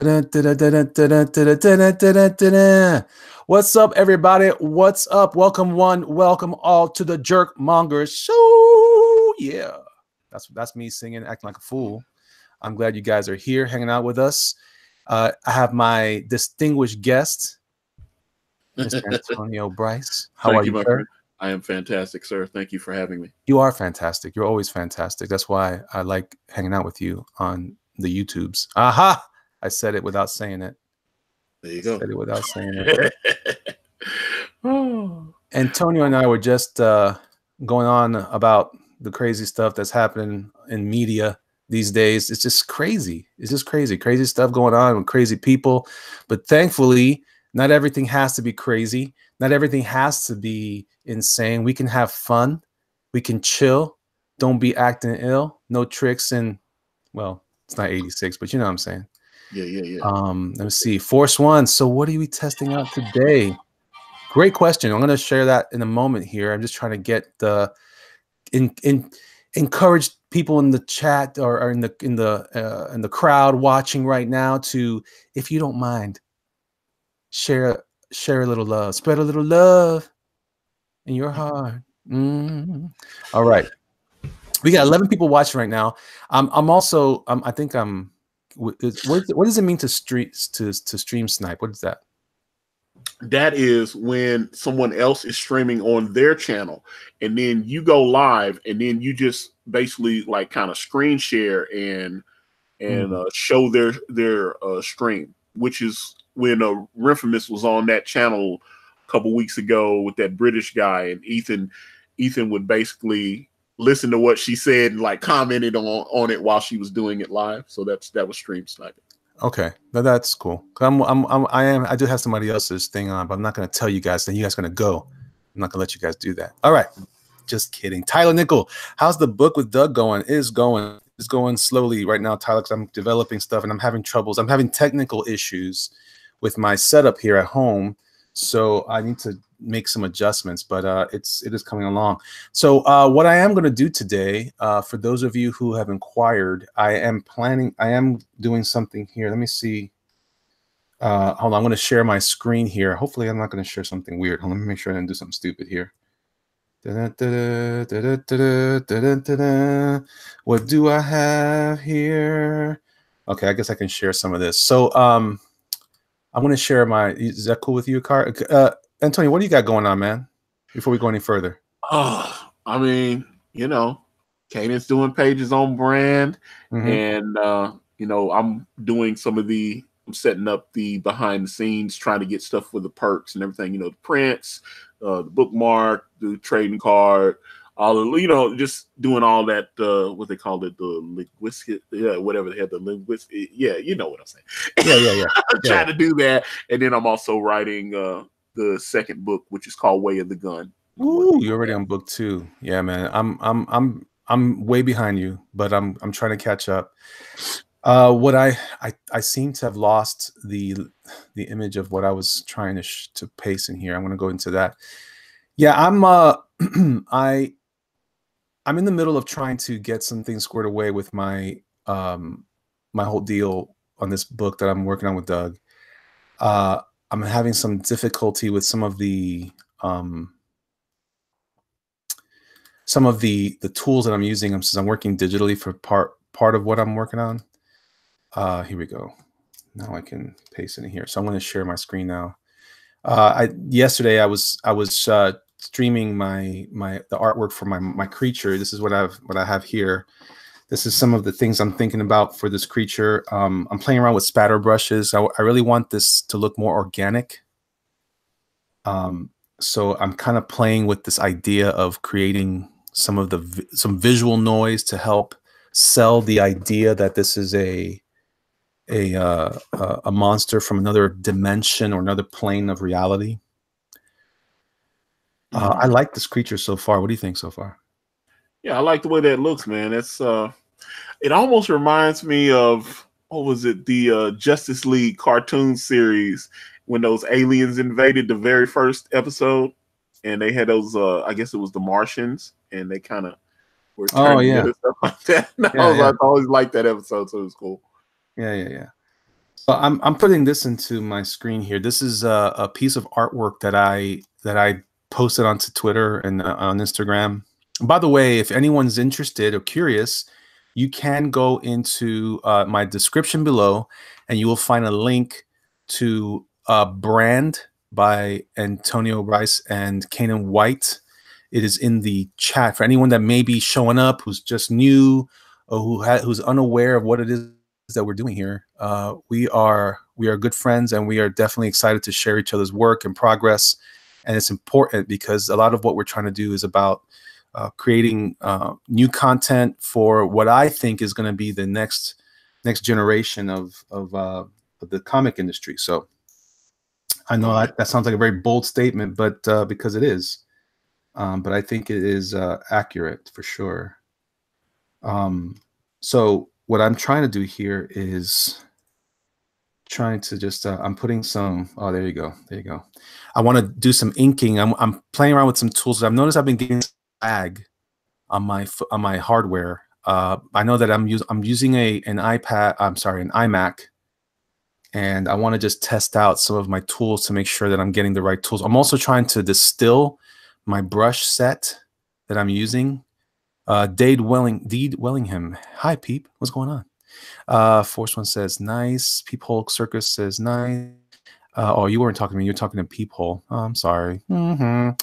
What's up, everybody? What's up? Welcome one, welcome all to the Jerk Monger Show. Yeah, that's me singing, acting like a fool. I'm glad you guys are here, hanging out with us. I have my distinguished guest, Mr. Antonio Brice. How are Thank you, you, my sir? friend. I am fantastic, sir. Thank you for having me. You are fantastic. You're always fantastic. That's why I like hanging out with you on the YouTubes. Aha! I said it without saying it. There you go. Said it without saying it. Antonio and I were just going on about the crazy stuff that's happening in media these days. It's just crazy. It's just crazy. Crazy stuff going on with crazy people. But thankfully, not everything has to be crazy. Not everything has to be insane. We can have fun. We can chill. Don't be acting ill. No tricks. And, well, it's not 86, but you know what I'm saying. Yeah. Let me see. Force One. So what are we testing out today? Great question. I'm going to share that in a moment here. I'm just trying to get the encourage people in the chat or in the crowd watching right now to, if you don't mind, share a little love, spread a little love in your heart. All right, we got 11 people watching right now. I'm also I think I'm. What does it mean to stream snipe? What is that? That is when someone else is streaming on their channel, and then you go live, and then you just basically like kind of screen share and show their stream, which is when Renfamous was on that channel a couple weeks ago with that British guy, and Ethan would basically listen to what she said and like commented on it while she was doing it live. So that was stream sniping. Okay, that's cool. I do have somebody else's thing on, but I'm not going to tell you guys. Then you guys are going to go. I'm not going to let you guys do that. All right, just kidding. Tyler Nickel, how's the book with Doug going? It's going slowly right now, Tyler, because I'm developing stuff and I'm having troubles. I'm having technical issues with my setup here at home, so I need to make some adjustments, but it is coming along. So what I am going to do today, for those of you who have inquired, I am doing something here. Let me see. Hold on, I'm going to share my screen here. Hopefully I'm not going to share something weird. Let me make sure I didn't do something stupid here. What do I have here? Okay, I guess I can share some of this. So I'm going to share my, is that cool with you, Ikari? Antonio, what do you got going on, man? Before we go any further. Oh, I mean, Kaden's doing pages on brand, and I'm doing I'm setting up the behind the scenes, trying to get stuff for the perks and everything. The prints, the bookmark, the trading card, all of just doing all that. What they call it, the linguistic, whatever they have, the linguistic. Yeah, you know what I'm saying. Yeah. I'm trying to do that, and then I'm also writing the second book, which is called Way of the Gun. Ooh, you're already on book 2. Yeah, man. I'm way behind you, but I'm trying to catch up. What I seem to have lost the image of what I was trying to paste in here. I'm going to go into that. Yeah, I'm in the middle of trying to get some things squared away with my my whole deal on this book that I'm working on with Doug. I'm having some difficulty with some of the tools that I'm using since I'm working digitally for part of what I'm working on. Here we go. Now I can paste it in here. So I'm going to share my screen now. Yesterday I was streaming the artwork for my creature. This is what I have here. This is some of the things I'm thinking about for this creature. I'm playing around with spatter brushes. I really want this to look more organic. So I'm kind of playing with this idea of creating some visual noise to help sell the idea that this is a monster from another dimension or another plane of reality. I like this creature so far. What do you think so far? Yeah, I like the way that looks, man. It's it almost reminds me of, what was it, the Justice League cartoon series when those aliens invaded the very first episode, and they had those I guess it was the Martians, and they kind of were turning and stuff like that. And I always liked that episode, so it was cool. Yeah. So I'm putting this into my screen here. This is a piece of artwork that I posted onto Twitter and on Instagram. And by the way, if anyone's interested or curious, you can go into my description below, and you will find a link to Brand by Antonio Brice and Kanan White. It is in the chat for anyone that may be showing up who's just new or who's unaware of what it is that we're doing here. We are good friends, and we are definitely excited to share each other's work and progress. And it's important because a lot of what we're trying to do is about creating new content for what I think is going to be the next generation of the comic industry. So I know that sounds like a very bold statement, but because it is, but I think it is accurate for sure. So what I'm trying to do here is trying to just I'm putting some. Oh, there you go. There you go. I want to do some inking. I'm playing around with some tools. I've noticed I've been getting lag on my hardware. I know that I'm using an iPad. I'm sorry, an iMac, and I want to just test out some of my tools to make sure that I'm getting the right tools. I'm also trying to distill my brush set that I'm using. Deed Wellingham. Hi, Peep. What's going on? Force One says nice. Peephole Circus says nice. Oh, you weren't talking to me. You're talking to Peephole. Oh, I'm sorry. Hey,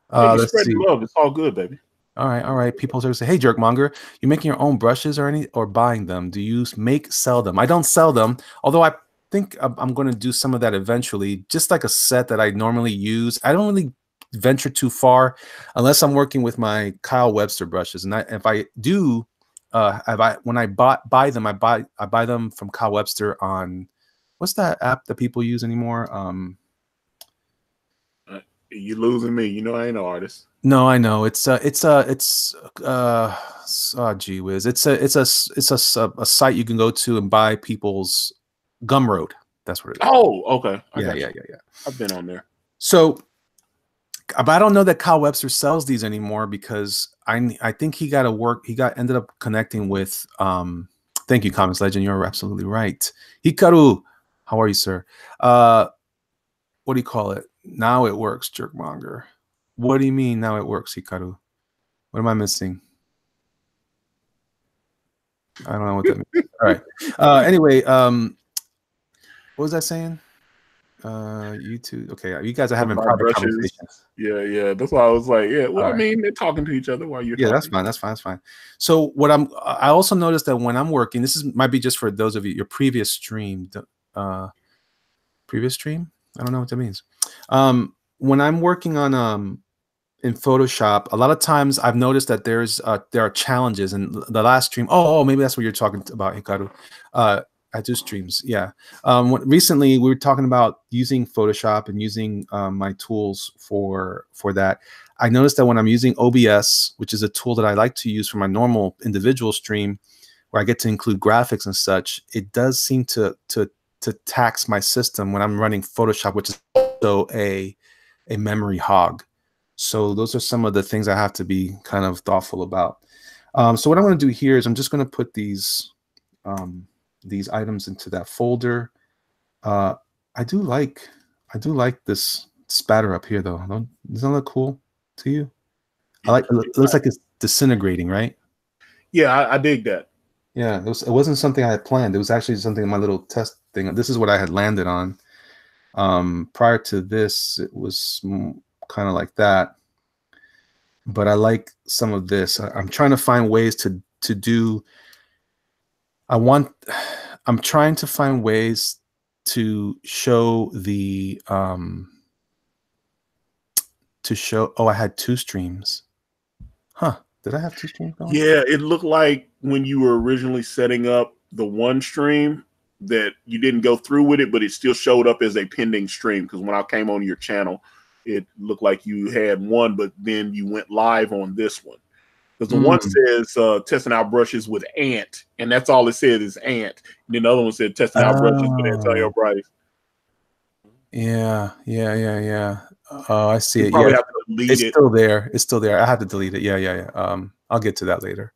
let's see. Love. It's all good, baby. All right. Peephole Circus say, hey, Jerkmonger, you making your own brushes or buying them? Do you sell them? I don't sell them, although I think I'm going to do some of that eventually. Just like a set that I normally use. I don't really venture too far unless I'm working with my Kyle Webster brushes, and if I do, when I buy them, I buy them from Kyle Webster on what's that app that people use anymore? You losing me. You know I ain't no artist. No, I know it's gee whiz, it's a site you can go to and buy people's Gumroad. That's what it is. Oh, okay. Yeah. I've been on there. So. But I don't know that Kyle Webster sells these anymore because I think he ended up connecting with thank you, Comics Legend. You're absolutely right. Hikaru, how are you, sir? What do you call it? Now it works, Jerkmonger. What do you mean now it works, Hikaru? What am I missing? I don't know what that means. All right. Anyway, what was I saying? YouTube. Okay, you guys are having private conversations. Yeah. That's why I was like, yeah. Well, I mean, they're talking to each other while you're. Yeah, talking. That's fine. So I also noticed that when I'm working, might be just for those of you, your previous stream. Previous stream. I don't know what that means. When I'm working on in Photoshop, a lot of times I've noticed that there are challenges. And the last stream. Oh, maybe that's what you're talking about, Hikaru. I do streams, yeah. Recently, we were talking about using Photoshop and using my tools for that. I noticed that when I'm using OBS, which is a tool that I like to use for my normal individual stream, where I get to include graphics and such, it does seem to tax my system when I'm running Photoshop, which is also a memory hog. So those are some of the things I have to be kind of thoughtful about. So what I'm going to do here is I'm just going to put these items into that folder. I do like this spatter up here though. Doesn't that look cool to you? It looks like it's disintegrating, right? Yeah, I dig that. Yeah, it wasn't something I had planned. It was actually something in my little test thing. This is what I had landed on. Prior to this, it was kind of like that. But I like some of this. I'm trying to find ways to do. I'm trying to find ways to show the oh, I had 2 streams. Huh. Did I have 2 streams going? Yeah, it looked like when you were originally setting up the one stream that you didn't go through with it, but it still showed up as a pending stream. Because when I came on your channel, it looked like you had one, but then you went live on this one. Because the one says testing out brushes with Ant, and that's all it said is Ant. And then the other one said testing out brushes with Antonio Brice. Yeah. Oh, I see it. Yeah, it's still there. It's still there. I have to delete it. Yeah. I'll get to that later.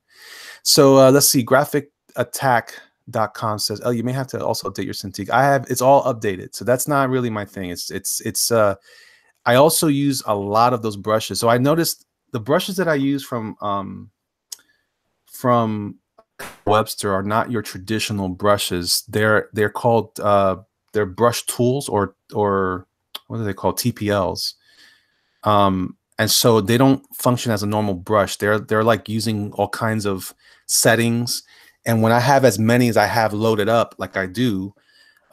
So let's see. Graphic Attack thelabcomics.com says, "Oh, you may have to also update your Cintiq." It's all updated, so that's not really my thing. It's I also use a lot of those brushes. So I noticed the brushes that I use from Webster are not your traditional brushes. They're called they're brush tools, or what are they called? TPLs. And so they don't function as a normal brush. They're like using all kinds of settings. And when I have as many as I have loaded up, like I do,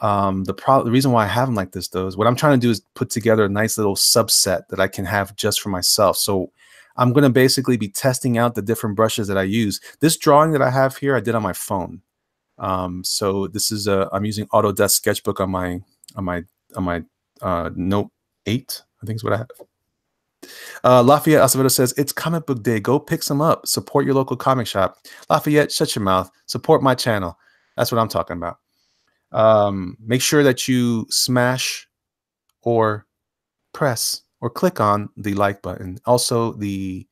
the reason why I have them like this, though, is what I'm trying to do is put together a nice little subset that I can have just for myself. So I'm going to basically be testing out the different brushes that I use. This drawing that I have here, I did on my phone. So this is I'm using Autodesk Sketchbook on my Note 8, I think is what I have. Lafayette Acevedo says, "It's comic book day. Go pick some up. Support your local comic shop." Lafayette, shut your mouth. Support my channel. That's what I'm talking about. Make sure that you smash or press or click on the like button. Also the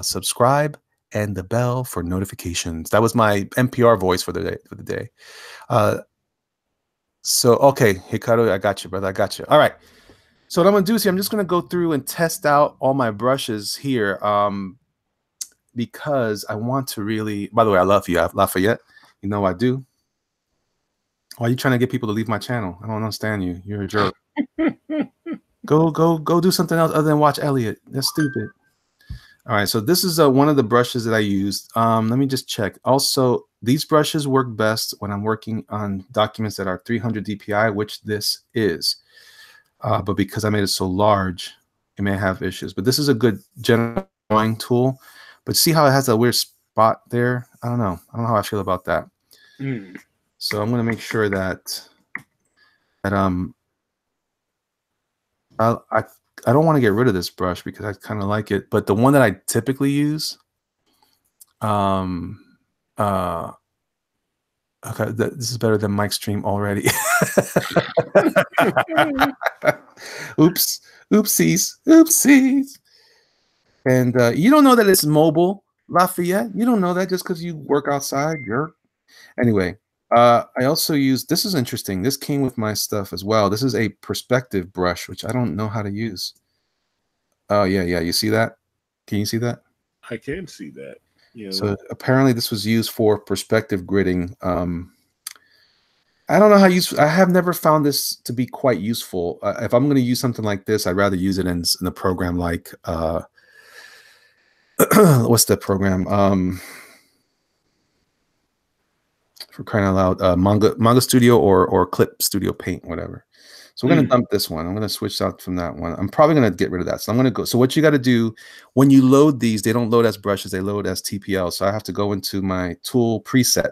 subscribe and the bell for notifications. That was my NPR voice for the day. So okay, Hikaru, I got you, brother. I got you. All right. So what I'm gonna do is here, I'm just gonna go through and test out all my brushes here, because I want to really. By the way, I love you, Lafayette. You know I do. Why are you trying to get people to leave my channel? I don't understand you. You're a jerk. Go do something else other than watch Elliot. That's stupid. All right, so this is one of the brushes that I used. Let me just check. Also, these brushes work best when I'm working on documents that are 300 DPI, which this is. But because I made it so large, it may have issues. But this is a good general drawing tool. But see how it has a weird spot there? I don't know. I don't know how I feel about that. So I'm going to make sure that I don't want to get rid of this brush because I kind of like it. But the one that I typically use, okay, this is better than Mike's stream already. Oopsies. And you don't know that it's mobile, Lafayette. You don't know that just because you work outside. Anyway, I also use, this is interesting. This came with my stuff as well. This is a perspective brush, which I don't know how to use. Oh, yeah. You see that? Can you see that? I can see that. Yeah. So apparently this was used for perspective gridding. I don't know how useful. I have never found this to be quite useful. If I'm going to use something like this, I'd rather use it in a program like what's the program? For crying out loud, Manga Studio or Clip Studio Paint, whatever. So we're going to dump this one. I'm going to switch out from that one. I'm probably going to get rid of that. So I'm going to go. So what you got to do when you load these, they don't load as brushes. They load as TPL. So I have to go into my tool preset.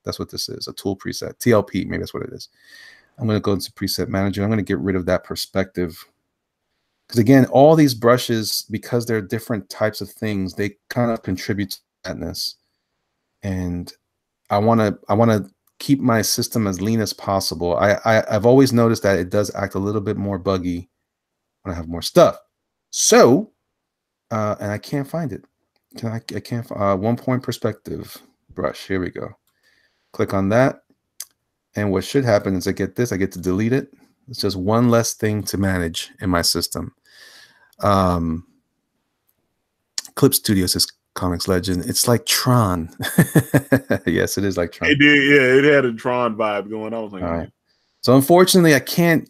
That's what this is, a tool preset. TLP, maybe that's what it is. I'm going to go into preset manager. I'm going to get rid of that perspective. Because again, all these brushes, because they're different types of things, they kind of contribute to fatness. And I want to keep my system as lean as possible. I've always noticed that it does act a little bit more buggy when I have more stuff. So, and I can't find it. I can't find 1-point perspective brush. Here we go. Click on that. And what should happen is I get this. I get to delete it. It's just one less thing to manage in my system. Clip Studio says Comics Legend. It's like Tron. Yes, it is like Tron. It did, yeah. It had a Tron vibe going on. I was like, all right. So unfortunately, I can't.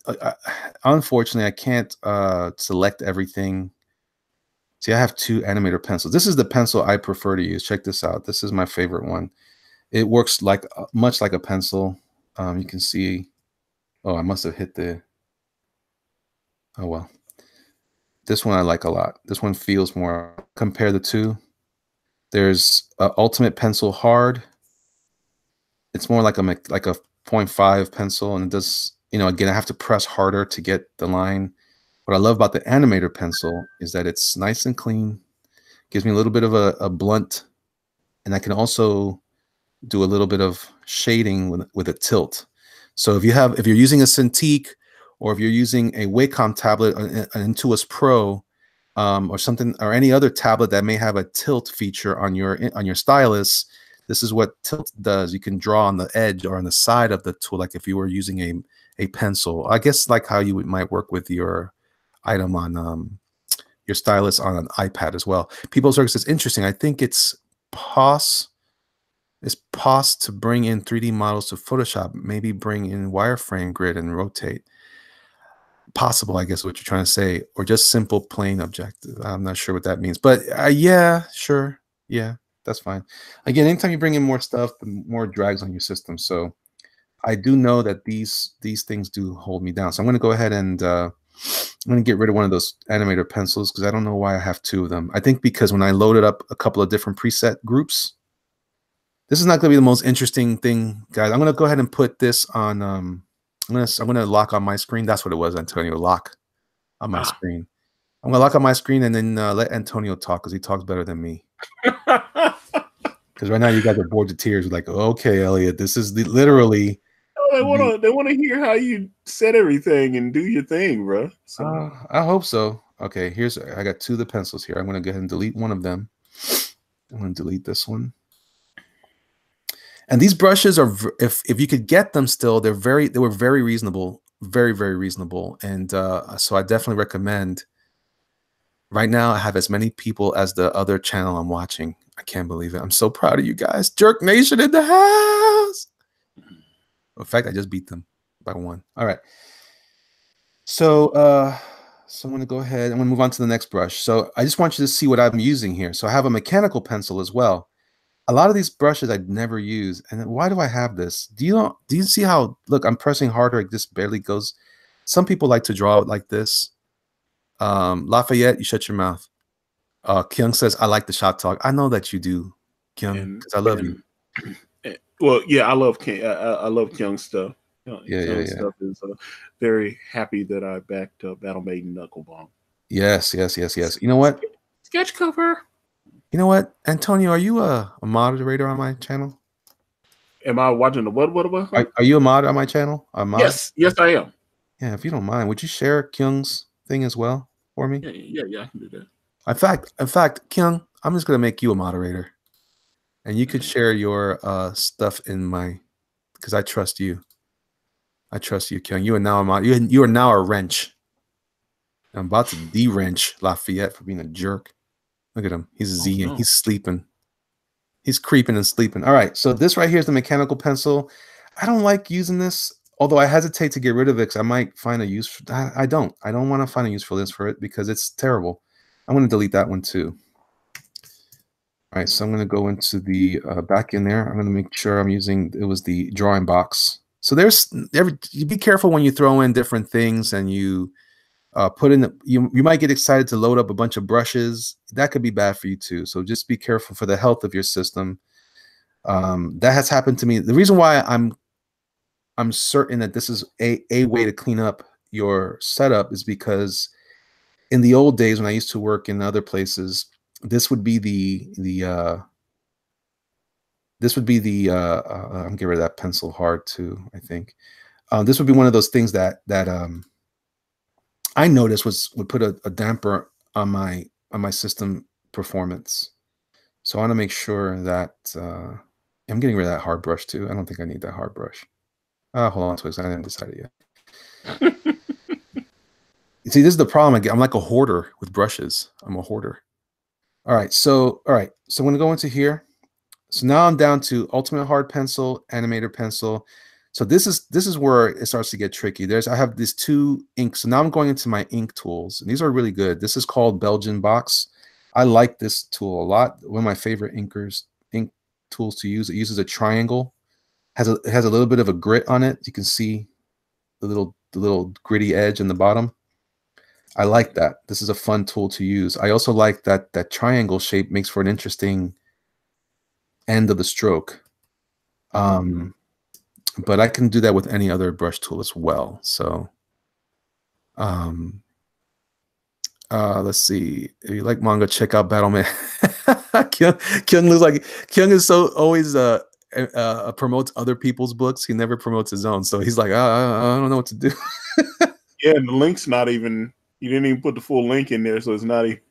Select everything. See, I have 2 animator pencils. This is the pencil I prefer to use. Check this out. This is my favorite one. It works like much like a pencil. You can see. Oh, I must have hit the. Oh well. This one I like a lot. This one feels more. Compare the two. There's Ultimate Pencil Hard. It's more like a 0.5 pencil, and it does. Again, I have to press harder to get the line. What I love about the animator pencil is that it's nice and clean. Gives me a little bit of a blunt, and I can also do a little bit of shading with a tilt. So if you're using a Cintiq, or if you're using a Wacom tablet, an Intuos Pro, or something, or any other tablet that may have a tilt feature on your stylus, This is what tilt does. You can draw on the edge or on the side of the tool, like if you were using a pencil. I guess like how you might work with your item on your stylus on an iPad as well. People's Works is interesting. I think it's pos. It's pos to bring in 3D models to Photoshop. Maybe bring in wireframe grid and rotate. Possible, I guess, what you're trying to say, or just simple plain objective. I'm not sure what that means, but yeah, sure, yeah, that's fine. Again, anytime you bring in more stuff, the more drags on your system. So I do know that these things do hold me down. So I'm going to go ahead and I'm going to get rid of one of those animator pencils because I don't know why I have two of them. I think because when I loaded up a couple of different preset groups, this is not going to be the most interesting thing, guys. I'm going to go ahead and put this on. I'm gonna lock on my screen. That's what it was, Antonio. Lock on my screen. I'm gonna lock on my screen and then let Antonio talk because he talks better than me. Because right now you guys are bored to tears. Like, okay, Elliot, this is literally. They want to hear how you set everything and do your thing, bro. So. I hope so. Okay, I got two of the pencils here. I'm gonna go ahead and delete one of them. I'm gonna delete this one. And these brushes are, if you could get them still, they were very reasonable, very reasonable. And so I definitely recommend. Right now, I have as many people as the other channel I'm watching. I can't believe it. I'm so proud of you guys. Jerk Nation in the house. In fact, I just beat them by 1. All right. So I'm going to go ahead. I'm going to move on to the next brush. So I just want you to see what I'm using here. So I have a mechanical pencil as well. A lot of these brushes I'd never use. And why do I have this? Do you see how, look, I'm pressing harder. It just barely goes. Some people like to draw it like this. Lafayette, you shut your mouth. Kyung says, I like the shop talk. I know that you do, Kyung, because I love you. Well, yeah, I love Kyung's stuff. Kyung's stuff is very happy that I backed Battle Maiden Knucklebomb. Yes. You know what? Sketch cover. You know what, Antonio? Are you a moderator on my channel? Am I watching the what? Are you a mod on my channel? Yes, I am. Yeah, if you don't mind, would you share Kyung's thing as well for me? Yeah, I can do that. In fact, Kyung, I'm just gonna make you a moderator, and you could share your stuff in my, because I trust you. I trust you, Kyung. You are now a mod. You are now a wrench. I'm about to de-wrench Lafayette for being a jerk. Look at him. He's Zing. No. He's sleeping. He's creeping and sleeping. All right. So this right here is the mechanical pencil. I don't like using this, although I hesitate to get rid of it because I might find a use. I don't want to find a use for it because it's terrible. I'm going to delete that one too. All right. So I'm going to go into the back in there. I'm going to make sure I'm using, it was the drawing box. So you be careful when you throw in different things and you put in you might get excited to load up a bunch of brushes. That could be bad for you too. So just be careful for the health of your system. That has happened to me. The reason why I'm certain that this is a way to clean up your setup is because in the old days when I used to work in other places, this would be I'm getting rid of that pencil hard too, I think. This would be one of those things that I noticed would put a damper on my system performance. So I want to make sure that I'm getting rid of that hard brush too. I don't think I need that hard brush. Hold on, Twigs. I haven't decided yet. See, this is the problem. I'm like a hoarder with brushes. I'm a hoarder. All right. So I'm going to go into here. So now I'm down to Ultimate Hard Pencil, Animator Pencil. So this is where it starts to get tricky. I have these 2 inks. So now I'm going into my ink tools. And these are really good. This is called Belgian Box. I like this tool a lot. One of my favorite ink tools to use. It uses a triangle. It has a little bit of a grit on it. You can see the little gritty edge in the bottom. I like that. This is a fun tool to use. I also like that triangle shape makes for an interesting end of the stroke. But I can do that with any other brush tool as well. So let's see. If you like manga, check out Battleman. Kyung looks like Kyung is so always promotes other people's books. He never promotes his own. So he's like, I don't know what to do. Yeah, and the link's not even, you didn't even put the full link in there, so it's not even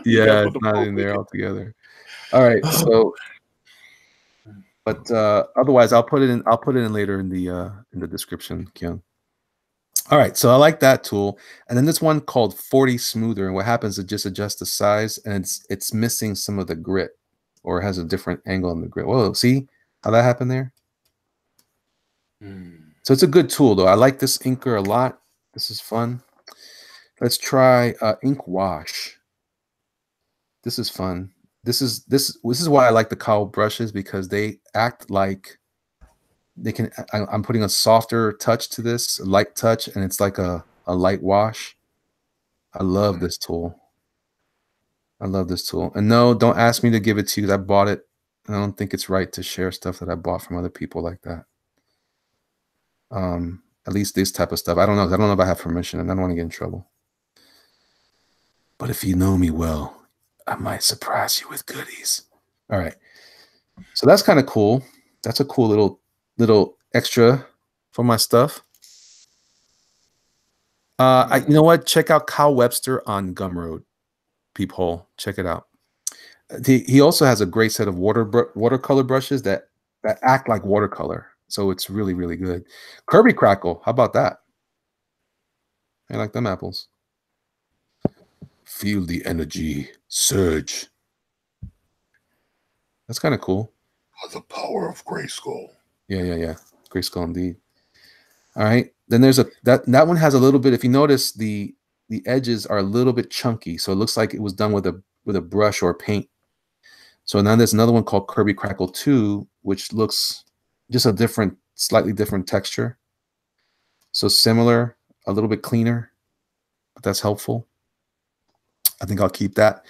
yeah, it's not in there altogether. All right, so But otherwise, I'll put it in. I'll put it in later in the description, Kyung. All right, so I like that tool, and then this one called 40 Smoother, and what happens is it just adjusts the size, and it's missing some of the grit, or it has a different angle on the grit. Whoa, see how that happened there? So it's a good tool, though. I like this inker a lot. This is fun. Let's try ink wash. This is fun. This is why I like the cowl brushes, because they act like they can. I'm putting a softer touch to this, a light touch, and it's like a light wash. I love this tool. I love this tool. And no, don't ask me to give it to you, 'cause I bought it. And I don't think it's right to share stuff that I bought from other people like that. At least this type of stuff. I don't know. I don't know if I have permission, and I don't want to get in trouble. But if you know me well, I might surprise you with goodies. All right. So that's kind of cool. That's a cool little extra for my stuff. You know what? Check out Kyle Webster on Gumroad. Peephole. Check it out. He also has a great set of watercolor brushes that act like watercolor. So it's really, really good. Kirby Crackle. How about that? I like them apples. Feel the energy surge. That's kind of cool. The power of Grayskull. Yeah. Grayskull indeed. All right. Then there's that one has a little bit. If you notice, the edges are a little bit chunky, so it looks like it was done with a brush or paint. So now there's another one called Kirby Crackle 2, which looks just a slightly different texture. So similar, a little bit cleaner, but that's helpful. I think I'll keep that.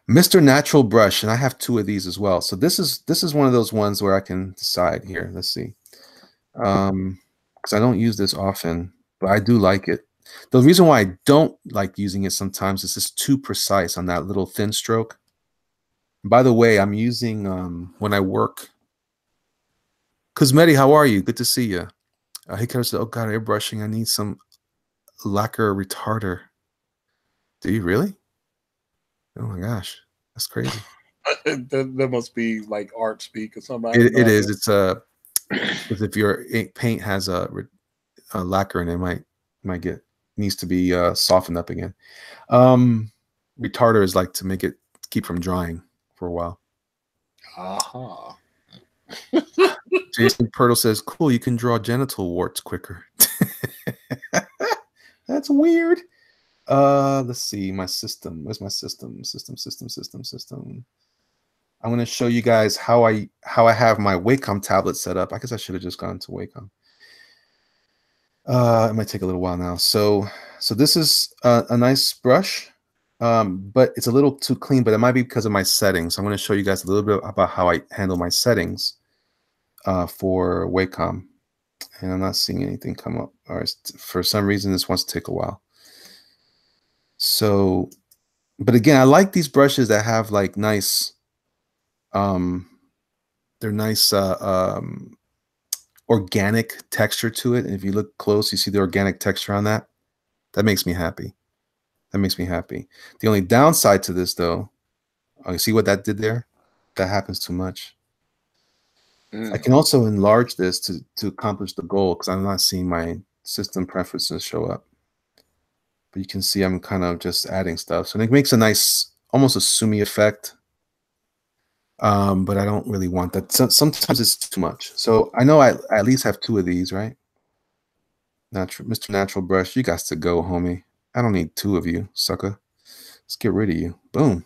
Mr. Natural Brush, and I have 2 of these as well. So this is one of those ones where I can decide here. Let's see. Because I don't use this often, but I do like it. The reason why I don't like using it sometimes is it's too precise on that little thin stroke. By the way, I'm using when I work. Cosmeti, how are you? Good to see you. Hikaru said, "Oh God, airbrushing. I need some lacquer retarder." Do you really? Oh my gosh, that's crazy. that must be like art speak or something. It is. It's because if your paint has a lacquer in it, needs to be softened up again. Retarder is like to make it keep from drying for a while. Jason Pirtle says, "Cool, you can draw genital warts quicker." That's weird. Let's see my system. Where's my system? System. I'm gonna show you guys how I have my Wacom tablet set up. I guess I should have just gone to Wacom. It might take a little while now. So this is a nice brush, but it's a little too clean. But it might be because of my settings. I'm going to show you guys a little bit about how I handle my settings for Wacom, and I'm not seeing anything come up. All right, for some reason this wants to take a while. So, but again, I like these brushes that have like nice, they're nice organic texture to it. And if you look close, you see the organic texture on that. That makes me happy. That makes me happy. The only downside to this, though, you see what that did there? That happens too much. I can also enlarge this to accomplish the goal, because I'm not seeing my system preferences show up. But you can see I'm kind of just adding stuff. So it makes a nice, almost a Sumi effect. But I don't really want that. Sometimes it's too much. So I know I at least have 2 of these, right? Mr. Natural Brush, you got to go, homie. I don't need 2 of you, sucker. Let's get rid of you. Boom.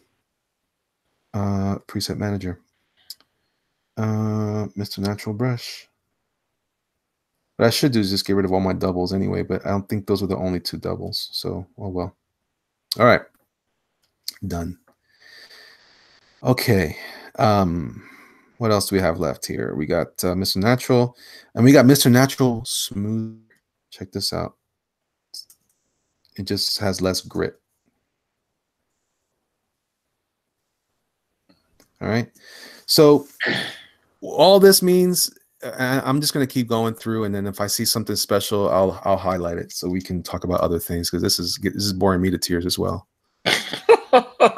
Preset Manager. Mr. Natural Brush. What I should do is just get rid of all my doubles anyway, but I don't think those were the only 2 doubles. So, oh well. All right. Done. Okay. What else do we have left here? We got Mr. Natural, and we got Mr. Natural Smooth. Check this out. It just has less grit. All right. So all this means, I'm just going to keep going through, and then if I see something special, I'll highlight it so we can talk about other things, because this is boring me to tears as well.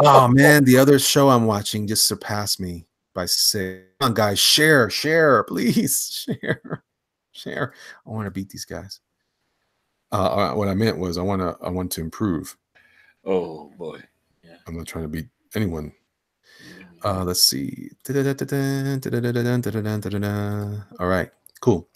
Oh man, the other show I'm watching just surpassed me. by 6. Come on, guys, share, please, share. I want to beat these guys. What I meant was I want to improve. Oh boy, yeah. I'm not trying to beat anyone. Let's see. All right, cool.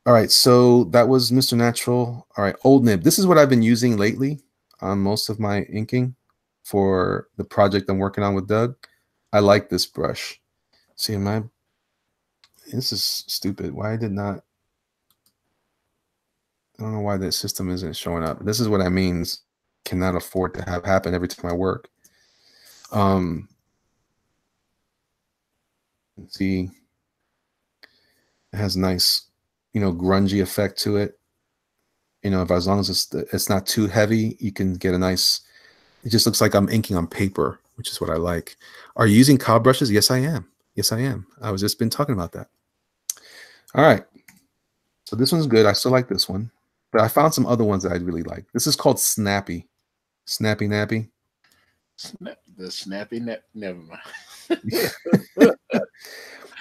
All right, so that was Mr. Natural. All right, Old Nib. This is what I've been using lately on most of my inking for the project I'm working on with Doug. I like this brush. See, this is stupid. Why did not... I don't know why the system isn't showing up. This is what I mean. Cannot afford to have happen every time I work. See, it has nice, grungy effect to it. If as long as it's not too heavy, you can get a nice. It just looks like I'm inking on paper, which is what I like. Are you using cob brushes? Yes, I am. Yes, I am. I was just been talking about that. All right. So this one's good. I still like this one, but I found some other ones that I'd really like. This is called Snappy. Snappy Nappy. The Snappy Nap. Never mind.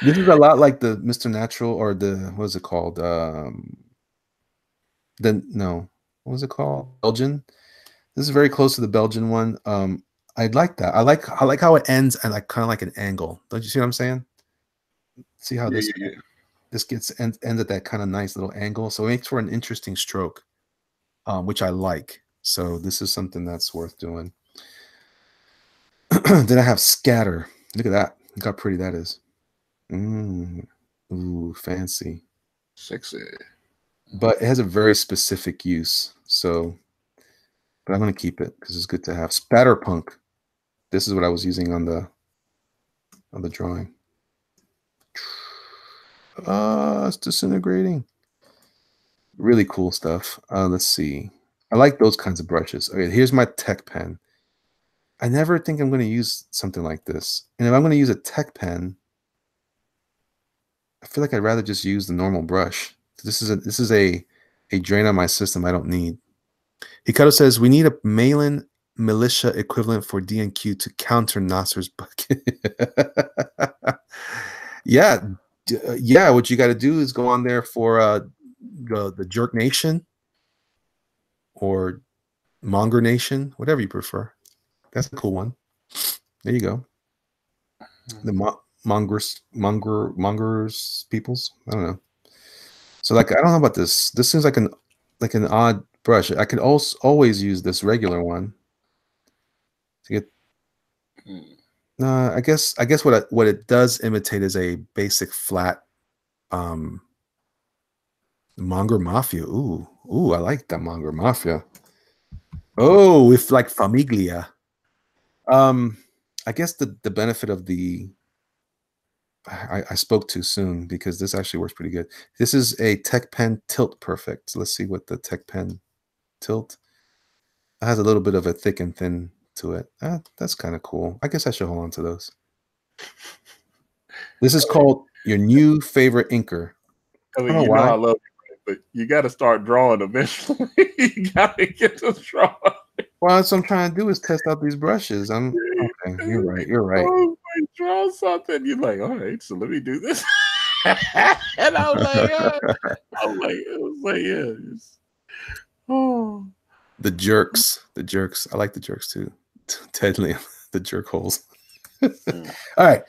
This is a lot like the Mr. Natural or the, what is it called? What was it called? Belgian. This is very close to the Belgian one. I like that. I like how it ends and like kind of like an angle. Don't you see what I'm saying? See how this gets ends at that kind of nice little angle. So it makes for an interesting stroke, which I like. So this is something that's worth doing. Then I have Scatter. Look at that. Look how pretty that is. Ooh, fancy. Sexy. But it has a very specific use. So, but I'm going to keep it because it's good to have. Spatterpunk. This is what I was using on the drawing. It's disintegrating. Really cool stuff. Let's see. I like those kinds of brushes. Okay, here's my tech pen. I never think I'm going to use something like this. And if I'm going to use a tech pen, I feel like I'd rather just use the normal brush. This is a drain on my system I don't need. Hikaru says we need a Malin militia equivalent for D&Q to counter Nasser's bucket. Yeah. What you got to do is go on there for the Jerk Nation or Monger Nation, whatever you prefer. That's a cool one. There you go. The Mongers peoples. I don't know. So like I don't know about this. This seems like an odd brush. I could also always use this regular one to get. I guess what it does imitate is a basic flat Monger Mafia. Ooh, I like that Monger Mafia. Oh, with like Famiglia. I guess the benefit of the I spoke too soon because this actually works pretty good. This is a Tech Pen Tilt Perfect. So let's see what the Tech Pen Tilt has. A little bit of a thick and thin to it. That's kind of cool. I guess I should hold on to those. This is called your new favorite inker. I mean, I love you, but you got to start drawing eventually. You got to get to drawing. Well, that's what I'm trying to do is test out these brushes. Okay. You're right. You're right. Oh, draw something. You're like, all right, so let me do this. And I was like, yeah. Oh, the jerks. I like the jerks too. Deadly, the jerk holes. All right.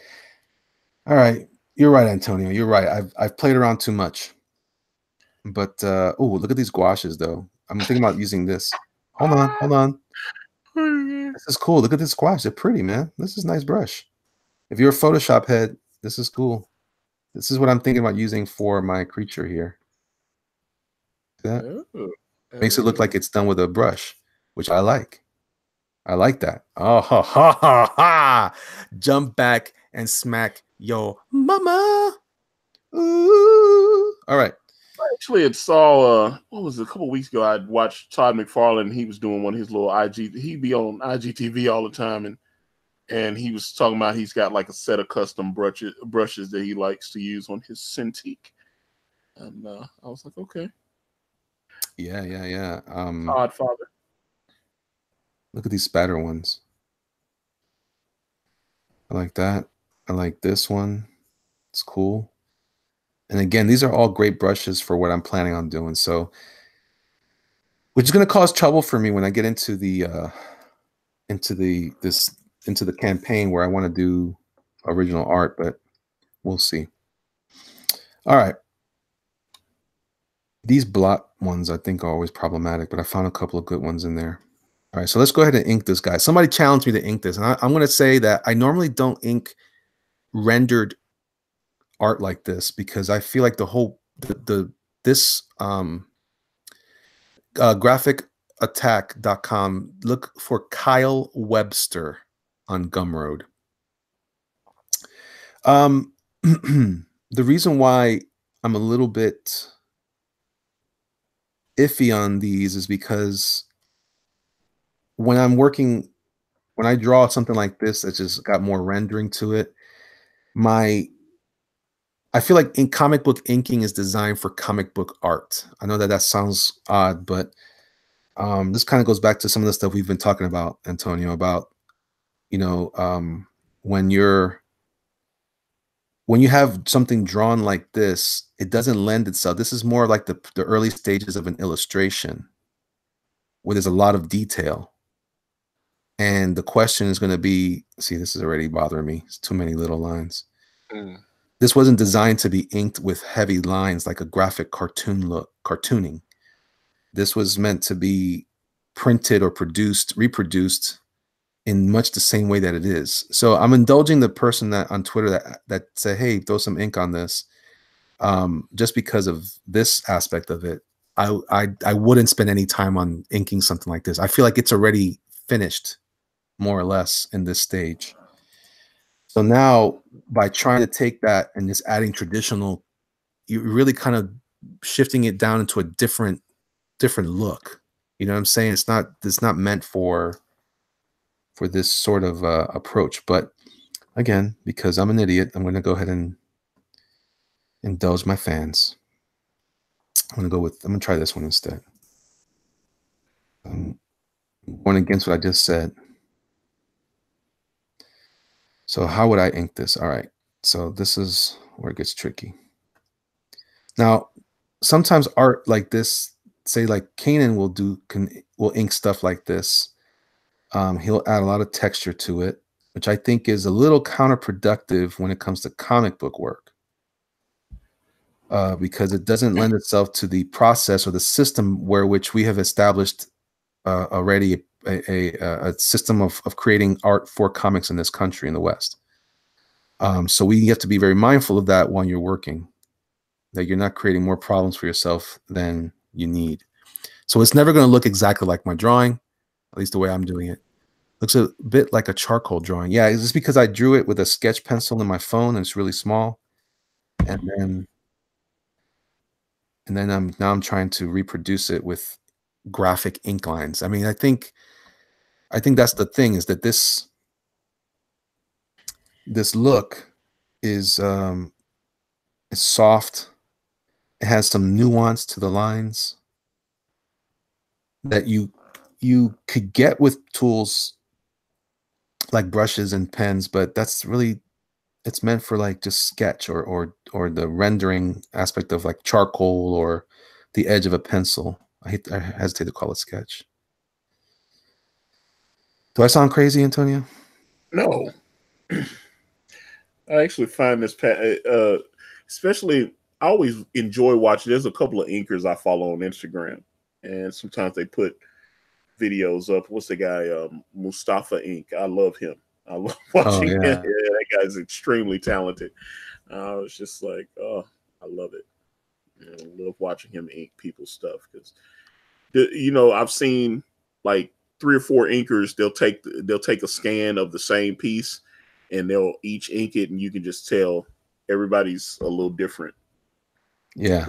You're right, Antonio. You're right. I've played around too much. But oh, look at these gouaches though. I'm thinking about using this. Hold on. This is cool. Look at this gouache. They're pretty, man. This is a nice brush. If you're a Photoshop head, this is cool. This is what I'm thinking about using for my creature here. See that? Makes it look like it's done with a brush, which I like. I like that. Oh, ha, ha, ha, ha. Jump back and smack yo mama. Ooh. All right. Actually, it saw what was it, a couple weeks ago? I watched Todd McFarlane. He was doing one of his little IG. He'd be on IGTV all the time, and he was talking about he's got like a set of custom brushes that he likes to use on his Cintiq. And I was like, okay, yeah. Todd father. Look at these spatter ones. I like that. I like this one. It's cool. And again, these are all great brushes for what I'm planning on doing. So, which is going to cause trouble for me when I get into the into the campaign where I want to do original art, but we'll see. All right. These blot ones I think are always problematic, but I found a couple of good ones in there. All right, so let's go ahead and ink this guy. Somebody challenged me to ink this, and I'm going to say that I normally don't ink rendered art like this because I feel like this graphicattack.com, look for Kyle Webster on Gumroad. The reason why I'm a little bit iffy on these is because when I draw something like this that's just got more rendering to it, I feel like in comic book inking is designed for comic book art. I know that that sounds odd, but this kind of goes back to some of the stuff we've been talking about, Antonio, about, you know, when you have something drawn like this, it doesn't lend itself. This is more like the early stages of an illustration where there's a lot of detail. And the question is going to be, see, this is already bothering me. It's too many little lines. This wasn't designed to be inked with heavy lines like a graphic cartooning. This was meant to be printed or reproduced in much the same way that it is. So I'm indulging the person that on Twitter that said, hey, throw some ink on this. Just because of this aspect of it, I wouldn't spend any time on inking something like this. I feel like it's already finished, more or less, in this stage. So now, by trying to take that and just adding traditional, you're really kind of shifting it down into a different look. You know what I'm saying? It's not meant for this sort of approach. But again, because I'm an idiot, I'm going to go ahead and indulge my fans. I'm going to try this one instead. I'm going against what I just said. So how would I ink this? All right. So this is where it gets tricky. Now, sometimes art like this, say like Kanan will ink stuff like this. He'll add a lot of texture to it, which I think is a little counterproductive when it comes to comic book work, because it doesn't lend itself to the process or the system which we have established already a system of creating art for comics in this country, in the West. So we have to be very mindful of that while you're working, that you're not creating more problems for yourself than you need. So it's never going to look exactly like my drawing, at least the way I'm doing it. Looks a bit like a charcoal drawing. Yeah, it's just because I drew it with a sketch pencil in my phone and it's really small. And then I'm trying to reproduce it with graphic ink lines. I mean, I think that's the thing, is that this look is soft. It has some nuance to the lines that you could get with tools like brushes and pens, but that's really, it's meant for like just sketch or the rendering aspect of like charcoal or the edge of a pencil. I hesitate to call it sketch. Do I sound crazy, Antonio? No. I actually find this, especially, I always enjoy watching. There's a couple of inkers I follow on Instagram, and sometimes they put videos up. What's the guy? Mustafa Ink. I love him. I love watching him. Yeah, that guy's extremely talented. I was just like, oh, I love it. I love watching him ink people's stuff because, you know, I've seen like 3 or 4 inkers. They'll take a scan of the same piece, and they'll each ink it, and you can just tell everybody's a little different. Yeah.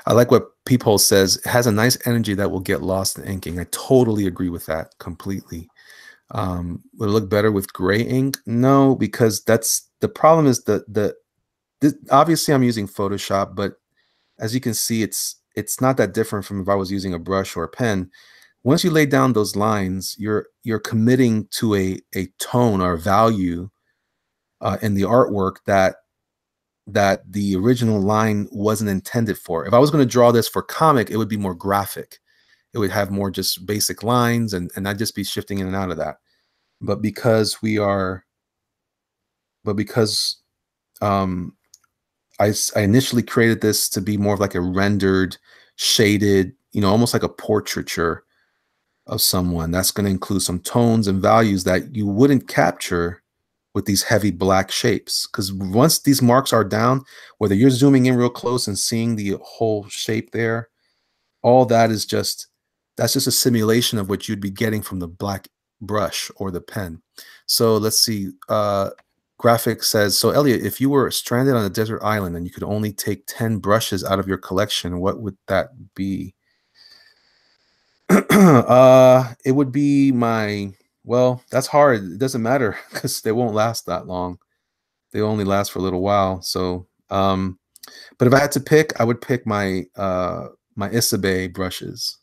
I like what Peephole says. It has a nice energy that will get lost in inking. I totally agree with that completely. Would it look better with gray ink? No, because that's the problem. Is obviously I'm using Photoshop, but as you can see, it's not that different from if I was using a brush or a pen. Once you lay down those lines, you're committing to a tone or a value in the artwork that the original line wasn't intended for. If I was going to draw this for comic, it would be more graphic. It would have more just basic lines, and I'd just be shifting in and out of that. But because I initially created this to be more of like a rendered, shaded, almost like a portraiture of someone. That's going to include some tones and values that you wouldn't capture with these heavy black shapes. Because once these marks are down, whether you're zooming in real close and seeing the whole shape there, all that is that's just a simulation of what you'd be getting from the black brush or the pen. So let's see. Graphic says, so Elliot, if you were stranded on a desert island and you could only take 10 brushes out of your collection, what would that be? It would be well, that's hard. It doesn't matter because they won't last that long. They only last for a little while. So, but if I had to pick, I would pick my my Isabe brushes.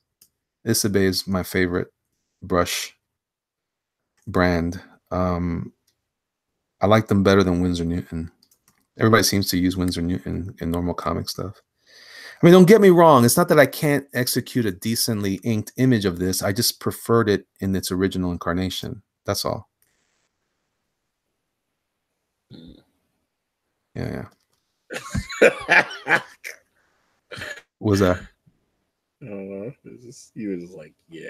Isabe is my favorite brush brand. I like them better than Winsor Newton. Everybody seems to use Winsor Newton in normal comic stuff. I mean, don't get me wrong. It's not that I can't execute a decently inked image of this. I just preferred it in its original incarnation. That's all. Yeah. What was that? You were just like, yeah.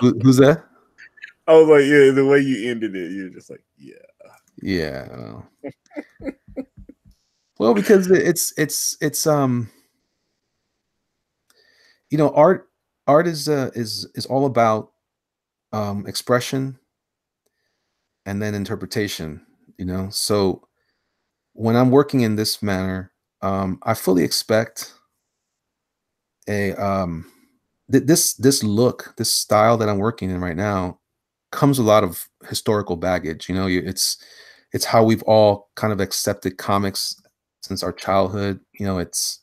Who's that? I was like, yeah, the way you ended it, you were just like, yeah. Yeah. Well, because it's art is all about expression and then interpretation, So when I'm working in this manner, I fully expect this look, this style that I'm working in right now comes with a lot of historical baggage. It's how we've all kind of accepted comics since our childhood. It's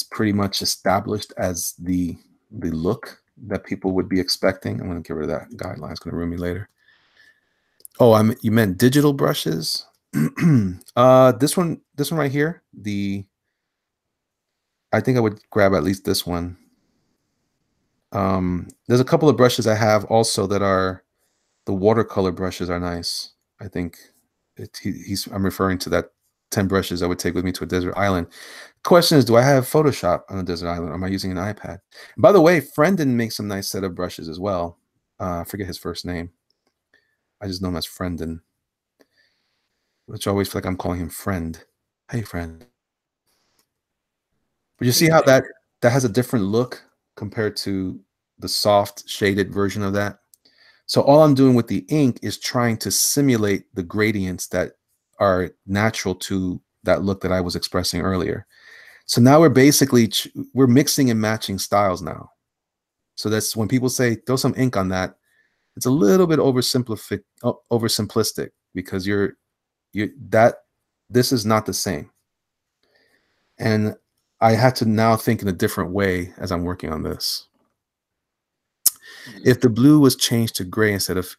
pretty much established as the look that people would be expecting. I'm going to get rid of that guideline. It's going to ruin me later. Oh, you meant digital brushes? This one right here. I think I would grab at least this one. There's a couple of brushes I have also that are the watercolor brushes are nice. I think I'm referring to that 10 brushes I would take with me to a desert island. Question is, do I have Photoshop on a desert island, or am I using an iPad? By the way, Friendon makes some nice set of brushes as well. I forget his first name. I just know him as Friendon, which I always feel like I'm calling him friend. Hey, friend. But you see how that has a different look compared to the soft shaded version of that. So all I'm doing with the ink is trying to simulate the gradients that are natural to that look that I was expressing earlier. So now we're mixing and matching styles now. So that's when people say throw some ink on that, it's a little bit oversimplistic because this is not the same. And I had to now think in a different way as I'm working on this. If the blue was changed to gray instead of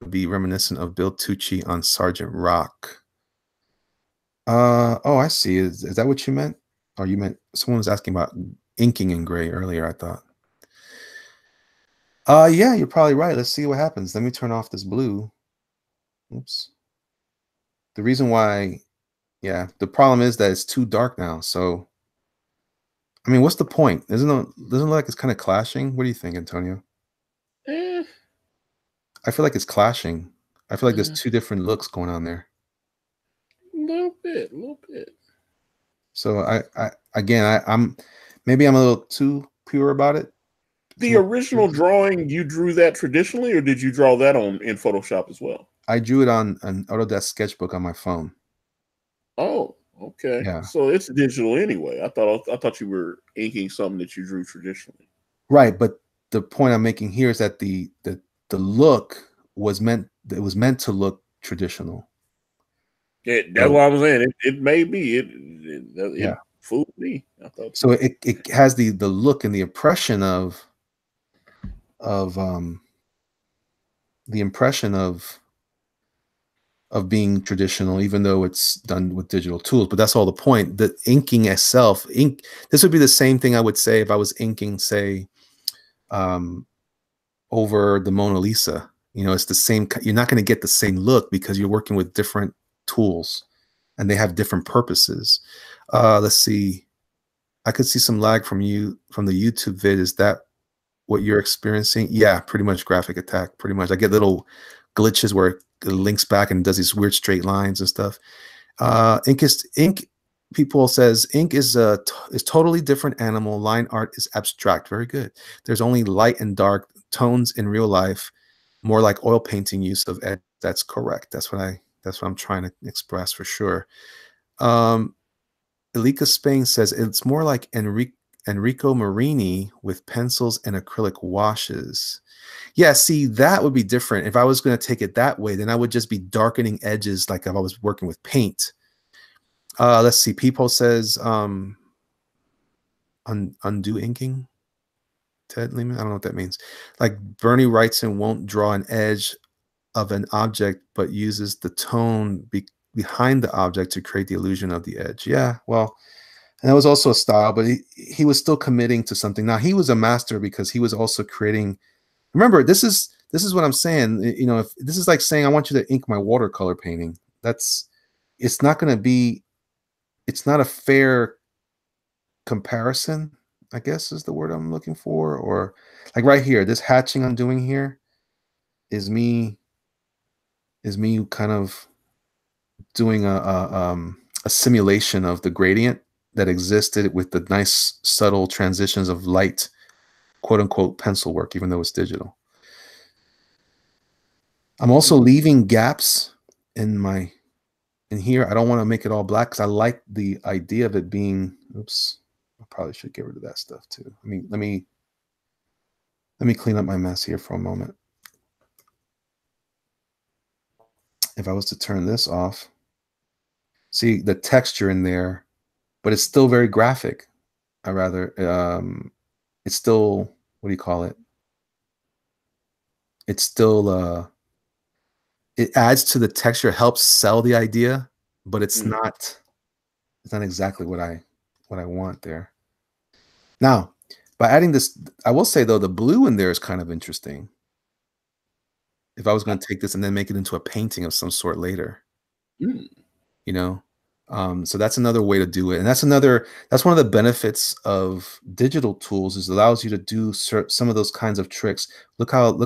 be reminiscent of Bill Tucci on Sergeant Rock. Oh, I see. Is that what you meant? Or you meant someone was asking about inking in gray earlier, I thought. Yeah, you're probably right. Let's see what happens. Let me turn off this blue. Oops. The reason why, yeah, the problem is that it's too dark now. So, I mean, what's the point? Doesn't it look like it's kind of clashing? What do you think, Antonio? I feel like it's clashing. I feel like there's two different looks going on there. A little bit. So I'm maybe I'm a little too pure about it. The original drawing, you drew that traditionally, or did you draw that in Photoshop as well? I drew it on an Autodesk sketchbook on my phone. Oh, okay. Yeah. So it's digital anyway. I thought you were inking something that you drew traditionally. Right, but the point I'm making here is that the look was meant to look traditional. Yeah, that's what I was saying. It may be. It fooled me. I thought so. It has the look and the impression of of being traditional, even though it's done with digital tools. But that's all the point. The inking itself, this would be the same thing I would say if I was inking, say, over the Mona Lisa. You know, it's the same. You're not going to get the same look because you're working with different tools, and they have different purposes. Let's see. I could see some lag from you from the YouTube vid. Is that what you're experiencing? Yeah, pretty much graphic attack. Pretty much. I get little glitches where it links back and does these weird straight lines and stuff. Ink. People says ink is totally different animal. Line art is abstract. Very good. There's only light and dark tones in real life. More like oil painting use of edge. That's correct. That's what I'm trying to express for sure. Elika Spain says it's more like Enrico Marini with pencils and acrylic washes. Yeah, see, that would be different. If I was going to take it that way, then I would just be darkening edges like if I was working with paint. Let's see. People says undo inking. Ted Lehman, I don't know what that means. Like Bernie writes and won't draw an edge of an object, but uses the tone behind the object to create the illusion of the edge. Yeah, well, and that was also a style, but he was still committing to something. Now he was a master because he was also creating. Remember, this is what I'm saying. You know, if this is like saying I want you to ink my watercolor painting. It's not going to be. It's not a fair comparison, I guess is the word I'm looking for. Or like right here, this hatching I'm doing here is me kind of doing a simulation of the gradient that existed with the nice subtle transitions of light, quote unquote, pencil work, even though it's digital. I'm also leaving gaps in here. I don't want to make it all black because I like the idea of it being, oops, I probably should get rid of that stuff too. Let me clean up my mess here for a moment. If I was to turn this off, see the texture in there, but it's still very graphic. It's still, what do you call it? It's still, it adds to the texture, helps sell the idea, but it's not exactly what I want there. Now, by adding this, I will say though, the blue in there is kind of interesting. If I was going to take this and then make it into a painting of some sort later, you know, so that's another way to do it. And that's one of the benefits of digital tools is it allows you to do some of those kinds of tricks. Look how the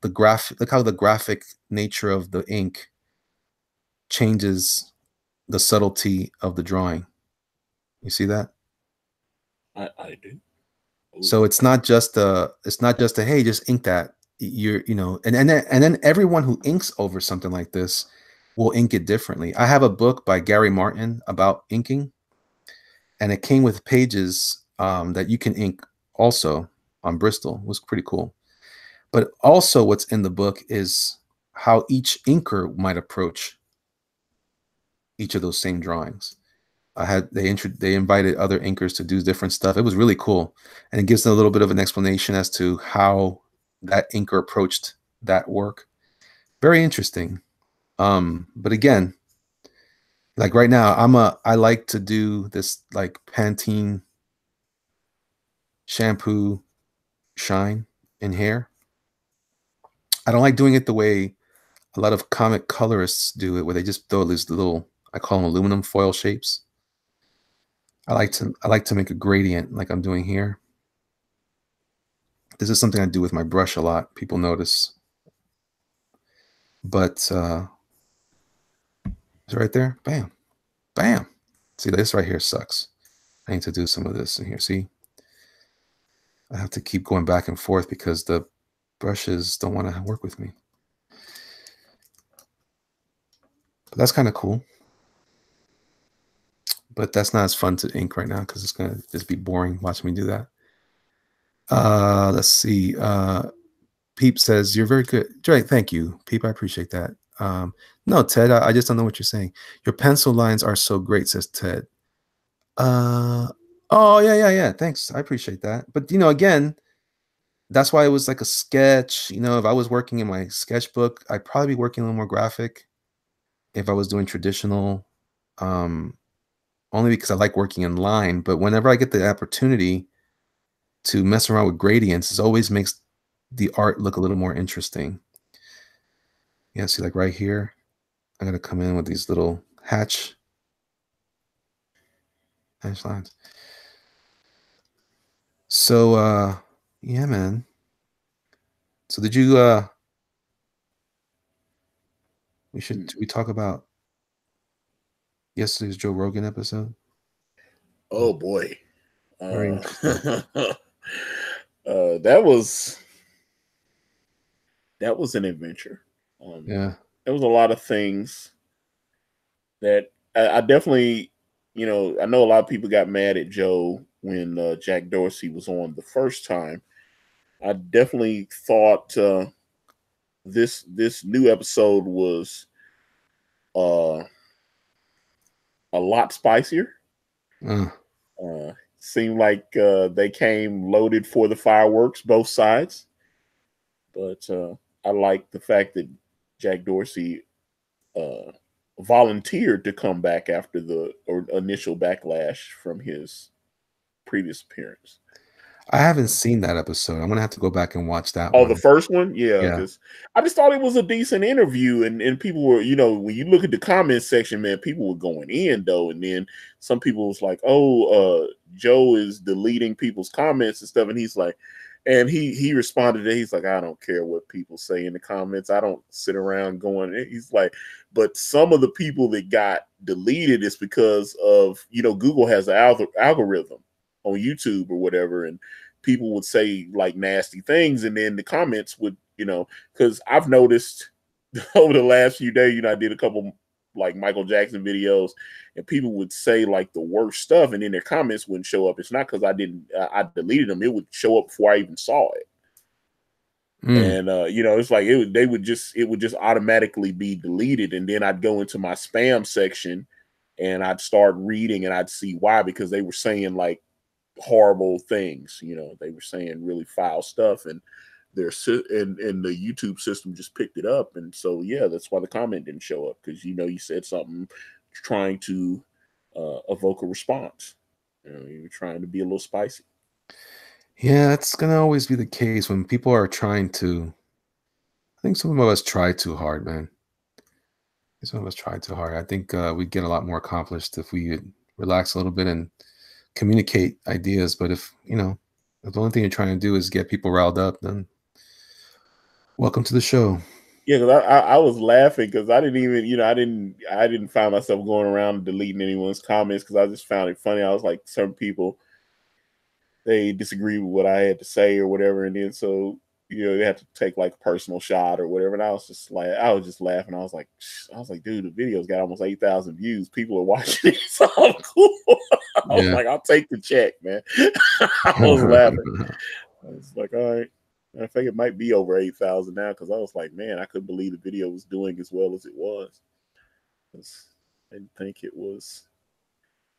graphic nature of the ink changes the subtlety of the drawing. You see that? I do. Ooh. So it's not just a hey, just ink that. And then everyone who inks over something like this will ink it differently. I have a book by Gary Martin about inking, and it came with pages that you can ink also on Bristol. It was pretty cool. But also what's in the book is how each inker might approach each of those same drawings. They invited other inkers to do different stuff. It was really cool. And it gives them a little bit of an explanation as to how that inker approached that work. Very interesting. But again, like right now, I like to do this like Pantene shampoo shine in hair. I don't like doing it the way a lot of comic colorists do it, where they just throw these little, I call them aluminum foil shapes. I like to make a gradient like I'm doing here. This is something I do with my brush a lot. People notice. But it's right there. Bam. Bam. See, this right here sucks. I need to do some of this in here. See? I have to keep going back and forth because the brushes don't want to work with me. But that's kind of cool. But that's not as fun to ink right now because it's going to just be boring watching me do that. Let's see. Peep says, you're very good. Right, thank you, Peep. I appreciate that. No, Ted, I just don't know what you're saying. Your pencil lines are so great, says Ted. Oh, yeah. Thanks. I appreciate that. But, again, that's why it was like a sketch. If I was working in my sketchbook, I'd probably be working a little more graphic. if I was doing traditional, only because I like working in line. But whenever I get the opportunity to mess around with gradients, it always makes the art look a little more interesting. Yeah, see, like right here, I'm gonna come in with these little hatch lines. So yeah, man. So did you we talk about yesterday's Joe Rogan episode? Oh boy. Very interesting. That was an adventure. Yeah. There was a lot of things that I definitely, I know a lot of people got mad at Joe when Jack Dorsey was on the first time. I definitely thought this new episode was uh, a lot spicier. Seemed like they came loaded for the fireworks, both sides. But I like the fact that Jack Dorsey volunteered to come back after the initial backlash from his previous appearance. I haven't seen that episode. I'm gonna have to go back and watch that Oh, one. the first one? Yeah, Yeah. because I just thought it was a decent interview, and people were, when you look at the comments section, man, people were going in though, and then some people was like, "Oh, Joe is deleting people's comments and stuff," and he's like, and he responded to, he's like, "I don't care what people say in the comments. I don't sit around going." He's like, but some of the people that got deleted is because of Google has an algorithm on YouTube or whatever, and people would say like nasty things, and then the comments would, because I've noticed over the last few days, I did a couple like Michael Jackson videos, and people would say like the worst stuff, and then their comments wouldn't show up. It's not because I deleted them; it would show up before I even saw it. And it's like it would just automatically be deleted, and then I'd go into my spam section, and I'd start reading, and I'd see why, because they were saying like horrible things. They were saying really foul stuff, and and the YouTube system just picked it up, and so yeah, that's why the comment didn't show up, because you said something trying to evoke a response. You're trying to be a little spicy. Yeah, that's gonna always be the case when people are trying to. I think some of us try too hard, man. Some of us try too hard. I think we'd get a lot more accomplished if we could relax a little bit and communicate ideas. But if if the only thing you're trying to do is get people riled up, then welcome to the show. Yeah, because I was laughing because I didn't even, I didn't find myself going around deleting anyone's comments, because I just found it funny. I was like, some people, they disagree with what I had to say or whatever, and then so they have to take like a personal shot or whatever. And I was just laughing. I was like, dude, the video's got almost 8,000 views. People are watching it. So I'm cool. I was like, I'll take the check, man. I was laughing. I was like, all right. I think it might be over 8,000 now, because I was like, man, I couldn't believe the video was doing as well as it was. I didn't think it was.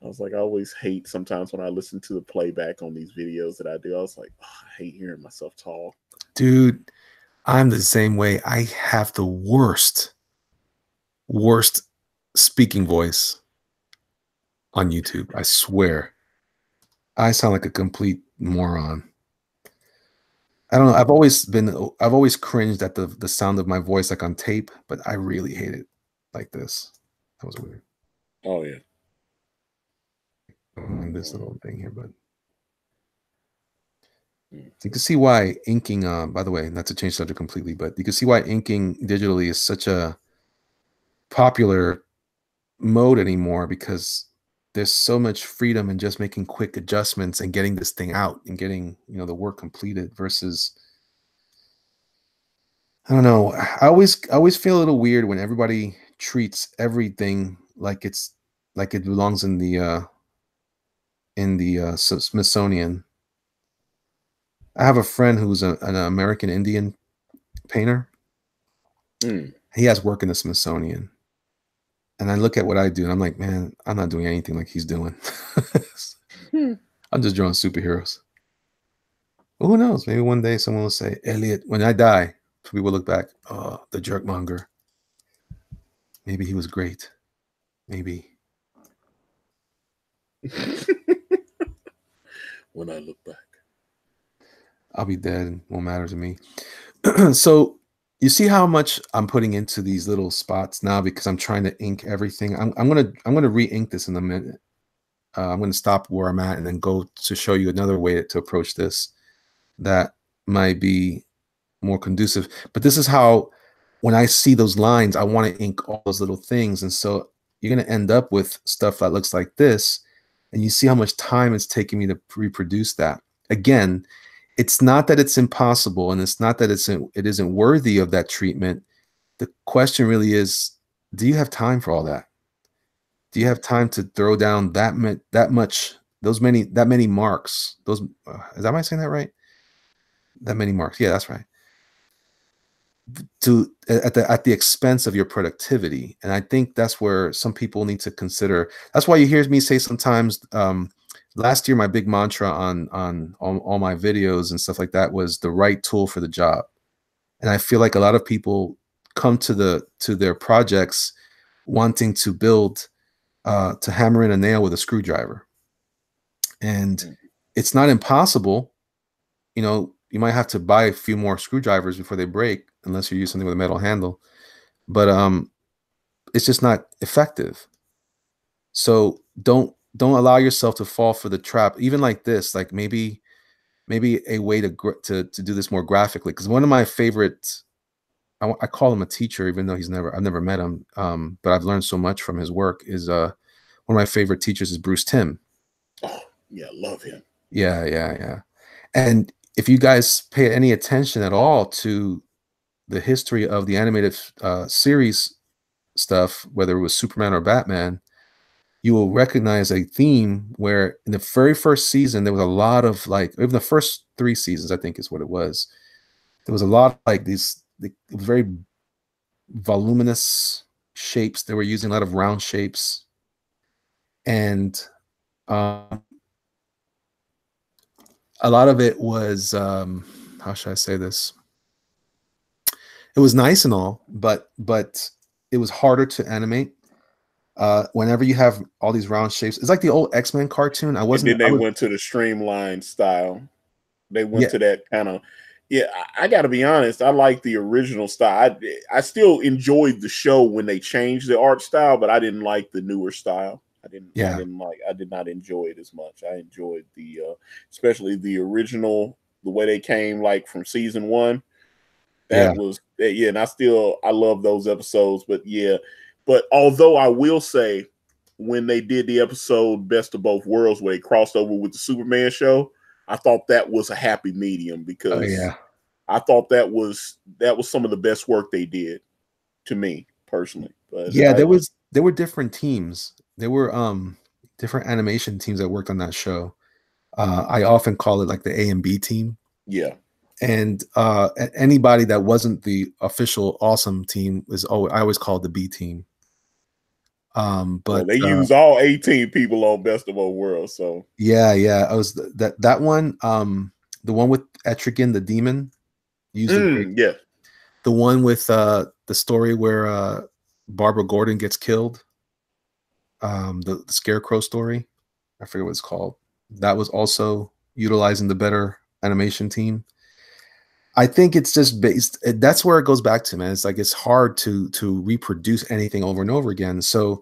I was like, I always hate sometimes when I listen to the playback on these videos that I do. I was like, oh, I hate hearing myself talk. Dude, I'm the same way. I have the worst speaking voice on YouTube. I swear. I sound like a complete moron. I don't know. I've always cringed at the sound of my voice like on tape, but I really hate it like this. That was weird. Oh yeah. And this little thing here, but you can see why inking, by the way, not to change subject completely, but you can see why inking digitally is such a popular mode anymore, because there's so much freedom in just making quick adjustments and getting this thing out and getting, the work completed, versus, I don't know. I always feel a little weird when everybody treats everything like it belongs in the Smithsonian. I have a friend who's an American Indian painter. He has work in the Smithsonian. And I look at what I do and I'm like, man, I'm not doing anything like he's doing. I'm just drawing superheroes. Well, who knows? Maybe one day someone will say, Elliot, when I die, people will look back, oh, the jerkmonger. Maybe he was great. Maybe. When I look back, I'll be dead. It won't matter to me. So you see how much I'm putting into these little spots now because I'm trying to ink everything. I'm gonna re-ink this in a minute. I'm gonna stop where I'm at and then go to show you another way to approach this that might be more conducive. But this is how, when I see those lines, I want to ink all those little things. And so you're going to end up with stuff that looks like this. And you see how much time it's taking me to reproduce that. Again, it's not that it's impossible, and it's not that it isn't worthy of that treatment. The question really is, do you have time for all that? Do you have time to throw down that many marks? Those am I saying that right? That many marks. Yeah, that's right. At the expense of your productivity. And I think that's where some people need to consider. That's why you hear me say sometimes, last year my big mantra on all my videos and stuff like that was the right tool for the job. And I feel like a lot of people come to their projects wanting to build to hammer in a nail with a screwdriver. And it's not impossible. You know, you might have to buy a few more screwdrivers before they break, unless you use something with a metal handle. But it's just not effective. So don't allow yourself to fall for the trap. Even like this, like maybe a way to do this more graphically. Because one of my favorites, I call him a teacher, even though I've never met him, but I've learned so much from his work. Is one of my favorite teachers is Bruce Timm. Oh yeah, love him. Yeah. And if you guys pay any attention at all to the history of the animated series stuff, whether it was Superman or Batman, you will recognize a theme where in the very first season, there was a lot of, like, even the first 3 seasons, I think is what it was. There was a lot of like these, it was very voluminous shapes. They were using a lot of round shapes. And a lot of it was, how should I say this? It was nice and all, but it was harder to animate. Whenever you have all these round shapes, it's like the old X-Men cartoon. And then they went to the streamlined style. They went to that kind of, yeah. I got to be honest. I like the original style. I still enjoyed the show when they changed the art style, but I didn't like the newer style. I did not enjoy it as much. I enjoyed especially the original, the way they came like from season 1. That was, and I love those episodes. But although I will say, when they did the episode Best of Both Worlds, where they crossed over with the Superman show, I thought that was a happy medium, because I thought that was some of the best work they did, to me personally. But there were different teams. There were different animation teams that worked on that show. I often call it like the A and B team. Yeah. And anybody that wasn't the official awesome team I always called the B team. But they use all 18 people on Best of Both Worlds. So I was that one. The one with Etrigan the demon. The one with the story where Barbara Gordon gets killed. The Scarecrow story. I forget what it's called. That was also utilizing the better animation team. I think it's just that's where it goes back to, man. It's like, it's hard to reproduce anything over and over again. So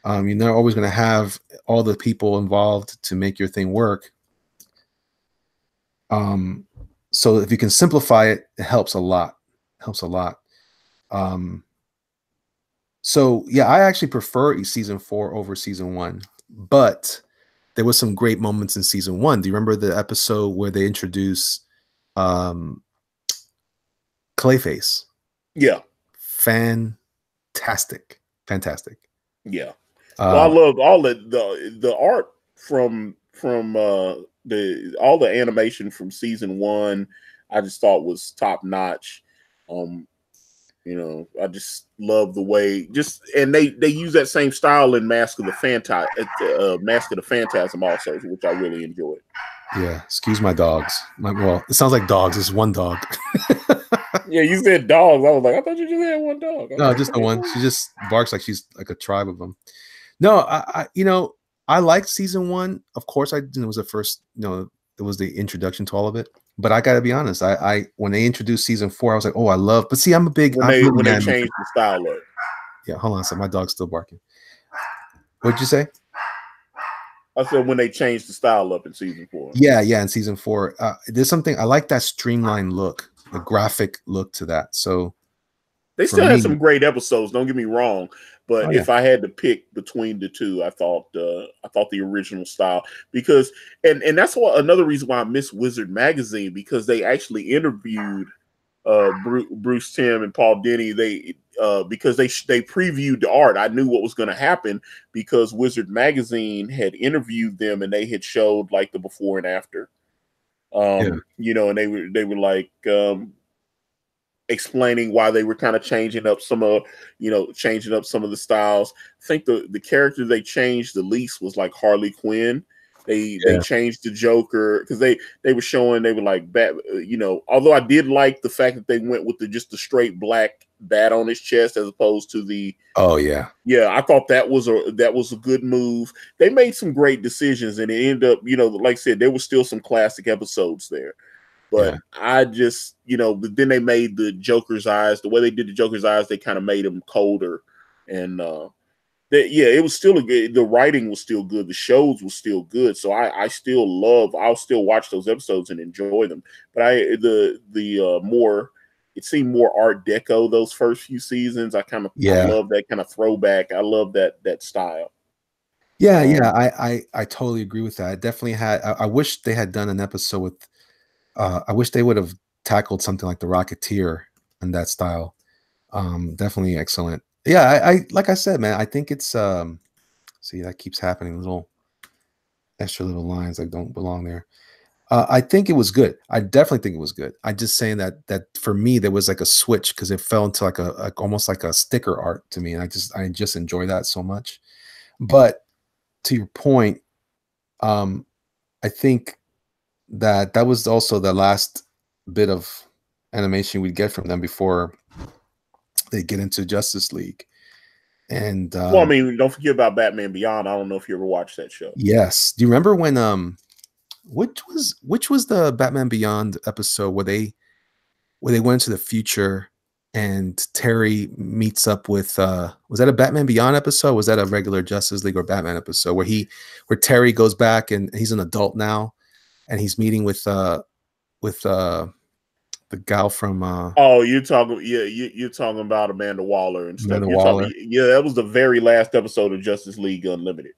you're not always going to have all the people involved to make your thing work. So if you can simplify it, it helps a lot. So yeah, I actually prefer season 4 over season 1, but there was some great moments in season 1. Do you remember the episode where they introduce Clayface? Yeah. Fantastic. Yeah. Well, I loved all the art from all the animation from season 1. I just thought was top notch. I just love the way and they use that same style in Mask of the Phantasm also, which I really enjoyed. Yeah, excuse my dogs. Well, it sounds like dogs. It's one dog. Yeah, you said dogs. I was like, I thought you just had one dog. No, Okay, just the okay, one. cool. She just barks like she's like a tribe of them. No, I liked season one. Of course, it was the first, it was the introduction to all of it. But I gotta be honest, I when they introduced season 4, I was like, oh, I love. But see, I'm When a they man. changed the style up. Yeah, hold on a second. My dog's still barking. What'd you say? I said when they changed the style up in season 4. Yeah, in season 4, there's something I like, that streamlined look, the graphic look to that. So they for still had me, some great episodes. Don't get me wrong, but if I had to pick between the two, I thought the original style, because and that's what another reason why I miss Wizard Magazine, because they actually interviewed Bruce Timm and Paul Dini. Because they previewed the art. I knew what was going to happen because Wizard Magazine had interviewed them and they had showed like the before and after. And they were like explaining why they were kind of changing up some of the styles. I think the character they changed the least was like Harley Quinn. They changed the Joker because they were showing, they were like although I did like the fact that they went with just the straight black bat on his chest as opposed to the I thought that was a good move. They made some great decisions and it ended up, like I said, there was still some classic episodes there. But I just, but then they made the Joker's eyes, the way they did the Joker's eyes, they kind of made them colder. And it was still the writing was still good. The shows were still good. So I'll still watch those episodes and enjoy them. But it seemed more Art Deco those first few seasons. I love that kind of throwback. I love that style. I totally agree with that. I definitely had. I wish they had done an episode with. I wish they would have tackled something like the Rocketeer in that style. Definitely excellent. Yeah, I like I said, man, I think it's see, that keeps happening, little extra little lines that don't belong there. I think it was good. I definitely think it was good. I just saying that for me there was like a switch because it fell into like almost like a sticker art to me, and I just enjoy that so much. But to your point, I think that was also the last bit of animation we'd get from them before they get into Justice League. And well, I mean, don't forget about Batman Beyond. I don't know if you ever watched that show. Yes. Do you remember when which was the Batman Beyond episode where they went into the future and Terry meets up with was that a Batman Beyond episode? Was that a regular Justice League or Batman episode where Terry goes back and he's an adult now and he's meeting with the gal from you're talking about Amanda Waller and stuff. Amanda Waller. That was the very last episode of Justice League Unlimited.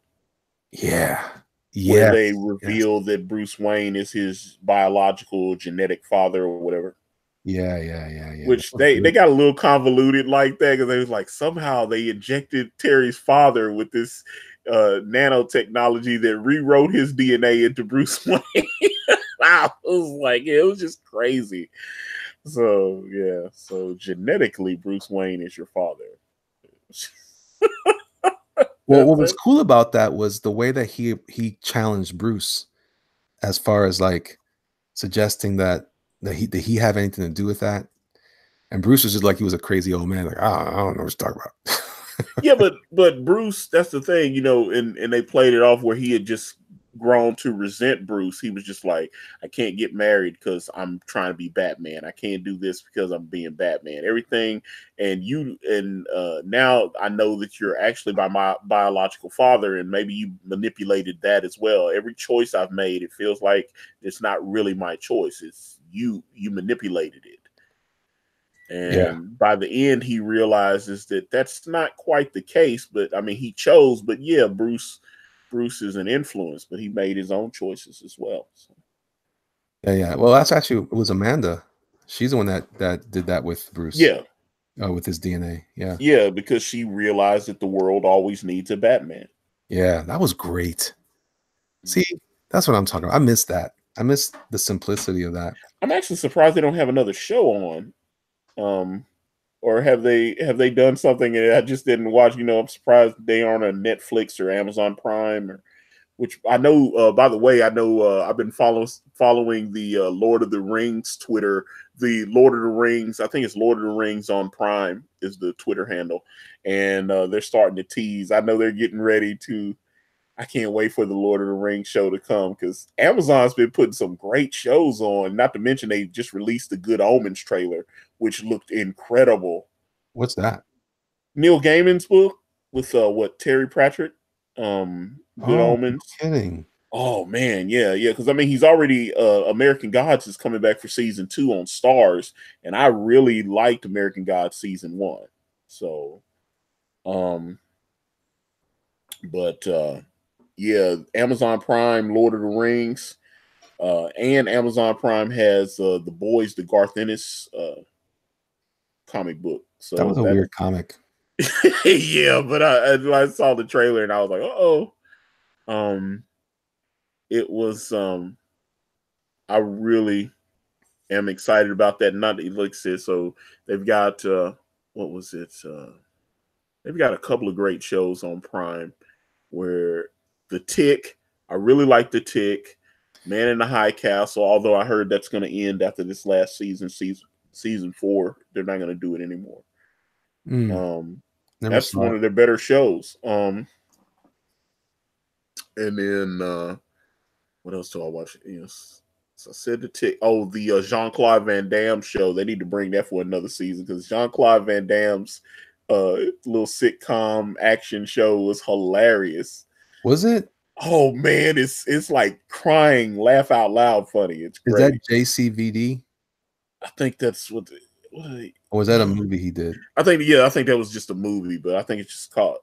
Where they reveal that Bruce Wayne is his biological genetic father or whatever. Which they got a little convoluted like that because they was like somehow they injected Terry's father with this nanotechnology that rewrote his DNA into Bruce Wayne. Wow, it was like it was just crazy. So so genetically, Bruce Wayne is your father. Well, what was cool about that was the way that he challenged Bruce, as far as like suggesting that did he have anything to do with that, and Bruce was just like he was a crazy old man, like I don't know what you're talking about. but Bruce, that's the thing, and they played it off where he had just grown to resent Bruce. He was just like, I can't get married because I'm trying to be Batman. I can't do this because I'm being Batman. Everything, and now I know that you're actually my biological father, and maybe you manipulated that as well. Every choice I've made, it feels like it's not really my choice. It's you manipulated it. And by the end, he realizes that that's not quite the case. But I mean, he chose. But yeah, Bruce is an influence, but he made his own choices as well. So. Yeah. Well, it was Amanda. She's the one that did that with Bruce. Yeah. With his DNA. Yeah. Yeah, because she realized that the world always needs a Batman. Yeah, that was great. See, that's what I'm talking about. I miss that. I miss the simplicity of that. I'm actually surprised they don't have another show on. Or have they done something and I just didn't watch? I'm surprised they aren't on Netflix or Amazon Prime which I know. By the way, I know I've been following the Lord of the Rings Twitter. The Lord of the Rings, I think it's Lord of the Rings on Prime is the Twitter handle, and they're starting to tease. I know they're getting ready to. I can't wait for the Lord of the Rings show to come because Amazon's been putting some great shows on. Not to mention they just released the Good Omens trailer, which looked incredible. What's that? Neil Gaiman's book with Terry Pratchett, Good Omens. No kidding. Oh man, yeah. Because I mean, he's already American Gods is coming back for season 2 on Stars, and I really liked American Gods season 1. So, yeah, Amazon Prime, Lord of the Rings, and Amazon Prime has the Boys, the Garth Ennis comic book. So that was a weird comic. Yeah, but I saw the trailer and I was like, it was I really am excited about that. Not like I said, so they've got what was it? They've got a couple of great shows on Prime where The Tick, I really like The Tick, Man in the High Castle, although I heard that's going to end after this last season 4. They're not going to do it anymore. That's one of their better shows. And then what else do I watch? Yes. So I said The Tick. Oh, the Jean-Claude Van Damme show. They need to bring that for another season because Jean-Claude Van Damme's little sitcom action show was hilarious. Was it? Oh man, it's like crying, laugh out loud funny. It's great. Is that JCVD? I think that's what or was that a movie he did? I think that was just a movie, but I think it's just called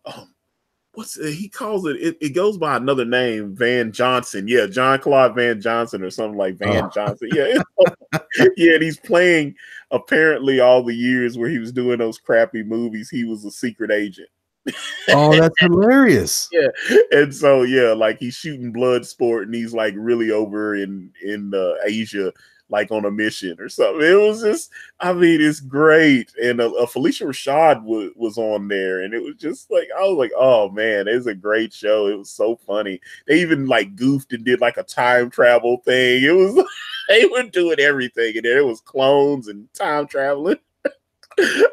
he calls it, it goes by another name, Van Johnson. Yeah, Jean-Claude Van Johnson or something like Van Johnson. Yeah. Yeah, and he's playing apparently all the years where he was doing those crappy movies, he was a secret agent. Oh, that's hilarious. Yeah. And so yeah, like he's shooting blood sport and he's like really over in Asia, like on a mission or something. It was just, I mean, it's great. And Felicia Rashad was on there, and it was just like, I was like, oh man, it's a great show. It was so funny. They even like goofed and did like a time travel thing. It was they were doing everything, and there was clones and time traveling.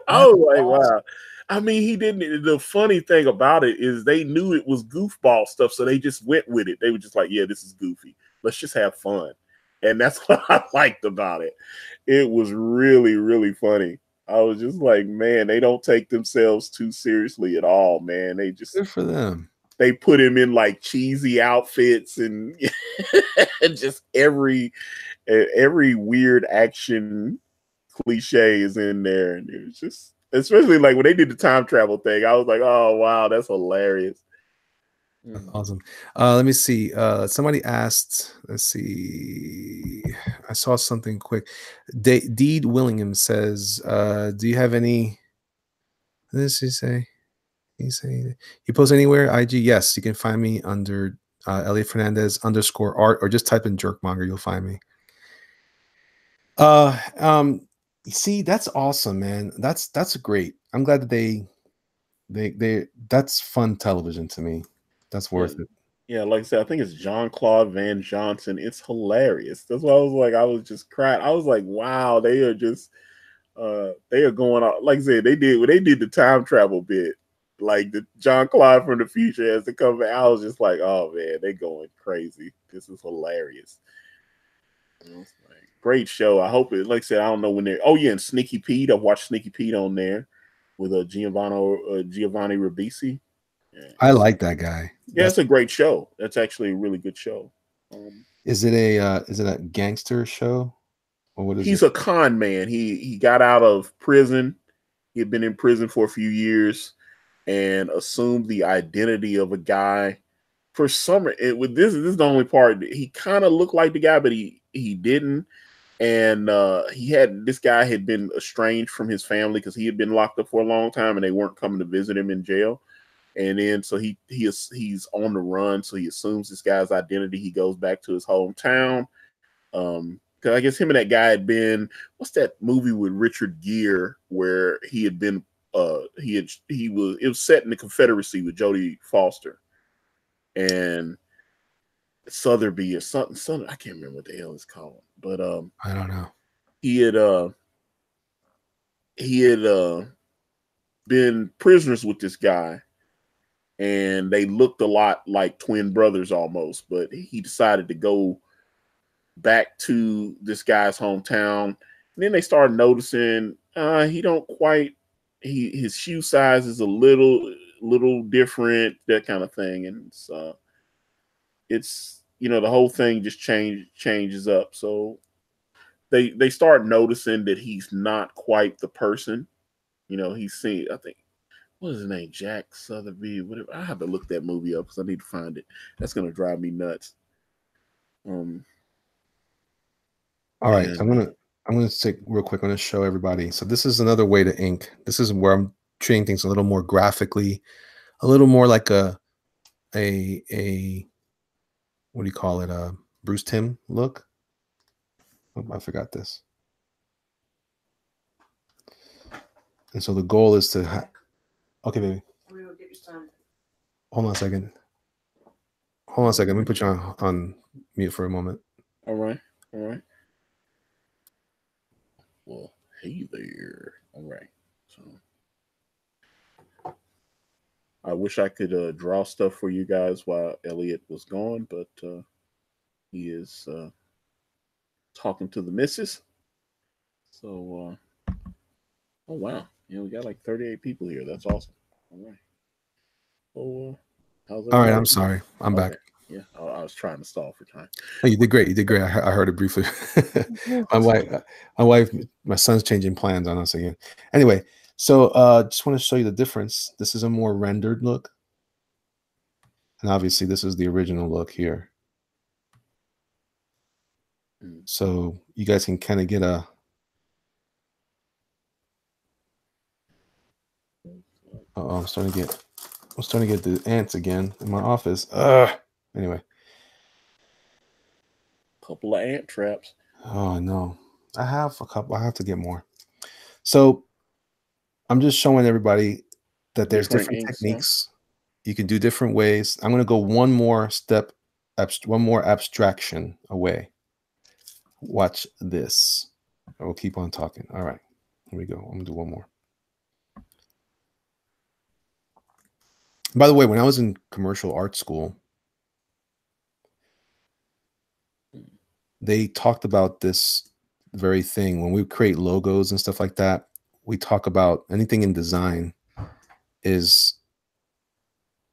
I was like, wow. I mean, he didn't. The funny thing about it is they knew it was goofball stuff, so they just went with it. They were just like, yeah, this is goofy. Let's just have fun. And that's what I liked about it. It was really, really funny. I was just like, man, they don't take themselves too seriously at all, man. They just, good for them. They put him in like cheesy outfits and, and just every weird action cliche is in there. And it was just, especially like when they did the time travel thing, I was like, oh, wow, that's hilarious. That's awesome. Let me see. Somebody asked, let's see. I saw something quick. Deed Willingham says, do you have any, what does he say? You post anywhere? IG? Yes, you can find me under Elliot Fernandez _art, or just type in Jerkmonger, you'll find me. See, that's awesome, man. That's great. I'm glad that they that's fun television to me. That's worth it. Yeah, like I said, I think it's Jean-Claude Van Johnson. It's hilarious. That's why I was like, I was just crying. I was like, wow, they are just they are going out. Like I said, they did the time travel bit. Like the Jean-Claude from the future has to come back. I was just like, oh man, they going crazy. This is hilarious. Like, great show. I hope it, like I said, I don't know when they're, oh yeah, and Sneaky Pete. I've watched Sneaky Pete on there with Giovanni Ribisi. Yeah. I like that guy. Yeah, it's a great show. That's actually a really good show. Is it a gangster show? Or what is He's a con man. He got out of prison. He had been in prison for a few years and assumed the identity of a guy. For some, this is the only part. He kind of looked like the guy, but he didn't. And this guy had been estranged from his family because he had been locked up for a long time, and they weren't coming to visit him in jail. And then so he's on the run, so he assumes this guy's identity. He goes back to his hometown. Because I guess him and that guy had been, what's that movie with Richard Gere where he had been it was set in the Confederacy with Jodie Foster. And Sotheby or something. I can't remember what the hell it's called, but I don't know. he had he had been prisoners with this guy, and they looked a lot like twin brothers almost. But he decided to go back to this guy's hometown. And then they started noticing he don't quite his shoe size is a little different, that kind of thing, and it's you know the whole thing just changes up. So they start noticing that he's not quite the person. You know, he's seen. I think what is his name, Jack Sotheby, whatever. I have to look that movie up because I need to find it. That's gonna drive me nuts. All right, And I'm gonna take real quick. I'm gonna show everybody. So this is another way to ink. This is where I'm treating things a little more graphically, a little more like a what do you call it? A Bruce Timm look. Oh, I forgot this. And so the goal is to okay, baby. Hold on a second. Hold on a second. Let me put you on mute for a moment. all right. Well, hey there. All right. So I wish I could draw stuff for you guys while Elliot was gone, but he is talking to the missus. So, oh wow, we got like 38 people here. That's awesome. All right. Well, how's All right, everybody? I'm sorry. I'm back. Yeah, I was trying to stall for time. Oh, you did great. You did great. I heard it briefly. My son's changing plans on us again. Anyway, so just want to show you the difference. This is a more rendered look. And obviously this is the original look here. So you guys can kind of get a I'm starting to get the ants again in my office. Anyway. Couple of ant traps. Oh no. I have a couple. I have to get more. So I'm just showing everybody that there's different techniques. You can do different ways. I'm going to go one more step, one more abstraction away. Watch this. I will keep on talking. All right. Here we go. I'm going to do one more. By the way, when I was in commercial art school, they talked about this very thing. When we create logos and stuff like that, we talk about anything in design is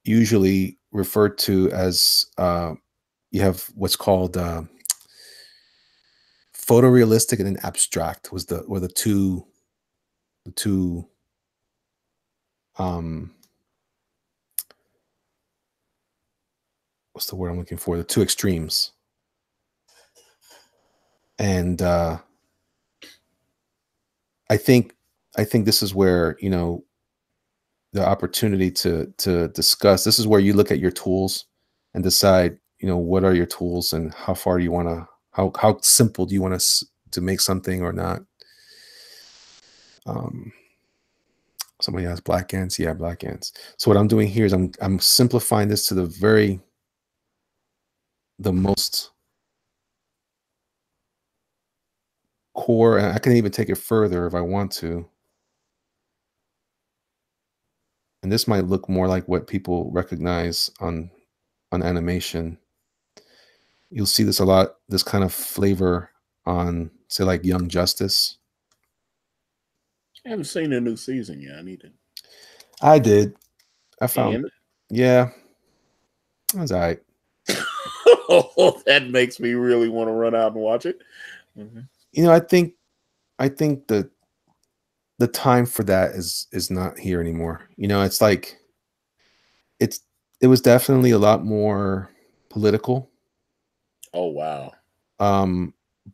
usually referred to as you have what's called photorealistic and then abstract were the two what's the word I'm looking for? The two extremes. And I think this is where, you know, the opportunity to discuss, this is where you look at your tools and decide, you know, what are your tools and how far do you want to, how simple do you want to make something or not. Somebody has black ants. Yeah, black ants. So what I'm doing here is I'm simplifying this to the most core, and I can even take it further if I want to. And this might look more like what people recognize on animation. You'll see this a lot, this kind of flavor on, say, like Young Justice. I haven't seen a new season yet. I need to. I did. I found. Yeah. It was all right. Oh, that makes me really want to run out and watch it. Mm-hmm. You know, I think the time for that is not here anymore. You know, it's like it was definitely a lot more political. Oh wow.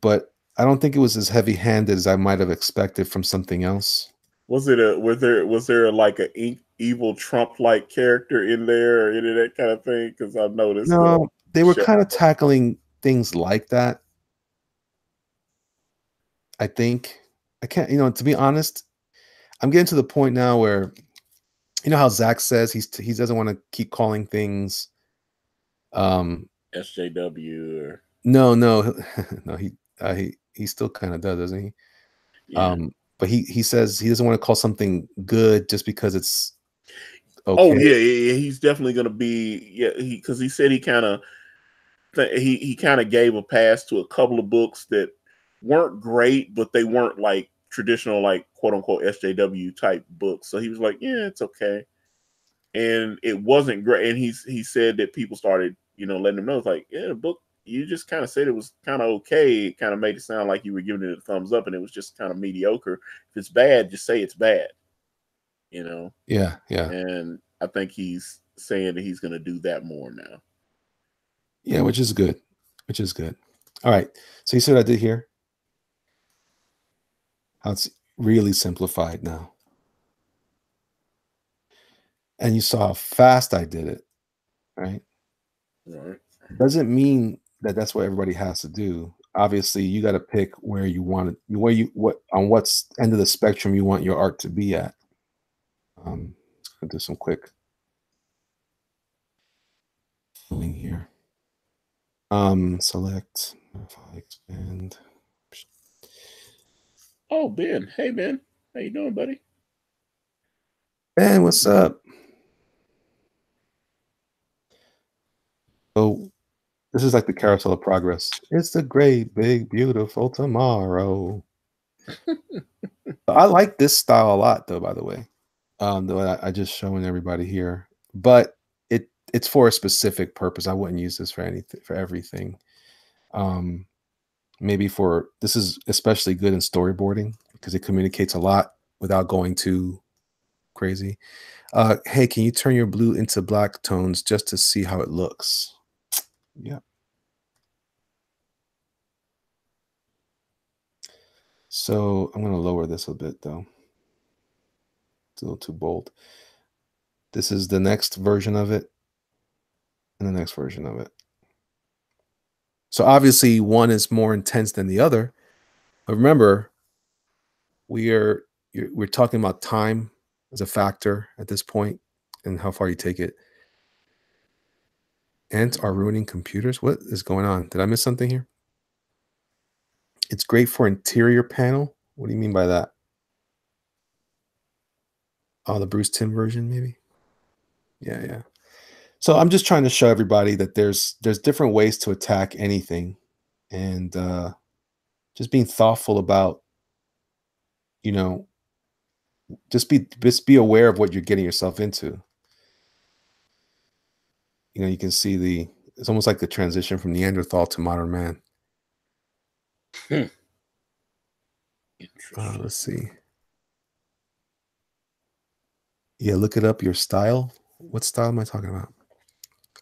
But I don't think it was as heavy-handed as I might have expected from something else. Was there like a evil Trump-like character in there or any of that kind of thing? Because I've noticed. No, they were kind of tackling things like that. I think I can't, you know, to be honest, I'm getting to the point now where, you know how Zach says he doesn't want to keep calling things SJW or no, no, no. He still kind of does, doesn't he? yeah. But he says he doesn't want to call something good just because it's Oh okay. yeah, yeah, yeah. He's definitely gonna be because he said he kind of he kind of gave a pass to a couple of books that weren't great, but they weren't like traditional like quote unquote SJW type books. So he was like, yeah, it's okay, and it wasn't great. And he said that people started letting him know it's like yeah, the book you just kind of said it was kind of okay. It kind of made it sound like you were giving it a thumbs up, and it was just kind of mediocre. If it's bad, just say it's bad. Yeah, yeah, And I think he's saying that he's going to do that more now. yeah, which is good, which is good. All right, so you see what I did here? How it's really simplified now, and you saw how fast I did it, right? Right. Doesn't mean that that's what everybody has to do. Obviously, you got to pick where you want it, what on what's end of the spectrum you want your art to be at. Let's go do some quick filling here. Select, expand. Oh, Ben. Hey, Ben. How you doing, buddy? Ben, what's up? So this is like the carousel of progress. It's the great, big, beautiful tomorrow. I like this style a lot, though. By the way, though I just showing everybody here, but it's for a specific purpose. I wouldn't use this for anything, for everything. Um, Maybe for this is especially good in storyboarding because it communicates a lot without going too crazy. Hey, can you turn your blue into black tones just to see how it looks? Yeah. So I'm going to lower this a bit though. It's a little too bold. This is the next version of it and the next version of it. So obviously one is more intense than the other. But remember, we're talking about time as a factor at this point and how far you take it. Ants are ruining computers. What is going on? Did I miss something here? It's great for interior panel. What do you mean by that? Oh, the Bruce Timm version, maybe. Yeah, yeah. So I'm just trying to show everybody that there's different ways to attack anything, and just being thoughtful about, you know, just be aware of what you're getting yourself into. You can see it's almost like the transition from Neanderthal to modern man. Interesting. Let's see. Yeah, look it up. Your style. What style am I talking about?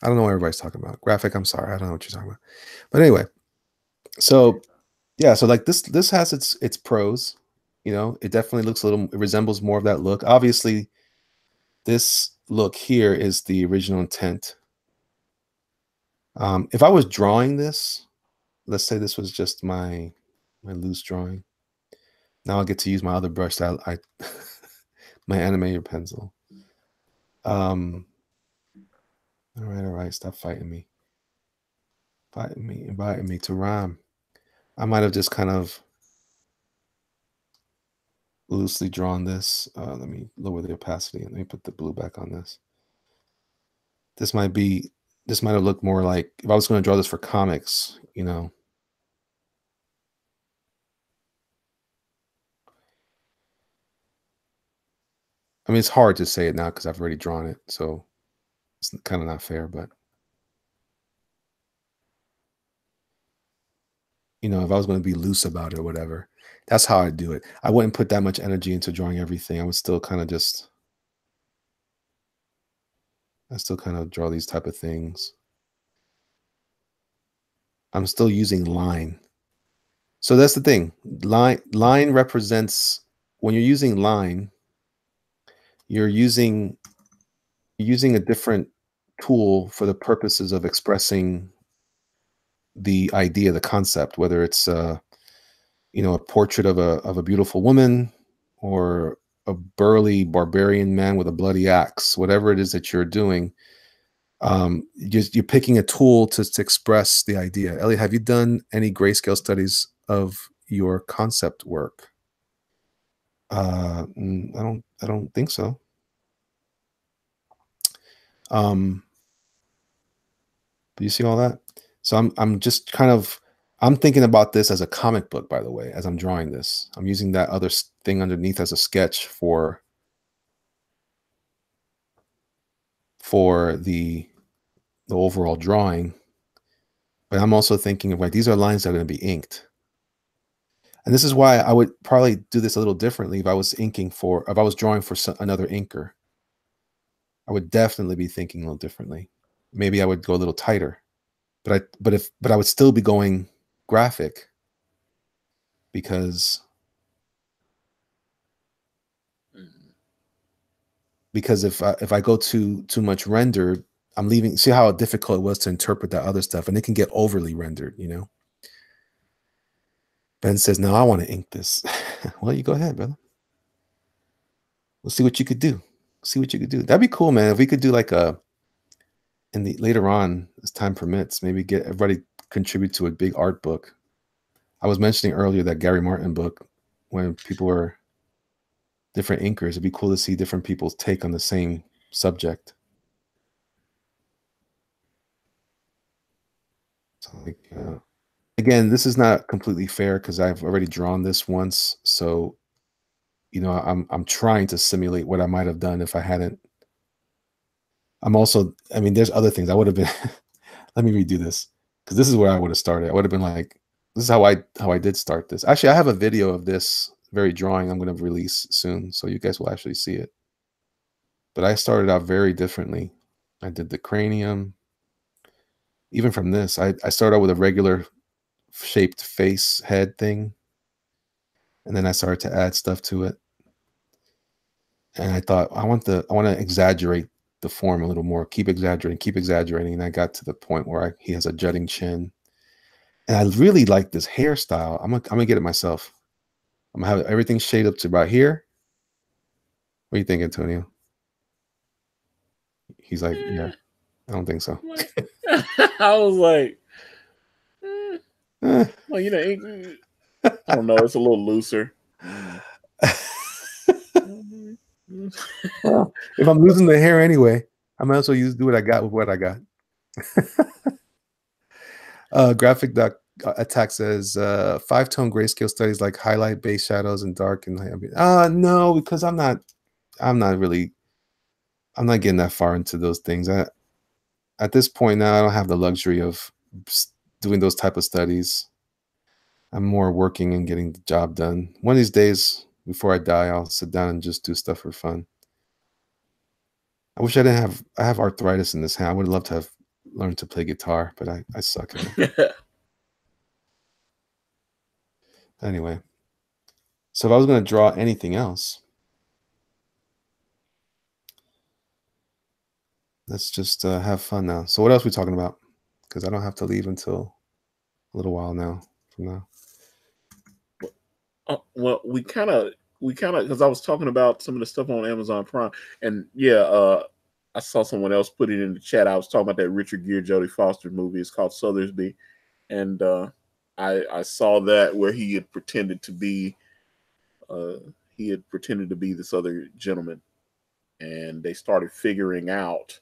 I don't know what everybody's talking about. Graphic. I'm sorry. I don't know what you're talking about. But anyway, so yeah, so like this has its pros. It definitely looks it resembles more of that look. Obviously, this look here is the original intent. If I was drawing this, let's say this was just my loose drawing. Now I get to use my other brush that I my animator pencil. All right, stop fighting me. Inviting me to rhyme. I might have just kind of loosely drawn this. Let me lower the opacity and let me put the blue back on this. This might have looked more like if I was going to draw this for comics, I mean, it's hard to say it now because I've already drawn it, so it's kind of not fair, but if I was going to be loose about it or whatever, that's how I do it. I wouldn't put that much energy into drawing everything. I still kind of draw these type of things. I'm still using line. So that's the thing. Line represents when you're using line, you're using a different tool for the purposes of expressing the idea, the concept, whether it's a portrait of a beautiful woman or a burly barbarian man with a bloody axe, whatever it is that you're doing. You're picking a tool to express the idea. Elliot, have you done any grayscale studies of your concept work? I don't think so. Do you see all that? So I'm just kind of, I'm thinking about this as a comic book, by the way, as I'm drawing this. I'm using that other thing underneath as a sketch for the overall drawing. But I'm also thinking of, like, these are lines that are going to be inked. And this is why I would probably do this a little differently if I was if I was drawing for another inker. I would definitely be thinking a little differently. Maybe I would go a little tighter. But I would still be going graphic, because if I go too much rendered, I'm leaving. See how difficult it was to interpret that other stuff, and it can get overly rendered, you know. Ben says, "No, I want to ink this." Well, you go ahead, brother. We'll see what you could do. See what you could do. That'd be cool, man. If we could do like later on, as time permits, maybe get everybody contribute to a big art book. I was mentioning earlier that Gary Martin book, when people were different inkers. It'd be cool to see different people's take on the same subject. So, like, again, this is not completely fair because I've already drawn this once. So, you know, I'm trying to simulate what I might have done if I hadn't. I'm also, I mean, there's other things I would have been. Let me redo this, because this is where I would have started. I would have been like, this is how I did start this. Actually, I have a video of this very drawing I'm going to release soon, so you guys will actually see it. But I started out very differently. I did the cranium. Even from this, I started out with a regular shaped face head thing, and then I started to add stuff to it. And I thought, I want to exaggerate the form a little more, keep exaggerating. And I got to the point where he has a jutting chin. And I really like this hairstyle. I'm gonna get it myself. I'm gonna have everything shade up to about here. What do you think, Antonio? He's like, yeah, I don't think so. I was like, well, you know, I don't know. It's a little looser. Well, if I'm losing the hair anyway, I might as well do what I got with what I got. Graphic Attack says 5-tone grayscale studies like highlight, base shadows, and dark and light. No, because I'm not getting that far into those things. At this point now, I don't have the luxury of doing those type of studies. I'm more working and getting the job done. One of these days, before I die, I'll sit down and just do stuff for fun. I wish I didn't have. I have arthritis in this hand. I would love to have learned to play guitar, but I suck at it. Anyway, so if I was going to draw anything else, let's just have fun now. So what else are we talking about? Because I don't have to leave until a little while now from now. Well, we kind of, because I was talking about some of the stuff on Amazon Prime, and yeah, I saw someone else put it in the chat. I was talking about that Richard Gere, Jodie Foster movie. It's called Sothersby, and I saw that where he had pretended to be this other gentleman, and they started figuring out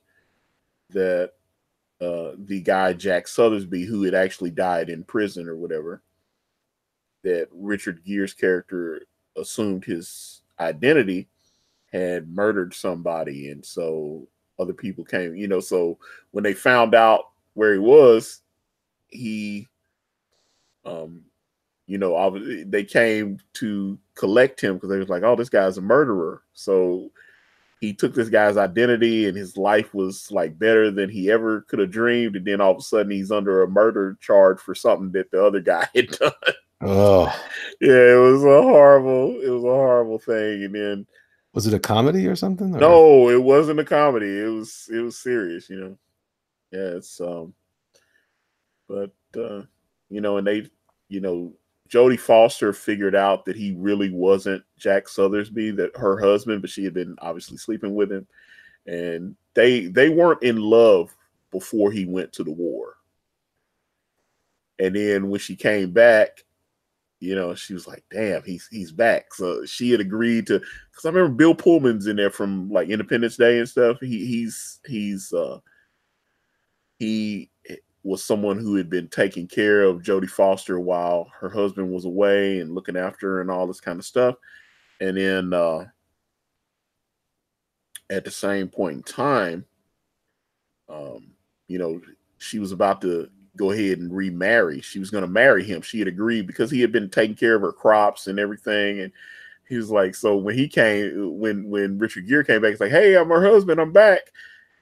that the guy Jack Sothersby, who had actually died in prison or whatever, that Richard Gere's character assumed his identity, had murdered somebody, and so other people came, you know. So when they found out where he was, he, you know, they came to collect him because they was like, "Oh, this guy's a murderer." So he took this guy's identity, and his life was like better than he ever could have dreamed. And then all of a sudden, he's under a murder charge for something that the other guy had done. Oh, yeah, it was a horrible thing. And then, was it a comedy or something? Or? No, it wasn't a comedy. It was serious, you know. Yeah, it's but you know, and they, you know, Jodie Foster figured out that he really wasn't Jack Sothersby, that her husband, but she had been obviously sleeping with him, and they weren't in love before he went to the war. And then when she came back, you know, she was like, damn, he's back. So she had agreed to, because I remember Bill Pullman's in there from like Independence Day and stuff. He was someone who had been taking care of Jodie Foster while her husband was away and looking after her and all this kind of stuff. And then at the same point in time, you know, she was about to go ahead and remarry. She was going to marry him. She had agreed because he had been taking care of her crops and everything. And he was like, so when he came, when Richard Gere came back, he's like, hey, I'm her husband. I'm back.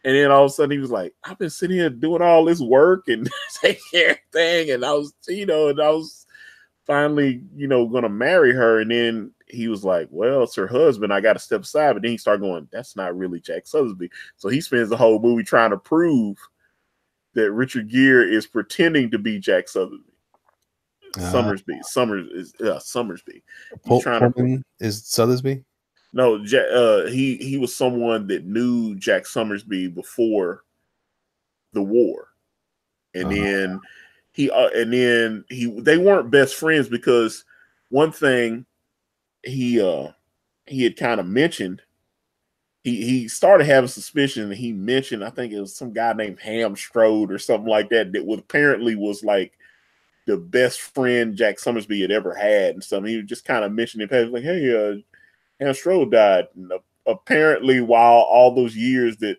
And then all of a sudden he was like, I've been sitting here doing all this work and taking care of everything. And I was, you know, and I was finally, you know, going to marry her. And then he was like, well, it's her husband. I got to step aside. But then he started going, that's not really Jack Sotheby's. So he spends the whole movie trying to prove that Richard Gere is pretending to be Jack Sotheby's. Summersby. Summersby. He's trying to is Sotheby's? No, he was someone that knew Jack Summersby before the war, and then they weren't best friends because one thing he had kind of mentioned. He started having suspicion, and he mentioned, I think it was some guy named Ham Strode or something like that was apparently was like the best friend Jack Summersby had ever had, and something. He just kind of mentioned it, like, hey, Ham Strode died. And apparently, while all those years that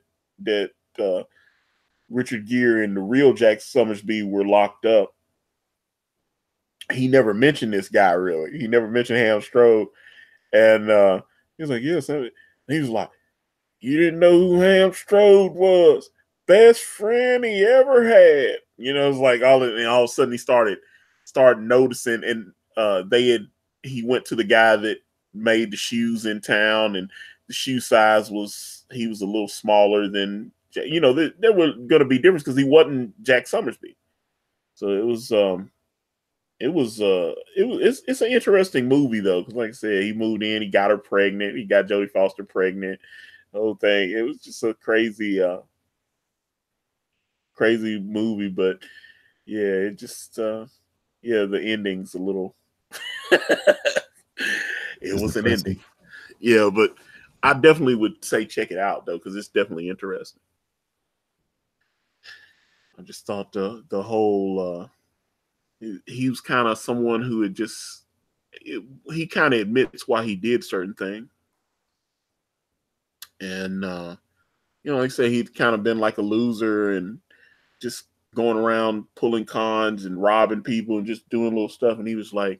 Richard Gere and the real Jack Summersby were locked up, he never mentioned this guy, really. He never mentioned Ham Strode. And he was like, yes. And he was like, you didn't know who Ham Strode was? Best friend he ever had. You know, it was like all of a sudden he started noticing, and he went to the guy that made the shoes in town, and the shoe size he was a little smaller than, you know, there were going to be difference because he wasn't Jack Summersby. So it's an interesting movie though, because like I said, he moved in, he got her pregnant, he got Jodie Foster pregnant, the whole thing. It was just a crazy movie, but yeah, it just the ending's a little it was an ending. Yeah, but I definitely would say check it out though, because it's definitely interesting. I just thought the whole he was kind of someone who had just he kind of admits why he did certain things, and you know, like I say, he'd kind of been like a loser and just going around pulling cons and robbing people and just doing little stuff. And he was like,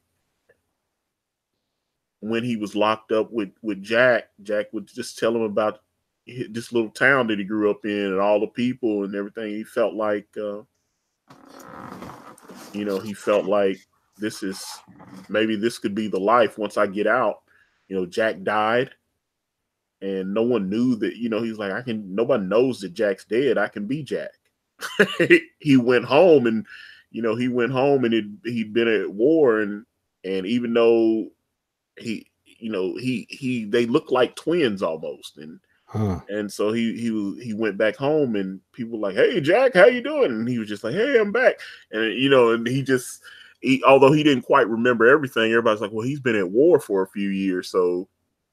when he was locked up with Jack would just tell him about this little town that he grew up in and all the people and everything. He felt like, you know, maybe this could be the life once I get out. You know, Jack died and no one knew that, you know, he's like, nobody knows that Jack's dead. I can be Jack. He went home and, you know, he'd been at war, and even though they look like twins almost, and so he went back home, and people were like, hey Jack, how you doing? And he was just like, hey, I'm back. And you know, and although he didn't quite remember everything, everybody's like, well, he's been at war for a few years, so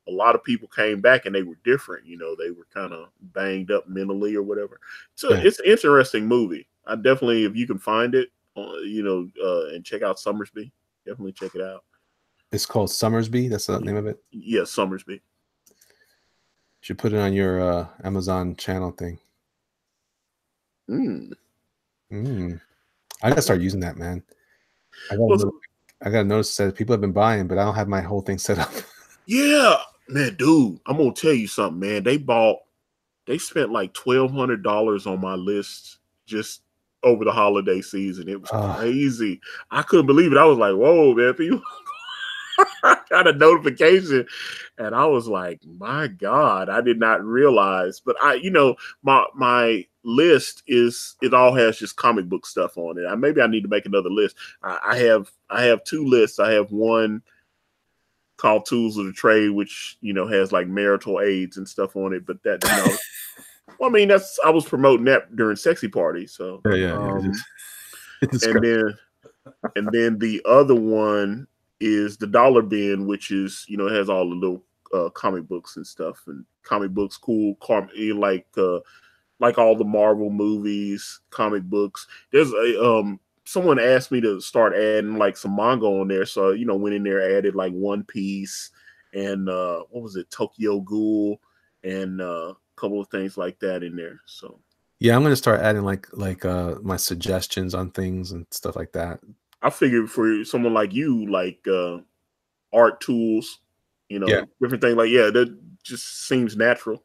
a lot of people came back and they were different. You know, they were kind of banged up mentally or whatever. So It's an interesting movie. I definitely, if you can find it, you know, and check out Summersby, definitely check it out. It's called Summersby. That's the name of it. Yeah, Summersby. Should put it on your Amazon channel thing. I gotta start using that, man. I gotta notice that people have been buying, but I don't have my whole thing set up. Yeah, man, dude, I'm gonna tell you something, man. They spent like $1,200 on my list just over the holiday season. It was crazy. I couldn't believe it. I was like, whoa, man, people. I got a notification and I was like, my God, I did not realize. But my list it all has just comic book stuff on it. Maybe I need to make another list. I have two lists. I have one called Tools of the Trade, which, you know, has like marital aids and stuff on it. But that, you know, Well, I mean, I was promoting that during Sexy Party, so Yeah. and then the other one is the Dollar Bin, which is it has all the little comic books and stuff, and comic books, cool, like all the Marvel movies, comic books. There's a someone asked me to start adding like some manga on there, so went in there, added like One Piece and what was it, Tokyo Ghoul, and a couple of things like that in there. So yeah, I'm gonna start adding like my suggestions on things and stuff like that. I figured for someone like you, like art tools, Yeah. different things like that just seems natural.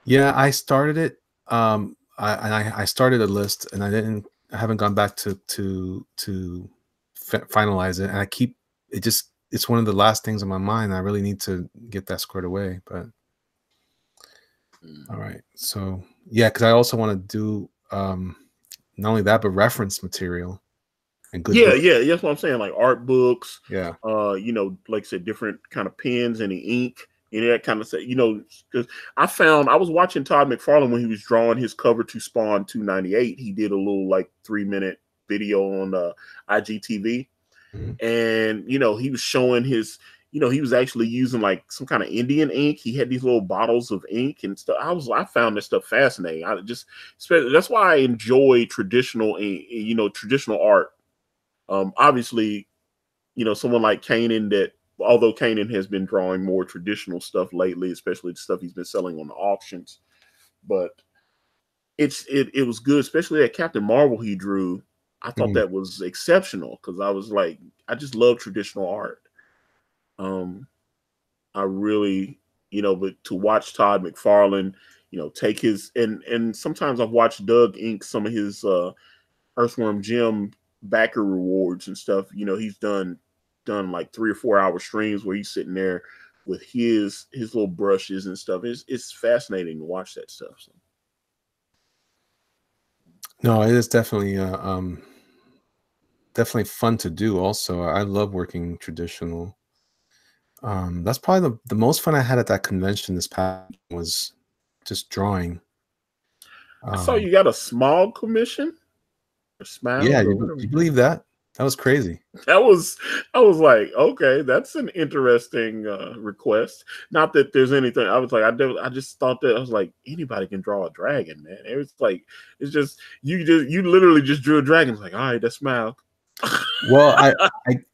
Yeah, I started it. I started a list, and I haven't gone back to finalize it. And I keep it. It's one of the last things on my mind. I really need to get that squared away. But all right, so yeah, because I also want to do not only that, but reference material and good. Yeah, that's what I'm saying. Like art books. Yeah. Like I said, different kind of pens and the ink. That kind of stuff, because I was watching Todd McFarlane when he was drawing his cover to Spawn 298. He did a little like 3-minute video on IGTV, and he was showing his, he was actually using like some kind of Indian ink. He had these little bottles of ink and stuff. I found this stuff fascinating. That's why I enjoy traditional ink, traditional art. Obviously, someone like Kanan although Kanan has been drawing more traditional stuff lately, especially the stuff he's been selling on the auctions, but it was good, especially that Captain Marvel he drew. I thought that was exceptional because I was like, I just love traditional art. I really, but to watch Todd McFarlane, take his and sometimes I've watched Doug ink some of his Earthworm Jim backer rewards and stuff. He's done like 3 or 4 hour streams where he's sitting there with his little brushes and stuff. It's fascinating to watch that stuff. So. No, it is definitely definitely fun to do. Also, I love working traditional. That's probably the most fun I had at that convention this past was just drawing. I saw you got a small commission. Smile. Yeah, you believe that? That was crazy. I was like, okay, that's an interesting request. Not that there's anything. I was like, I just thought that I was like, anybody can draw a dragon, man. It was like, it's just you literally just drew a dragon. It's like, all right, that's Smile. Well,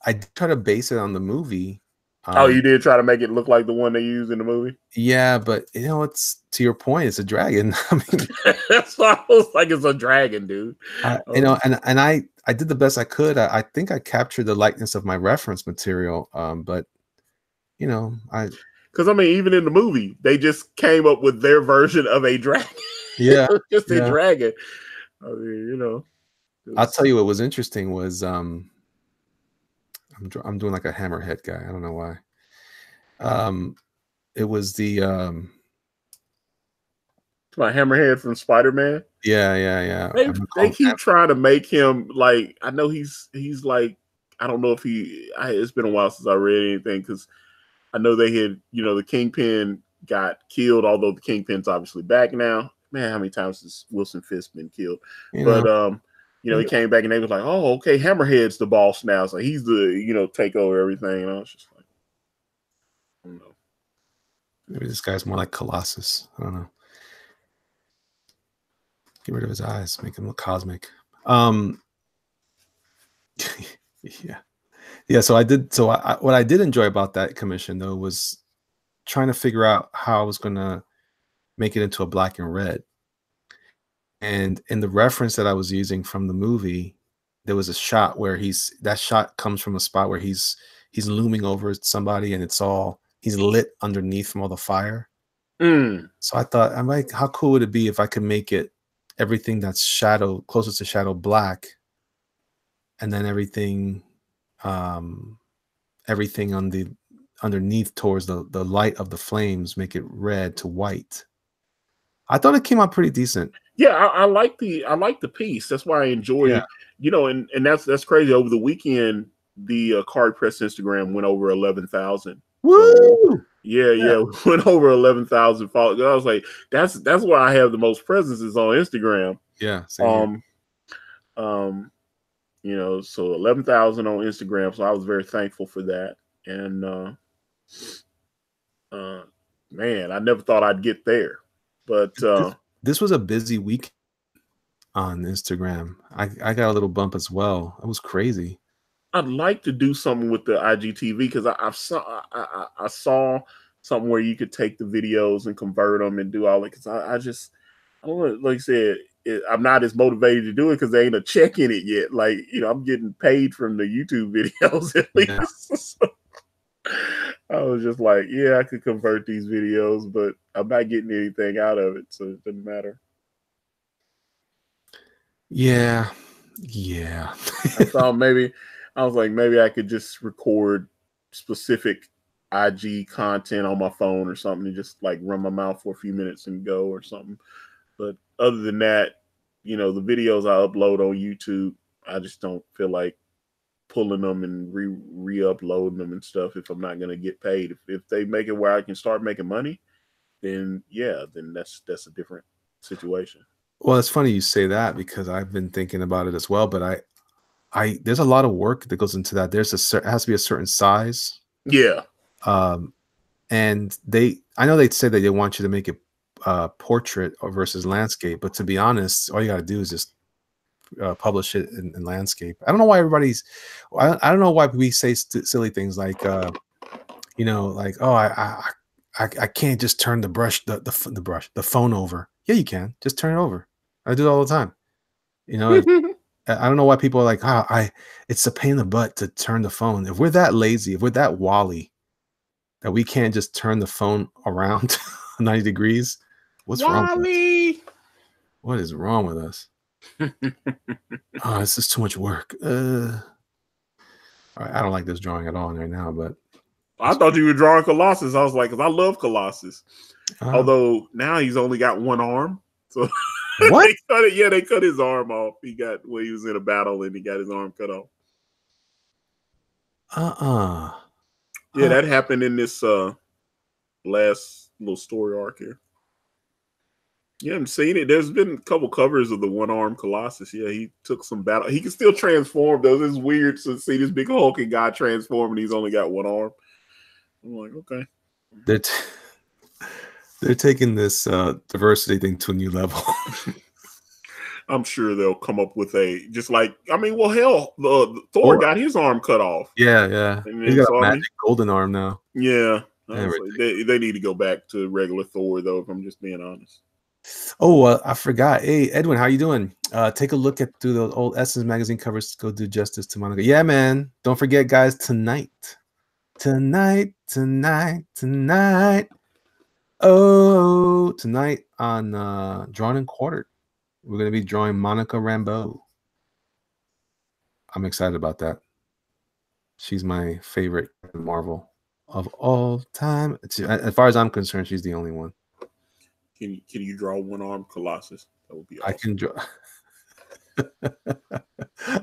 I try to base it on the movie. Oh, you did try to make it look like the one they used in the movie? Yeah, but it's to your point, it's a dragon. I mean, that's why I was like, it's a dragon, dude. And I did the best I could. I think I captured the likeness of my reference material. But because I mean, even in the movie, they just came up with their version of a dragon. Yeah, just a dragon. I mean, I'll tell you what was interesting was I'm doing like a hammerhead guy. I don't know why. It was the my hammerhead from Spider-Man. Yeah. They keep trying to make him like, I know he's like, I don't know if it's been a while since I read anything because I know they had, the Kingpin got killed, although the Kingpin's obviously back now. Man, how many times has Wilson Fisk been killed? He came back and they was like, oh, okay, Hammerhead's the boss now. So he's the, take over everything. And I was just like, I don't know. Maybe this guy's more like Colossus. I don't know. Get rid of his eyes, make him look cosmic. Yeah. So I did. So what I did enjoy about that commission though was trying to figure out how I was going to make it into a black and red. And in the reference that I was using from the movie, there was a shot where that shot comes from a spot where he's looming over somebody and he's lit underneath from all the fire. So I thought, I'm like, how cool would it be if I could make it everything that's closest to shadow black, and then everything on the underneath towards the light of the flames, make it red to white. I thought it came out pretty decent. Yeah, I like the piece. That's why I enjoy it. And that's crazy. Over the weekend, the Ikari Press Instagram went over 11,000. Woo! Yeah, Yeah. we went over 11,000 followers. I was like, that's where I have the most presence is on Instagram. Yeah, same here. Um, you know, so 11,000 on Instagram. So I was very thankful for that. And man, I never thought I'd get there. But This was a busy week on Instagram. I got a little bump as well. It was crazy. I'd like to do something with the IGTV because I saw something where you could take the videos and convert them and do all that. Because I don't know, like I said, I'm not as motivated to do it because there ain't a check in it yet. Like, you know, I'm getting paid from the YouTube videos at least. Yeah. So I was just like, yeah, I could convert these videos, but I'm not getting anything out of it, so it doesn't matter. Yeah. I thought maybe I was like, maybe I could just record specific IG content on my phone or something and just like run my mouth for a few minutes and go or something. But other than that, you know, the videos I upload on YouTube, I just don't feel like pulling them and re-uploading them and stuff if I'm not going to get paid. If they make it where I can start making money, then yeah, then that's a different situation. Well, it's funny you say that because I've been thinking about it as well, but I there's a lot of work that goes into that. There's it has to be a certain size. Yeah. And I know they'd say that they want you to make it portrait versus landscape, but to be honest, all you got to do is just publish it in landscape. I don't know why I don't know why we say silly things like, you know, like, oh, I can't just turn the phone over. Yeah, you can just turn it over. I do it all the time. You know, I don't know why people are like, it's a pain in the butt to turn the phone. If we're that lazy, if we're that Wally, that we can't just turn the phone around 90 degrees, what's wrong with us? What is wrong with us? Oh, it's just too much work. All right, I don't like this drawing at all right now, but I thought you were drawing Colossus. I was like, because I love Colossus. Although now he's only got one arm. So what? They cut his arm off. He was in a battle and he got his arm cut off. Yeah, that happened in this last little story arc here. You haven't seen it. There's been a couple covers of the one-armed Colossus. Yeah, he took some battle. He can still transform, though. It's weird to see this big hulking guy transform and he's only got one arm. I'm like, okay. They're taking this diversity thing to a new level. I'm sure they'll come up with hell, Thor got his arm cut off. Yeah. He's got a magic golden arm now. Yeah. They need to go back to regular Thor, though, if I'm just being honest. Oh, I forgot. Hey, Edwin, how you doing? Take a look through those old Essence magazine covers to go do justice to Monica. Yeah, man. Don't forget, guys, tonight. Oh, tonight on Drawn and Quartered, we're going to be drawing Monica Rambeau. I'm excited about that. She's my favorite Marvel of all time. As far as I'm concerned, she's the only one. Can you draw one-armed Colossus? That would be awesome. I can draw.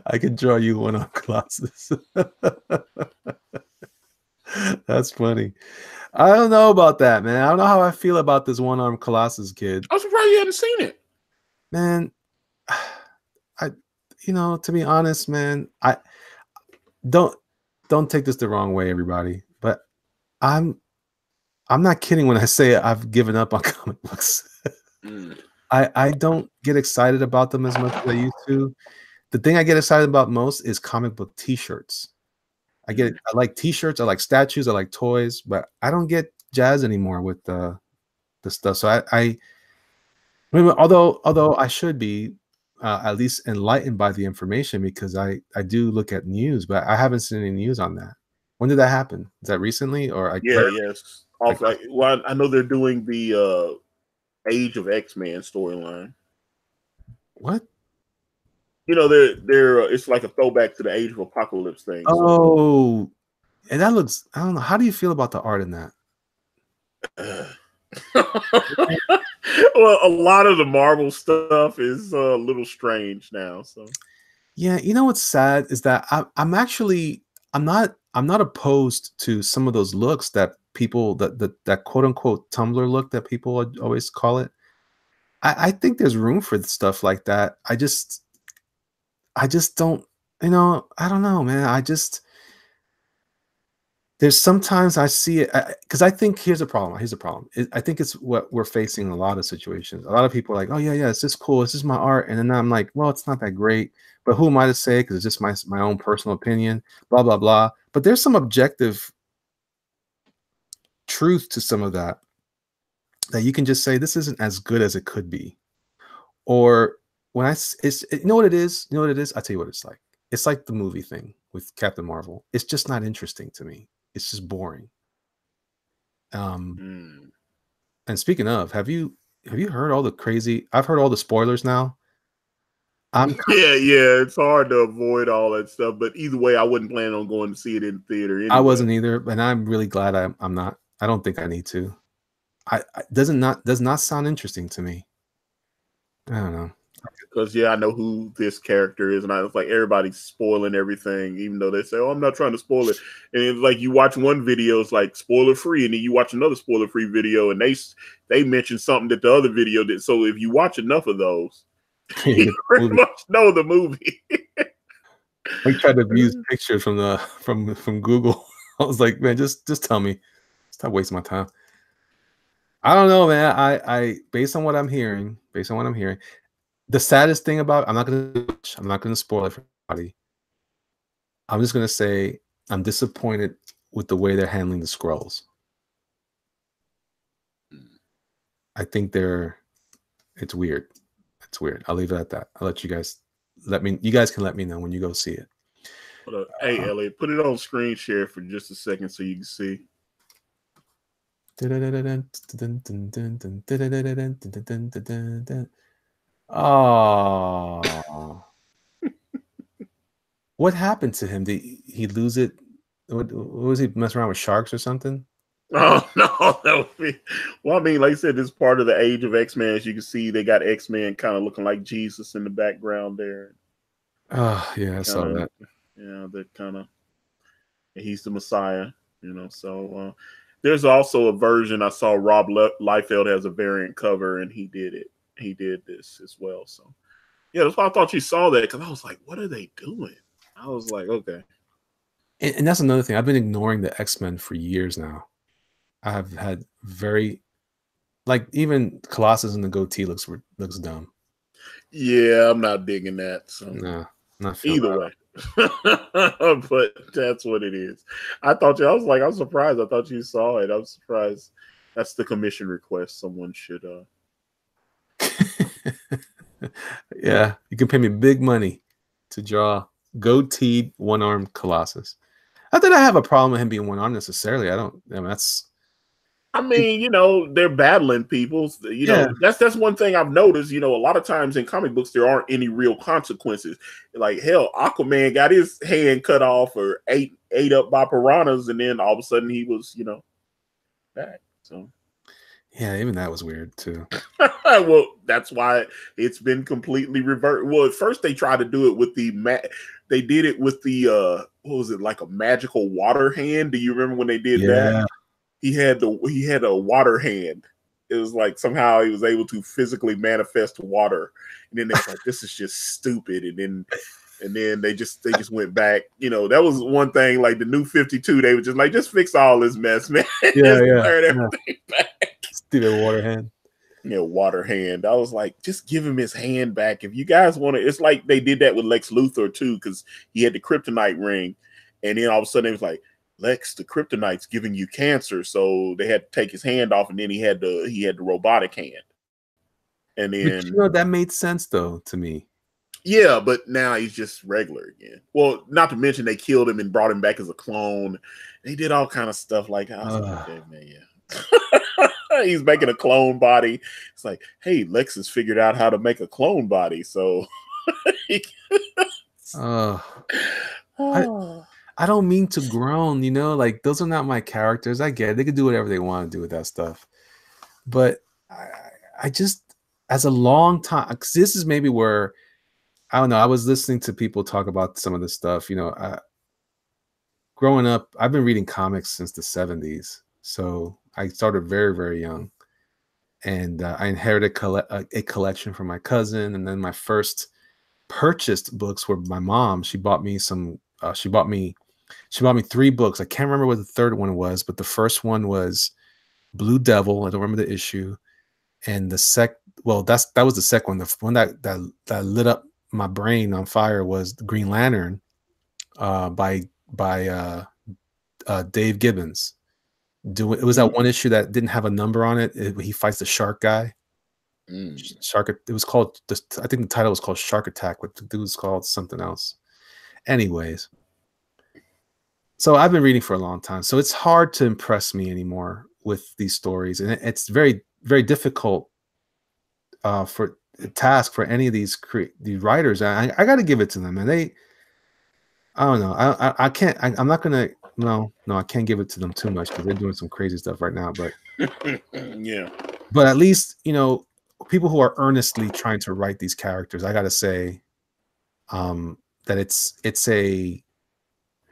I can draw you one-armed Colossus. That's funny. I don't know about that, man. I don't know how I feel about this one-armed Colossus kid. I'm surprised you hadn't seen it. Man, to be honest, man, I don't take this the wrong way, everybody. But I'm not kidding when I say I've given up on comic books. I don't get excited about them as much as I used to. The thing I get excited about most is comic book T-shirts. I like T-shirts, I like statues, I like toys, but I don't get jazz anymore with the stuff. So although I should be at least enlightened by the information because I do look at news, but I haven't seen any news on that. When did that happen? Is that recently or yes. Well, I know they're doing the Age of X-Men storyline. What? You know, they're it's like a throwback to the Age of Apocalypse thing. Oh, and that looks. I don't know. How do you feel about the art in that? Well, a lot of the Marvel stuff is a little strange now. So, yeah, you know what's sad is that I'm not opposed to some of those looks that people that quote unquote Tumblr look that people always call it. I think there's room for stuff like that. I just don't, I don't know, man. There's sometimes I see it because I think here's a problem. Here's a problem. I think it's what we're facing in a lot of situations. A lot of people are like, oh yeah, it's just cool. It's just my art. And then I'm like, well, it's not that great. But who am I to say? Because it's just my own personal opinion, blah, blah, blah. But there's some objective truth to some of that you can just say, this isn't as good as it could be. Or when you know what it is? You know what it is? I'll tell you what it's like. It's like the movie thing with Captain Marvel. It's just not interesting to me. It's just boring. And speaking of, have you heard all the crazy? I've heard all the spoilers now. Yeah, it's hard to avoid all that stuff. But either way, I wouldn't plan on going to see it in theater anyway. I wasn't either, and I'm really glad I'm not. I don't think I need to. Does not sound interesting to me. I don't know. Because I know who this character is, and I was like, everybody's spoiling everything, even though they say, "Oh, I'm not trying to spoil it." And it's like you watch one video, it's like spoiler free, and then you watch another spoiler free video, and they mention something that the other video did. So if you watch enough of those, you pretty much know the movie. I tried to use pictures from Google. I was like, man, just tell me. Stop wasting my time. I don't know, man. I based on what I'm hearing, the saddest thing about I'm not gonna spoil it for everybody. I'm just gonna say I'm disappointed with the way they're handling the scrolls. I think it's weird. It's weird. I'll leave it at that. I'll let you guys you guys can let me know when you go see it. Hey, Elliot, put it on screen share for just a second so you can see. Oh, what happened to him? Did he lose it? What was he messing around with sharks or something? Oh no, that would be. Well, I mean, like I said, this part of the age of X-Men. As you can see, they got X-Men kind of looking like Jesus in the background there. Oh yeah, I saw that. Yeah, that kind of. He's the Messiah, So there's also a version I saw. Rob Liefeld has a variant cover, and he did it. He did this as well. So yeah, that's why I thought you saw that, because I was like, what are they doing? I was like, okay. And that's another thing. I've been ignoring the X-Men for years now. I have had even Colossus in the goatee looks dumb. Yeah, I'm not digging that. So no, not either way. But that's what it is. I was surprised. I thought you saw it. I'm surprised. That's the commission request. Someone should yeah, you can pay me big money to draw goateed one-armed Colossus. Not that I have a problem with him being one-armed necessarily. I mean, they're battling people. That's one thing I've noticed. A lot of times in comic books, there aren't any real consequences. Like, hell, Aquaman got his hand cut off or ate up by piranhas, and then all of a sudden he was, back. So, yeah, even that was weird too. Well, that's why it's been completely reversed. Well, at first they tried to do it with they did it with the what was it, like a magical water hand? Do you remember when they did that? He had a water hand. It was like somehow he was able to physically manifest water, and then they were like, "This is just stupid." And then they just went back. That was one thing. Like the New 52, they were just like, "Just fix all this mess, man." Turn everything back. Stupid water hand. Water hand. I was like, just give him his hand back if you guys want to. It's like they did that with Lex Luthor too, because he had the kryptonite ring, and then all of a sudden it was like, Lex, the kryptonite's giving you cancer, so they had to take his hand off, and then he had the robotic hand. And then that made sense though to me. Yeah, but now he's just regular again. Well, not to mention they killed him and brought him back as a clone. They did all kind of stuff like that. I was like, okay, man, yeah. He's making a clone body. It's like, hey, Lex has figured out how to make a clone body, so I don't mean to groan, like those are not my characters. I get it. They can do whatever they want to do with that stuff. But I just, as a long time, because this is maybe where, I don't know, I was listening to people talk about some of this stuff. Growing up, I've been reading comics since the 70s. So I started very, very young, and I inherited a collection from my cousin, and then my first purchased books were my mom. She bought me some. She bought me 3 books. I can't remember what the third one was, but the first one was Blue Devil. I don't remember the issue. And that was the second one. The one that lit up my brain on fire was the Green Lantern, by Dave Gibbons. It was that one issue that didn't have a number on it. He fights the shark guy. Shark. It was called. I think the title was called Shark Attack, but it was called something else. Anyways, so I've been reading for a long time, so it's hard to impress me anymore with these stories, and it's very, very difficult for a task for any of these writers. I got to give it to them, and I don't know. I can't. I'm not gonna. No, I can't give it to them too much because they're doing some crazy stuff right now. But yeah. But at least people who are earnestly trying to write these characters, I gotta say, that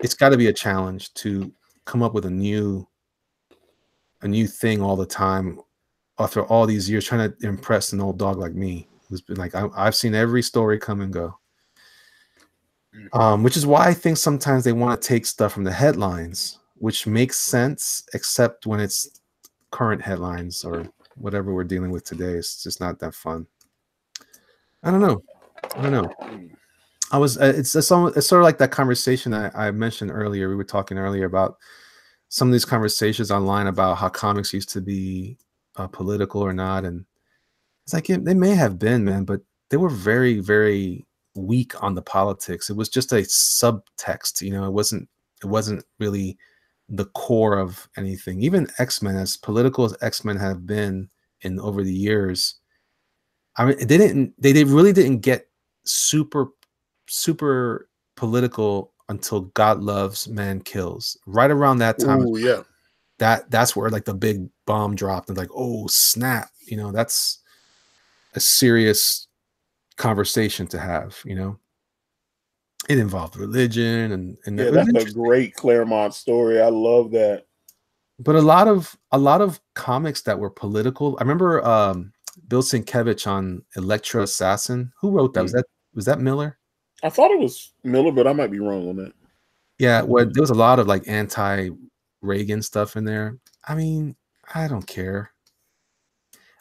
it's got to be a challenge to come up with a new thing all the time after all these years trying to impress an old dog like me who's been like, I've seen every story come and go. Which is why I think sometimes they want to take stuff from the headlines, which makes sense, except when it's current headlines or whatever we're dealing with today. It's just not that fun. I don't know. It's sort of like that conversation I mentioned earlier. We were talking earlier about some of these conversations online about how comics used to be political or not, and it's like they may have been, man, but they were very, very weak on the politics. It was just a subtext, it wasn't really the core of anything. Even X-Men, as political as X-Men have been in over the years, I mean, they really didn't get super political until God Loves, Man Kills. Right around that time. Ooh, yeah. That's where like the big bomb dropped and like, oh snap, that's a serious conversation to have. It involved religion and yeah, that's a great Claremont story. I love that. But a lot of comics that were political. I remember Bill Sienkiewicz on Elektra Assassin. Who wrote that? Was that Miller? I thought it was Miller, but I might be wrong on that. Yeah, well, there was a lot of like anti-Reagan stuff in there. I mean, I don't care.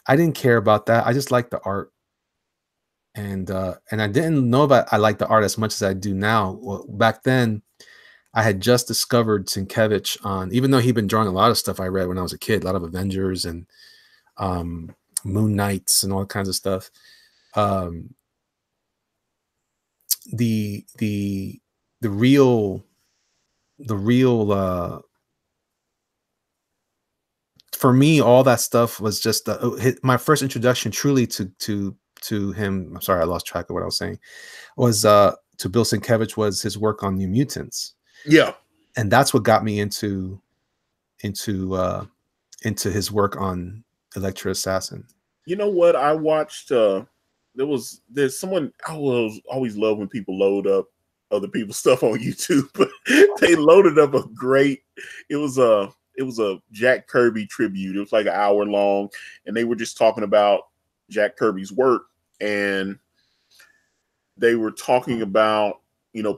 I didn't care about that. I just liked the art. And I didn't know I liked the art as much as I do now. Well, back then, I had just discovered Sienkiewicz even though he'd been drawing a lot of stuff I read when I was a kid, a lot of Avengers and Moon Knights and all kinds of stuff. The real for me, all that stuff was just my first introduction truly to him. I'm sorry, I lost track of what I was saying. Was to Bill Sienkiewicz was his work on New Mutants. Yeah, and that's what got me into his work on Elektra Assassin. You know what? I watched. There's someone I always love when people load up other people's stuff on YouTube. But they loaded up a great. It was a Jack Kirby tribute. It was like an hour long, and they were just talking about Jack Kirby's work, and they were talking about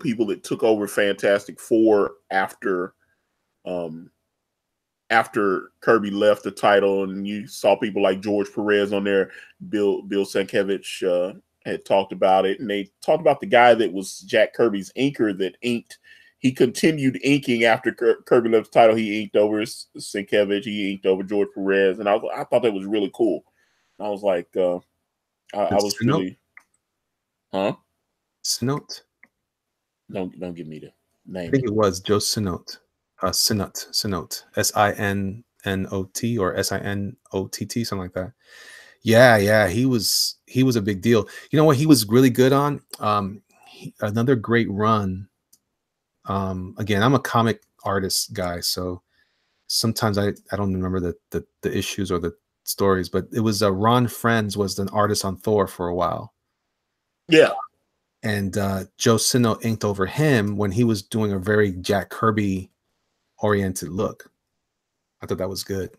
people that took over Fantastic Four after Kirby left the title, and you saw people like George Perez on there. Bill Sienkiewicz had talked about it, and they talked about the guy that was Jack Kirby's inker that inked. He continued inking after Kirby left the title. He inked over Sienkiewicz. He inked over George Perez, and I thought that was really cool. I was like, I was really, huh? Sinnott? Don't give me the name. I think it was Joe Sinnott. Sinnott, Sinnott or Sinnott, something like that. Yeah, he was a big deal. You know what he was really good on? Another great run. Again, I'm a comic artist guy, so sometimes I don't remember the issues or the stories, but it was Ron Frenz was an artist on Thor for a while. Yeah. And Joe Sinnott inked over him when he was doing a very Jack Kirby oriented look. I thought that was good.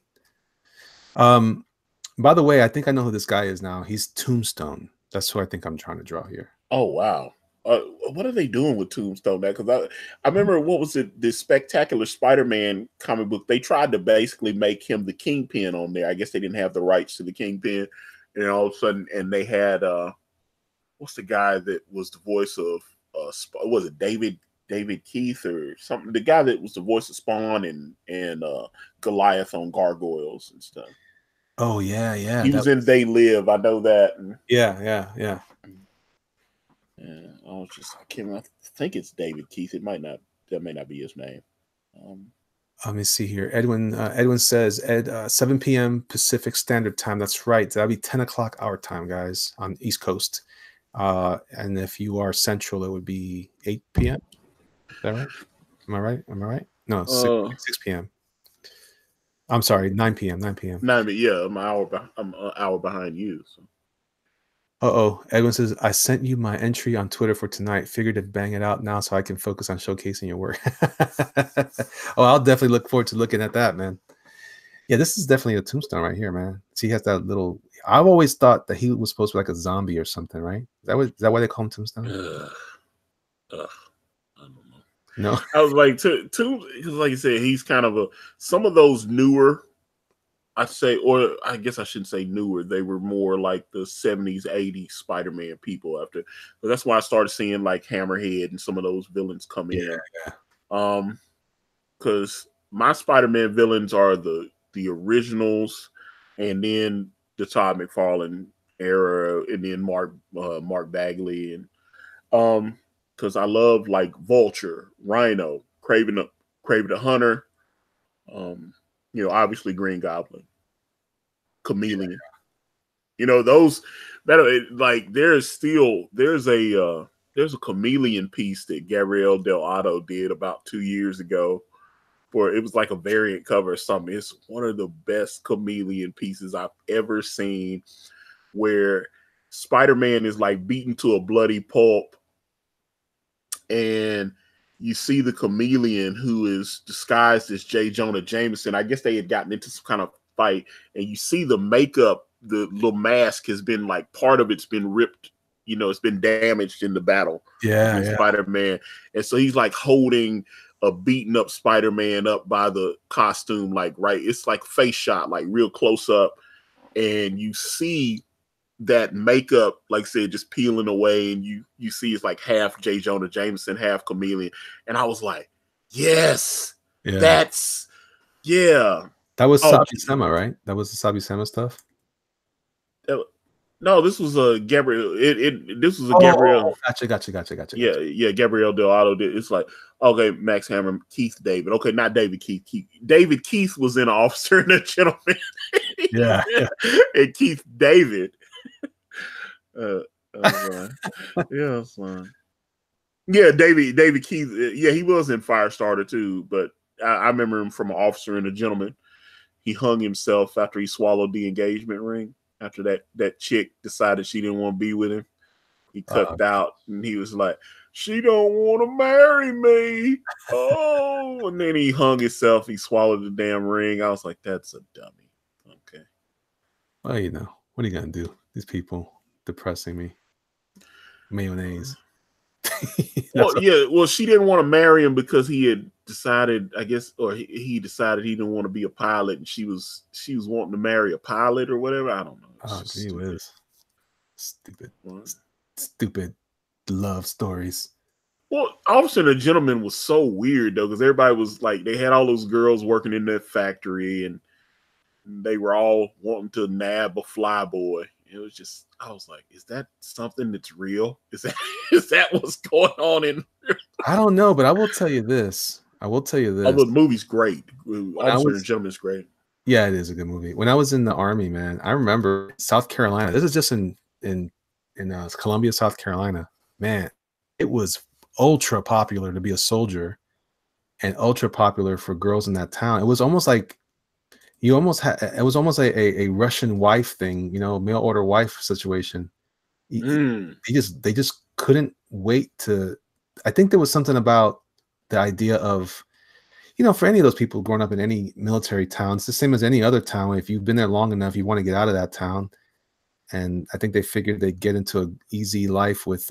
By the way, I think I know who this guy is now. He's Tombstone. That's who I think I'm trying to draw here. Oh wow. What are they doing with Tombstone now? Because I remember, what was it, the Spectacular Spider-Man comic book? They tried to basically make him the Kingpin on there. I guess they didn't have the rights to the Kingpin, and all of a sudden, and they had what's the guy that was the voice of was it David Keith or something? The guy that was the voice of Spawn and Goliath on Gargoyles and stuff. Oh yeah, yeah. He was in They Live. I know that. And, yeah. yeah, I think it's David Keith. That may not be his name. Let me see here. Edwin says 7 p.m. Pacific Standard Time. That's right. That'll be 10 o'clock our time, guys, on East Coast. And if you are Central, it would be 8 p.m. Is that right? Am I right? No, 6 p.m. I'm sorry, 9 p.m. 9 p.m. 9, yeah, I'm an hour behind you. So. Edwin says, I sent you my entry on Twitter for tonight. Figured to bang it out now so I can focus on showcasing your work. I'll definitely look forward to looking at that, man. Yeah, this is definitely a Tombstone right here, man. See, he has that little... I've always thought that he was supposed to be like a zombie or something, right? Is that why they call him Tombstone? I don't know. No. I was like, because like you said, he's kind of some of those newer... I'd say, or I guess I shouldn't say newer. They were more like the 70s, 80s Spider-Man people after. But that's why I started seeing like Hammerhead and some of those villains come in. Yeah. Because my Spider-Man villains are the originals, and then the Todd McFarlane era, and then Mark Bagley, and because I love like Vulture, Rhino, Kraven the Hunter, obviously Green Goblin, Chameleon. Those that like there's a Chameleon piece that Gabriel Delgado did about 2 years ago. It was like a variant cover or something. It's one of the best Chameleon pieces I've ever seen, where Spider-Man is like beaten to a bloody pulp, and you see the Chameleon, who is disguised as J. Jonah Jameson. I guess they had gotten into some kind of fight, and you see the makeup, the little mask has been like, part of it's been ripped, it's been damaged in the battle. Yeah. Spider-Man. And so he's like holding a beaten up Spider-Man up by the costume, like, right. It's like face shot, like real close up. And you see that makeup, like I said, just peeling away, and you see it's like half J. Jonah Jameson, half Chameleon. And I was like, yes, that's, yeah. That was Sabi Sema, right? That was the Sabi Sema stuff? No, this was a Gabriel. This was a Gabriel. Gotcha. Yeah, Gabriel Delgado did. It's like, okay, Max Hammer, Keith David. Okay, not David Keith. David Keith was in Officer and a Gentleman. Yeah. And Keith David. Yeah, son. Yeah, David Keith. Yeah, he was in Firestarter too, but I remember him from Officer and a Gentleman. He hung himself after he swallowed the engagement ring. After that chick decided she didn't want to be with him, he cut out, and he was like, "She don't want to marry me." Oh, and then he hung himself. He swallowed the damn ring. I was like, "That's a dummy." Okay. Well, what are you gonna do? These people depressing me. Mayonnaise. Well, she didn't want to marry him because he had decided, I guess, or he decided he didn't want to be a pilot, and she was wanting to marry a pilot or whatever. I don't know. Oh, gee whiz. Stupid love stories. Well, Officer and a Gentleman was so weird though, because everybody was like, they had all those girls working in that factory, and they were all wanting to nab a flyboy. It was just, I was like, is that something that's real? Is that what's going on in? I don't know, but I will tell you this. Oh, the movie's great. Officer and a Gentleman is great. Yeah, it is a good movie. When I was in the Army, man, I remember South Carolina. This is just in Columbia, South Carolina. Man, it was ultra popular to be a soldier, and ultra popular for girls in that town. It was almost like it was almost a Russian wife thing, mail order wife situation. They just couldn't wait to. I think there was something about the idea of, you know, for any of those people growing up in any military town, it's the same as any other town. If you've been there long enough, you want to get out of that town. And I think they figured they'd get into an easy life with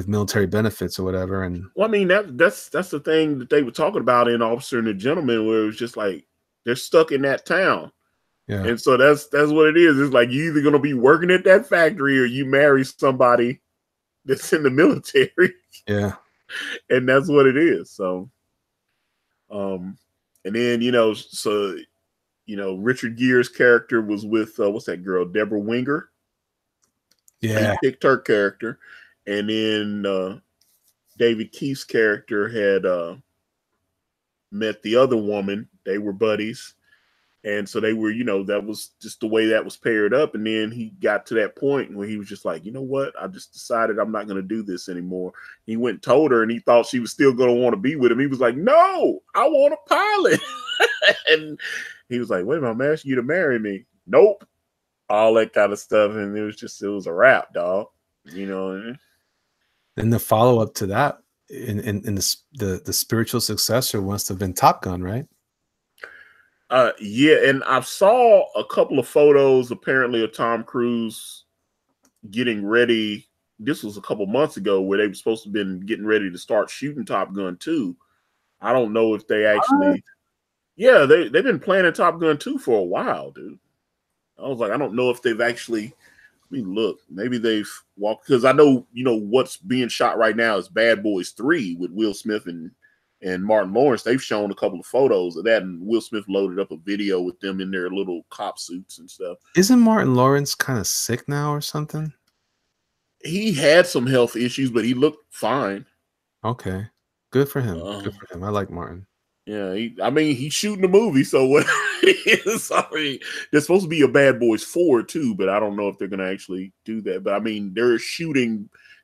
military benefits or whatever. And well, I mean, that's the thing that they were talking about in Officer and the Gentleman, where it was just like they're stuck in that town. yeah. And so that's what it is. It's like you either gonna be working at that factory or you marry somebody that's in the military. Yeah. And that's what it is. So and then Richard Gere's character was with what's that girl, Deborah Winger. Yeah. He picked her character. And then David Keith's character had met the other woman. They were buddies. And so they were, that was just the way that was paired up. And then he got to that point where he was just like, you know what? I just decided I'm not going to do this anymore. He went and told her, and he thought she was still going to want to be with him. He was like, no, I want a pilot. And he was like, wait a minute, I'm asking you to marry me. Nope. All that kind of stuff. And it was a wrap, dog. And the follow-up to that in the spiritual successor must have been Top Gun, right? Yeah, and I saw a couple of photos apparently of Tom Cruise getting ready. This was a couple months ago where they were supposed to have been getting ready to start shooting Top Gun 2. I don't know if they actually yeah, they've been planning Top Gun 2 for a while, dude. I was like, I don't know if they've actually look, maybe they've walked, because I know, what's being shot right now is Bad Boys 3 with Will Smith and Martin Lawrence. They've shown a couple of photos of that, and Will Smith loaded up a video with them in their little cop suits and stuff. Isn't Martin Lawrence kind of sick now or something? He had some health issues, but he looked fine. Okay. Good for him. Good for him. I like Martin. Yeah, he's shooting the movie, so what is, there's supposed to be a Bad Boys 4 too, but I don't know if they're gonna actually do that. But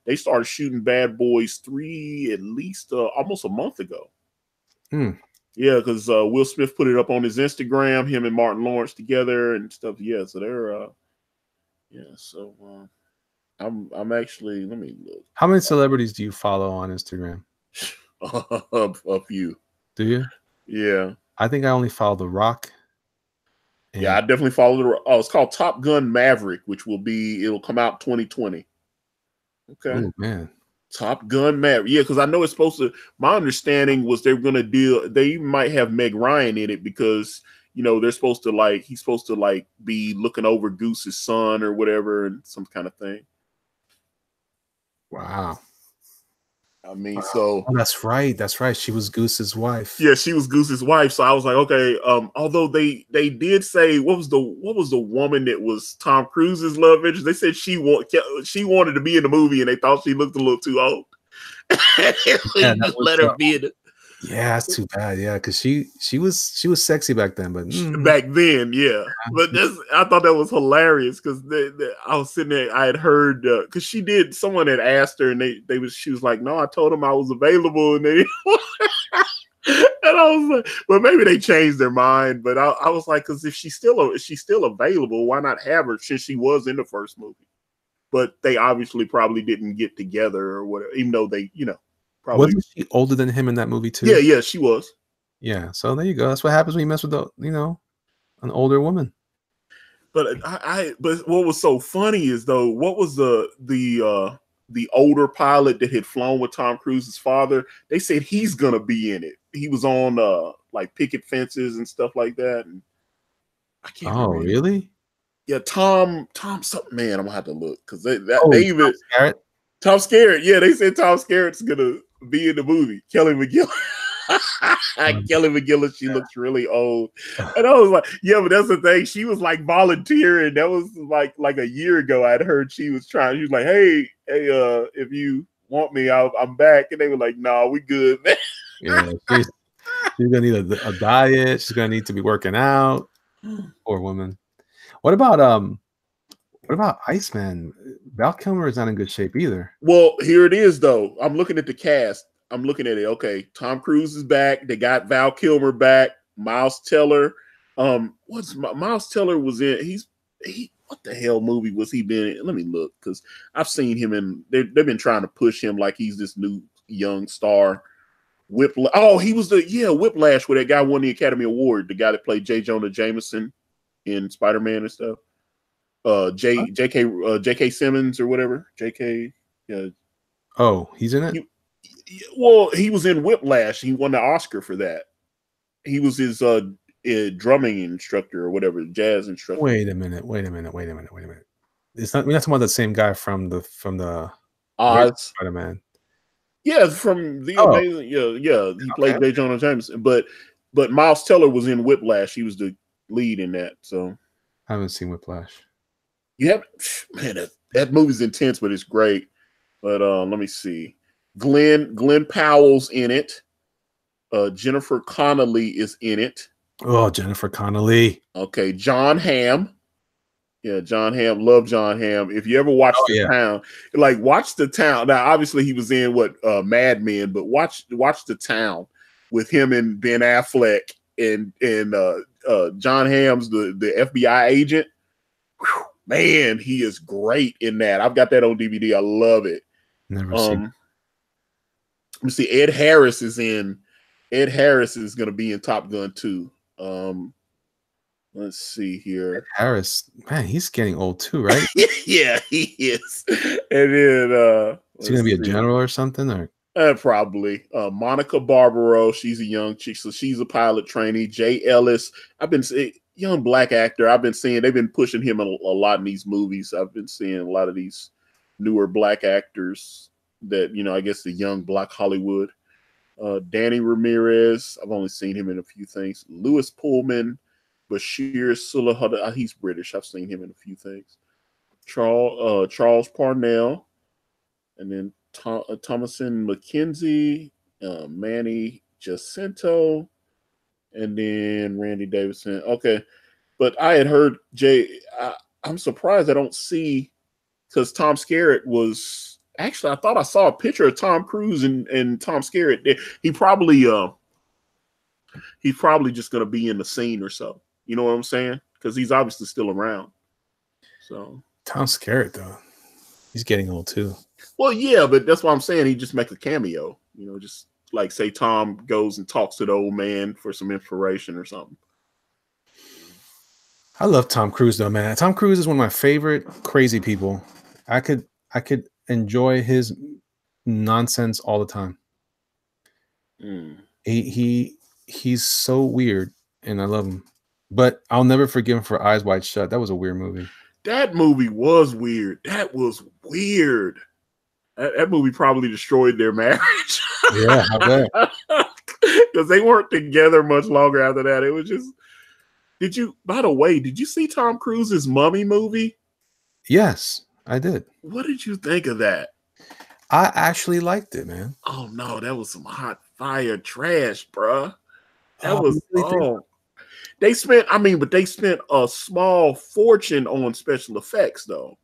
they started shooting Bad Boys 3 at least almost a month ago. Yeah, because Will Smith put it up on his Instagram, him and Martin Lawrence together and stuff. Yeah, so they're I'm actually, let me look. How many celebrities do you follow on Instagram? A few. Do you? Yeah. I think I only follow The Rock. Yeah, I definitely follow The Rock. Oh, it's called Top Gun Maverick, which it'll come out 2020. Okay. Oh, man. Top Gun Maverick. Yeah, because I know it's supposed to, my understanding was they were going to they might have Meg Ryan in it because, they're supposed to he's supposed to be looking over Goose's son or whatever and some kind of thing. Wow. So oh, that's right. She was Goose's wife. Yeah, she was Goose's wife. So I was like, okay. Although they did say what was the woman that was Tom Cruise's love interest? They said she wanted to be in the movie, and they thought she looked a little too old. Let her be in it. Yeah, that's too bad. Yeah, because she was sexy back then, but back then, yeah. But I thought that was hilarious because I was sitting there. I had heard because someone had asked her, and she was like, "No, I told them I was available," and they and I was like, "Well, maybe they changed their mind." But I was like, "Because if she's still available, why not have her since she was in the first movie?" But they obviously probably didn't get together or whatever, even though they, probably. Wasn't she older than him in that movie too? Yeah, she was. Yeah, so there you go. That's what happens when you mess with an older woman. But but what was so funny is what was the older pilot that had flown with Tom Cruise's father? They said he's gonna be in it. He was on picket fences and stuff like that. And I can't. Oh, remember. Really? Yeah, Tom something. Man, I'm gonna have to look because they even Tom Skerritt. Yeah, they said Tom Skerritt's gonna be in the movie. Kelly McGillis. Kelly McGillis, she looks really old. And I was like, yeah, but that's the thing. She was volunteering. That was like a year ago. I'd heard she was like, hey, if you want me, I'm back. And they were like, no, we good, man. Yeah, she's gonna need a diet. She's gonna need to be working out. Poor woman. What about Iceman? Val Kilmer is not in good shape either. Well, here it is though. I'm looking at the cast. I'm looking at it. Okay, Tom Cruise is back. They got Val Kilmer back. Miles Teller. Miles Teller was in? What the hell movie was he been in? Let me look because I've seen him in. They've been trying to push him like he's this new young star. Whiplash. Oh, he was Whiplash, where that guy won the Academy Award. The guy that played J. Jonah Jameson in Spider-Man and stuff. J.K. Simmons or whatever. J.K. Yeah. Oh, he's in it. He was in Whiplash. He won the Oscar for that. He was his drumming instructor or whatever, jazz instructor. Wait a minute. It's not. We're not talking about the same guy from the Oz Spider-Man. Yeah, from the amazing. Yeah. He played J. Jonah Jameson, but Miles Teller was in Whiplash. He was the lead in that. So I haven't seen Whiplash. You have, man, that movie's intense, but it's great. But let me see. Glenn Powell's in it. Jennifer Connelly is in it. Oh, Jennifer Connelly. Okay, John Hamm. Yeah, John Hamm. Love John Hamm. If you ever watch The Town, watch The Town. Now, obviously, he was in Mad Men, but watch The Town with him and Ben Affleck and John Hamm's the FBI agent. Whew, man, he is great in that. I've got that on DVD. I love it. Never seen. Let me see. Ed Harris is going to be in Top Gun 2. Let's see here. Ed Harris, man, he's getting old too, right? Yeah, he is. And then is he gonna be a general or something? Or probably. Monica Barbaro, she's a young chick, so she's a pilot trainee. Jay Ellis, I've been seeing young black actor. I've been seeing they've been pushing him a lot in these movies. I've been seeing a lot of these newer black actors that, I guess the young black Hollywood. Danny Ramirez, I've only seen him in a few things. Lewis Pullman, Bashir Sullivan, he's British. I've seen him in a few things. Charles Parnell, and then Thomason McKenzie, Manny Jacinto, and then Randy Davidson. Okay, but I had heard I'm surprised I don't see, because Tom Skerritt was. Actually, I thought I saw a picture of Tom Cruise and Tom Skerritt. He's probably just going to be in the scene or so. You know what I'm saying? Because he's obviously still around. So Tom Skerritt, though, he's getting old too. Well, yeah, but that's why I'm saying he just make a cameo. Just like say Tom goes and talks to the old man for some inspiration or something. I love Tom Cruise, though, man. Tom Cruise is one of my favorite crazy people. I could enjoy his nonsense all the time. He's so weird, and I love him. But I'll never forgive him for Eyes Wide Shut. That was a weird movie. That movie was weird. That was weird. That movie probably destroyed their marriage. Yeah, I bet. Because they weren't together much longer after that. It was just. By the way, did you see Tom Cruise's Mummy movie? Yes, I did. What did you think of that? I actually liked it, man. Oh no, that was some hot fire trash, bruh. That was they spent a small fortune on special effects, though.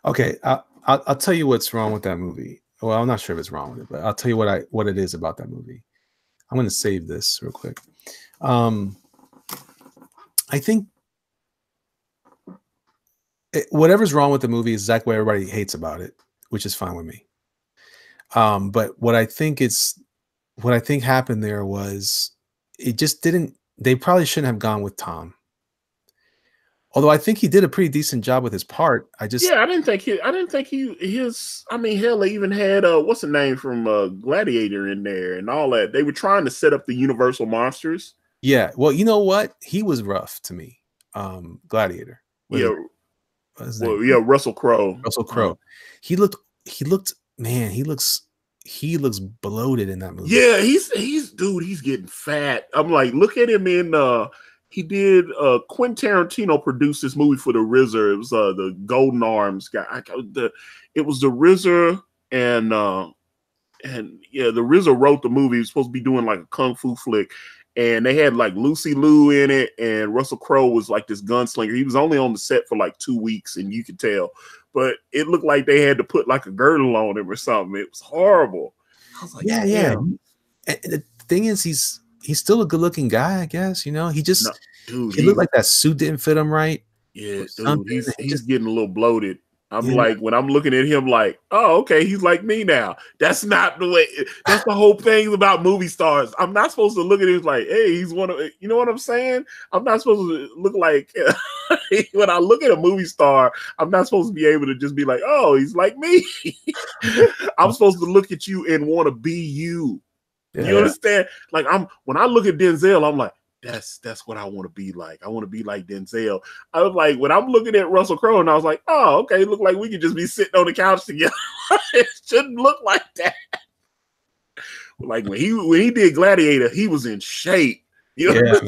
Okay, I'll tell you what's wrong with that movie. Well, I'm not sure if it's wrong with it, but I'll tell you what it is about that movie. I'm going to save this real quick. I think whatever's wrong with the movie is exactly what everybody hates about it, which is fine with me. But what I think happened there was it just didn't. They probably shouldn't have gone with Tom. Although I think he did a pretty decent job with his part. I didn't think he. I mean, hell, they even had what's the name from Gladiator in there and all that. They were trying to set up the Universal monsters. Yeah. Well, you know what? He was rough to me. Gladiator. Russell Crowe. Russell Crowe. He looks bloated in that movie. Yeah, he's getting fat. I'm like, look at him in he did Quentin Tarantino produced this movie for the RZA. It was the Golden Arms guy. It was the RZA and the RZA wrote the movie. He was supposed to be doing like a kung fu flick. And they had like Lucy Liu in it, and Russell Crowe was like this gunslinger. He was only on the set for like 2 weeks, and you could tell. But it looked like they had to put like a girdle on him or something. It was horrible. I was like, yeah. And the thing is, he's still a good-looking guy, I guess. He looked like that suit didn't fit him right. Yeah, dude, he's getting a little bloated. I'm like, when I'm looking at him like, oh, okay, he's like me now. That's not the way. That's the whole thing about movie stars. I'm not supposed to look at him like, hey, he's one of, you know what I'm saying? I'm not supposed to look like, when I look at a movie star, I'm not supposed to be able to just be like, oh, he's like me. I'm supposed to look at you and want to be you. Yeah. You understand? Like when I look at Denzel, I'm like, that's what I want to be like. I want to be like Denzel. I was like, when I'm looking at Russell Crowe, and I was like, oh, okay, look like we could just be sitting on the couch together. It shouldn't look like that. Like when he did Gladiator, he was in shape. You know what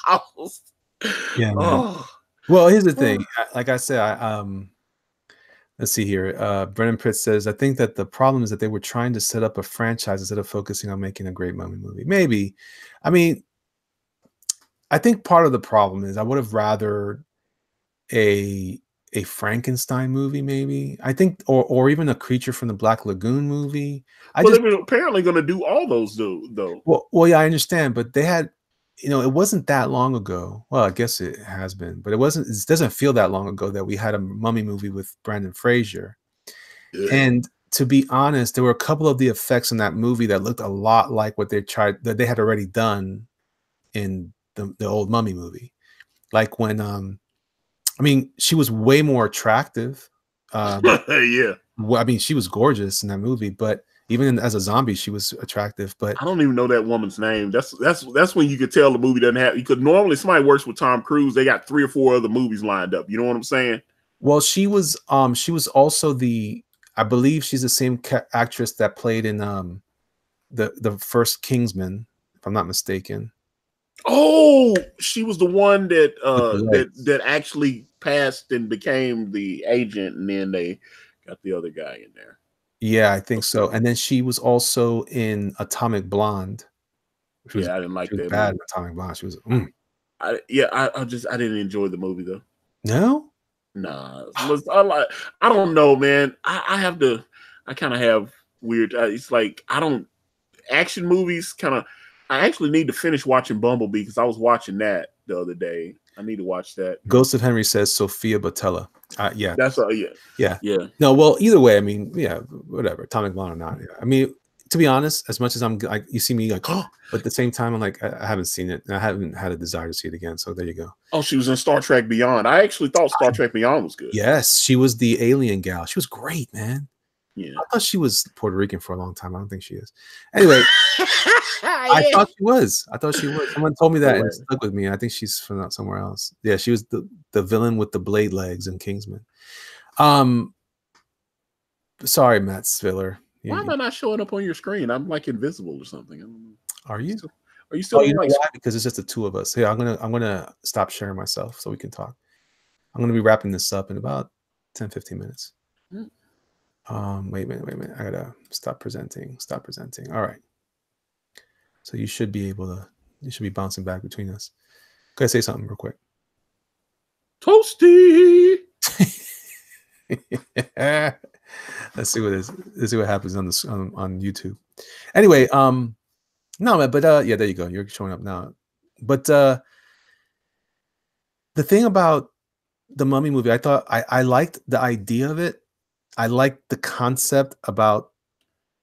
I'm saying? Yeah, man. Well, here's the thing. Like I said, let's see here. Brennan Pritt says, I think that the problem is that they were trying to set up a franchise instead of focusing on making a great mummy movie. Maybe. I mean, I think part of the problem is I would have rather a Frankenstein movie, maybe. I think, or even a Creature from the Black Lagoon movie. They were apparently going to do all those, though. Well, yeah, I understand, but they had, you know, it wasn't that long ago. Well, I guess it has been, but it wasn't. It doesn't feel that long ago that we had a mummy movie with Brendan Fraser. Yeah. And to be honest, there were a couple of the effects in that movie that looked a lot like what they had already done in the old Mummy movie. Like when I mean, she was way more attractive. Yeah. Well, I mean, she was gorgeous in that movie, but even as a zombie, she was attractive. But I don't even know that woman's name. That's when you could tell the movie doesn't have. You could normally somebody works with Tom Cruise. They got 3 or 4 other movies lined up. You know what I'm saying? Well, she was also I believe she's the same actress that played in the first Kingsman, if I'm not mistaken. Oh, she was the one that that actually passed and became the agent, and then they got the other guy in there. Yeah, I think so. And then she was also in Atomic Blonde. I didn't like that. Bad in Atomic Blonde. She was. I didn't enjoy the movie though. No. Nah, I don't know, man. I kind of have weird. It's like action movies kind of. I actually need to finish watching Bumblebee because I was watching that the other day. I need to watch that. Ghost of Henry says Sophia Botella. Yeah, that's yeah. No, well, either way, I mean, yeah, whatever, Atomic Blonde or not. Yeah. I mean, to be honest, as much as I'm like, you see me like, oh, but at the same time, I'm like, I haven't seen it, and I haven't had a desire to see it again. So there you go. Oh, she was in Star Trek Beyond. I actually thought Star Trek Beyond was good. Yes, she was the alien gal. She was great, man. Yeah, I thought she was Puerto Rican for a long time. I don't think she is. Anyway, I thought she was. Someone told me that and it stuck with me. I think she's from somewhere else. Yeah, she was the villain with the blade legs in Kingsman. Sorry, Matt Spiller. Why am I not showing up on your screen? I'm like invisible or something. I don't know. Are you? Are you still? Oh, you know why? Because it's just the 2 of us. Here, I'm gonna stop sharing myself so we can talk. I'm gonna be wrapping this up in about 10-15 minutes. Wait a minute. I gotta stop presenting. All right. So you should be bouncing back between us. Can I say something real quick? Toasty. Let's see what happens on YouTube. Anyway, no, man, but yeah, there you go. You're showing up now. But the thing about the Mummy movie, I thought I liked the idea of it. I liked the concept about,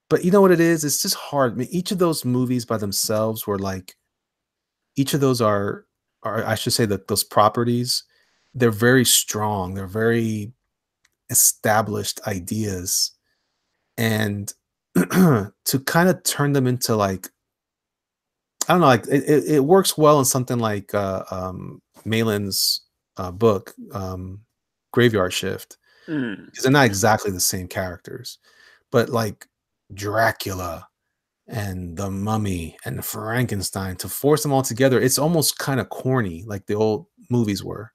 but you know what it is? It's just hard. I mean, each of those movies by themselves were like, each of those are I should say that those properties, they're very strong. They're very established ideas. And to kind of turn them into like, I don't know, like it works well in something like Malin's book, Graveyard Shift. Because they're not exactly the same characters, but like Dracula and the Mummy and Frankenstein, to force them all together, it's almost kind of corny, like the old movies were.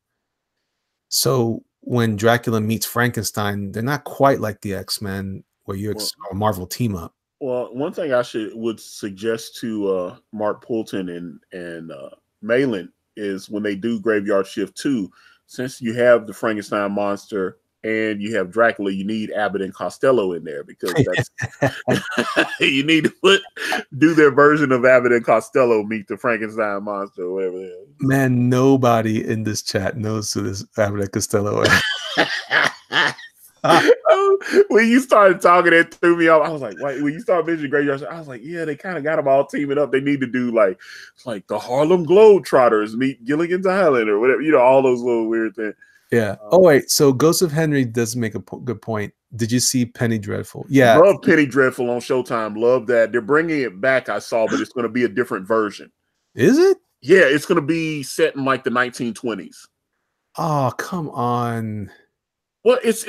So when Dracula meets Frankenstein, they're not quite like the X-Men, where you a Marvel team up. Well, one thing I would suggest to Mark Poulton and Malin is when they do Graveyard Shift 2, since you have the Frankenstein monster and you have Dracula, you need Abbott and Costello in there because that's you need to do their version of Abbott and Costello meet the Frankenstein monster or whatever it is. Man, nobody in this chat knows who this Abbott and Costello is. When you started talking, it threw me off. I was like, wait, when you started mentioning Graveyard Shift, I was like, yeah, they kind of got them all teaming up. They need to do like the Harlem Globetrotters meet Gilligan's Island or whatever, all those little weird things. Yeah. Oh wait, so Ghost of Henry does make a good point. Did you see Penny Dreadful? Yeah. Love Penny Dreadful on Showtime. Love that. They're bringing it back, I saw, but it's going to be a different version. Is it? Yeah, it's going to be set in like the 1920s. Oh, come on. Well, it's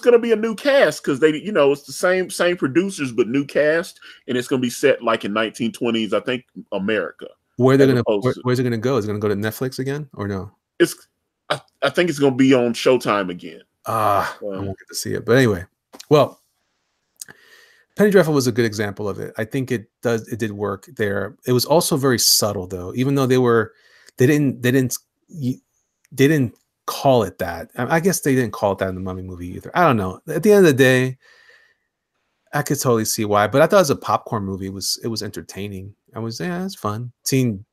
going to be a new cast because they, it's the same producers but new cast, and it's going to be set like in 1920s, I think, America. Where's it going to go? Is it going to go to Netflix again or no? I think it's going to be on Showtime again. I won't get to see it, but anyway. Well, Penny Dreadful was a good example of it. I think it did work there. It was also very subtle though, even though they didn't call it that. I guess they didn't call it that in the Mummy movie either. I don't know. At the end of the day, I could totally see why, but I thought it was a popcorn movie. It was entertaining. It's fun. Seeing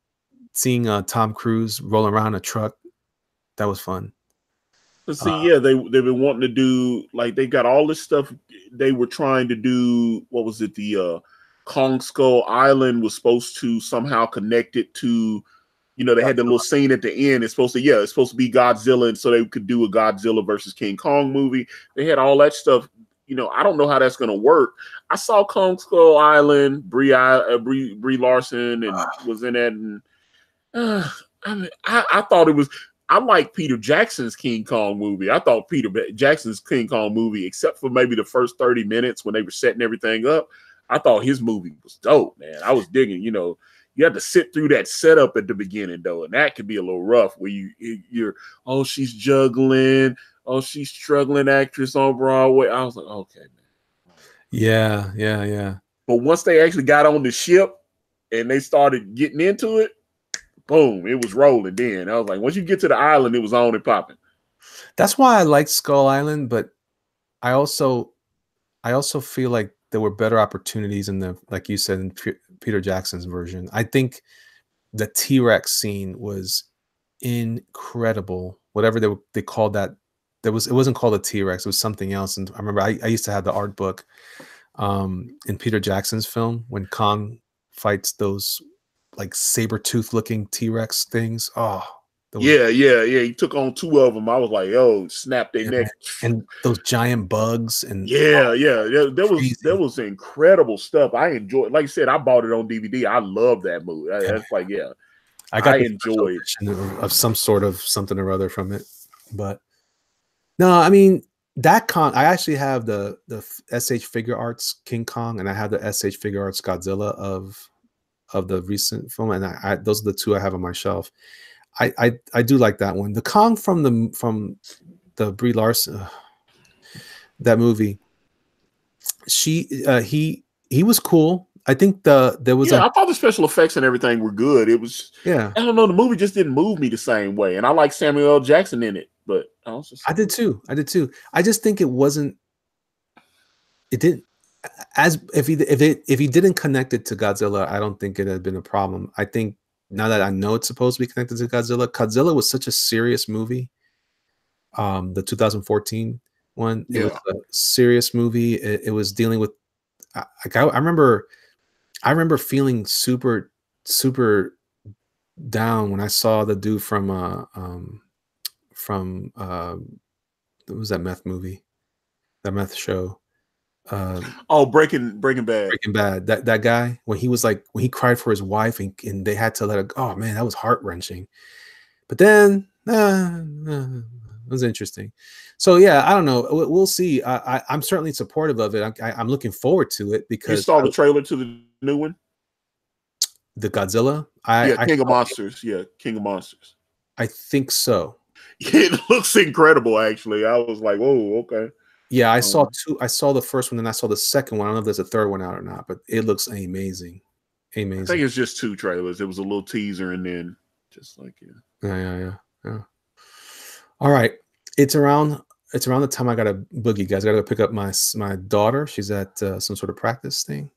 Tom Cruise rolling around a truck, that was fun. But see, they've been wanting to do, like, they got all this stuff. They were trying to do, what was it? The Kong Skull Island was supposed to somehow connect it to, they had the little scene at the end. It's supposed to be Godzilla, and so they could do a Godzilla versus King Kong movie. They had all that stuff. I don't know how that's going to work. I saw Kong Skull Island, Brie Larson, and was in that. And I thought it was. I like Peter Jackson's King Kong movie. I thought Peter Jackson's King Kong movie, except for maybe the first 30 minutes when they were setting everything up, I thought his movie was dope, man. I was digging. You had to sit through that setup at the beginning, though, and that could be a little rough. Where you're, she's juggling. Oh, she's struggling actress on Broadway. I was like, okay, man. Yeah. But once they actually got on the ship and they started getting into it, boom, it was rolling then. I was like, once you get to the island, it was on and popping. That's why I liked Skull Island, but I also feel like there were better opportunities in like you said, in Peter Jackson's version. I think the T-Rex scene was incredible. Whatever they called that. It wasn't called a T-Rex, it was something else. And I remember I used to have the art book in Peter Jackson's film when Kong fights those like saber-tooth looking T-Rex things. Yeah. He took on two of them. I was like, snap their neck. And those giant bugs. And there was incredible stuff. I enjoyed. Like I said, I bought it on DVD. I love that movie. That's like, I enjoyed of some sort of something or other from it. But no, I mean that I actually have the SH Figure Arts King Kong, and I have the SH Figure Arts Godzilla of the recent film, and those are the two I have on my shelf. I do like that one. The Kong from the Brie Larson that movie. He was cool. I think there was I thought the special effects and everything were good. It was I don't know, the movie just didn't move me the same way, and I like Samuel L. Jackson in it, but I did too. I just think it didn't. As if he didn't connect it to Godzilla, I don't think it had been a problem. I think now that I know it's supposed to be connected to Godzilla was such a serious movie. The 2014 one, it was a serious movie. It was dealing with. I remember feeling super down when I saw the dude from what was that meth movie, that meth show. Breaking Bad. Breaking Bad. That guy, when he cried for his wife and they had to let it go. Oh man, that was heart-wrenching. But then it was interesting. So yeah, I don't know. We'll see. I'm certainly supportive of it. I'm looking forward to it because you saw the trailer to the new one, the Godzilla. King of Monsters. Yeah, King of Monsters. I think so. It looks incredible. Actually, I was like, "Whoa, okay." Yeah, I saw two. I saw the first one, and I saw the second one. I don't know if there's a third one out or not, but it looks amazing. I think it's just two trailers. It was a little teaser, and then just like yeah. All right, it's around the time I gotta boogie, guys. I gotta go pick up my daughter. She's at some sort of practice thing.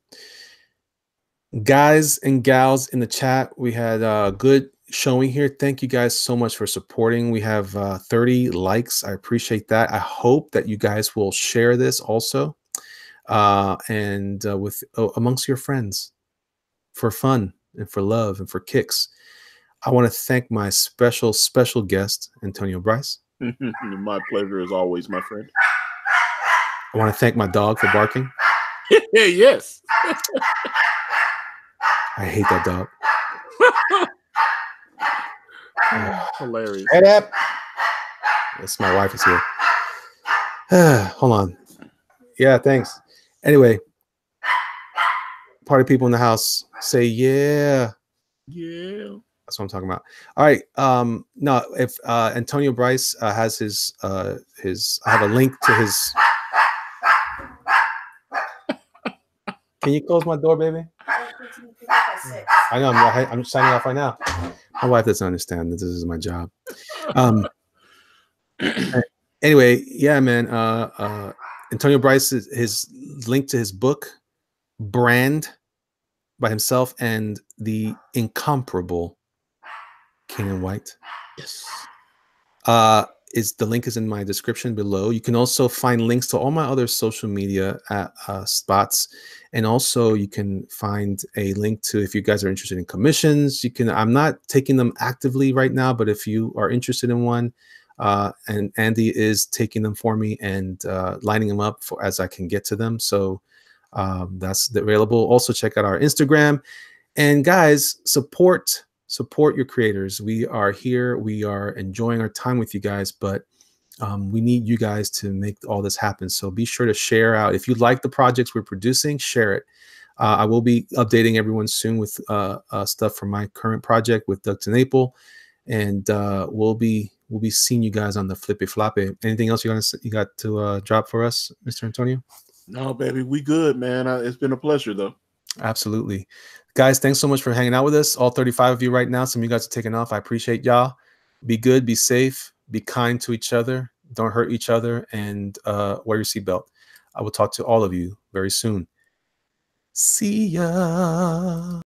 Guys and gals in the chat, we had good showing here. Thank you guys so much for supporting. We have 30 likes. I appreciate that. I hope that you guys will share this also and with amongst your friends for fun and for love and for kicks. I want to thank my special guest, Antonio Brice. My pleasure as always, my friend. I want to thank my dog for barking. Yes. I hate that dog. Hilarious. Head up. Yes, my wife is here. Hold on. Yeah, thanks. Anyway, party people in the house say yeah. Yeah. That's what I'm talking about. All right. No, if Antonio Brice has his I have a link to his. Can you close my door, baby? I know. I'm signing off right now. My wife doesn't understand that this is my job. Anyway, yeah, man. Antonio Brice, his link to his book, Brand, by himself, and the incomparable King White. Yes. Is the link is in my description below. You can also find links to all my other social media spots, and also you can find a link to, if you guys are interested in commissions, you can. I'm not taking them actively right now, but if you are interested in one, and Andy is taking them for me and lining them up for as I can get to them. So that's available. Also check out our Instagram, and guys, support your creators. We are here. We are enjoying our time with you guys, but we need you guys to make all this happen. So be sure to share out. If you like the projects we're producing, share it. I will be updating everyone soon with stuff from my current project with Doug Tenaple, and we'll be seeing you guys on the Flippy Floppy. Anything else you got to drop for us, Mr. Antonio? No, baby, we good, man. It's been a pleasure, though. Absolutely. Guys, thanks so much for hanging out with us. All 35 of you right now. Some of you guys are taking off. I appreciate y'all. Be good, be safe, be kind to each other. Don't hurt each other, and wear your seatbelt. I will talk to all of you very soon. See ya.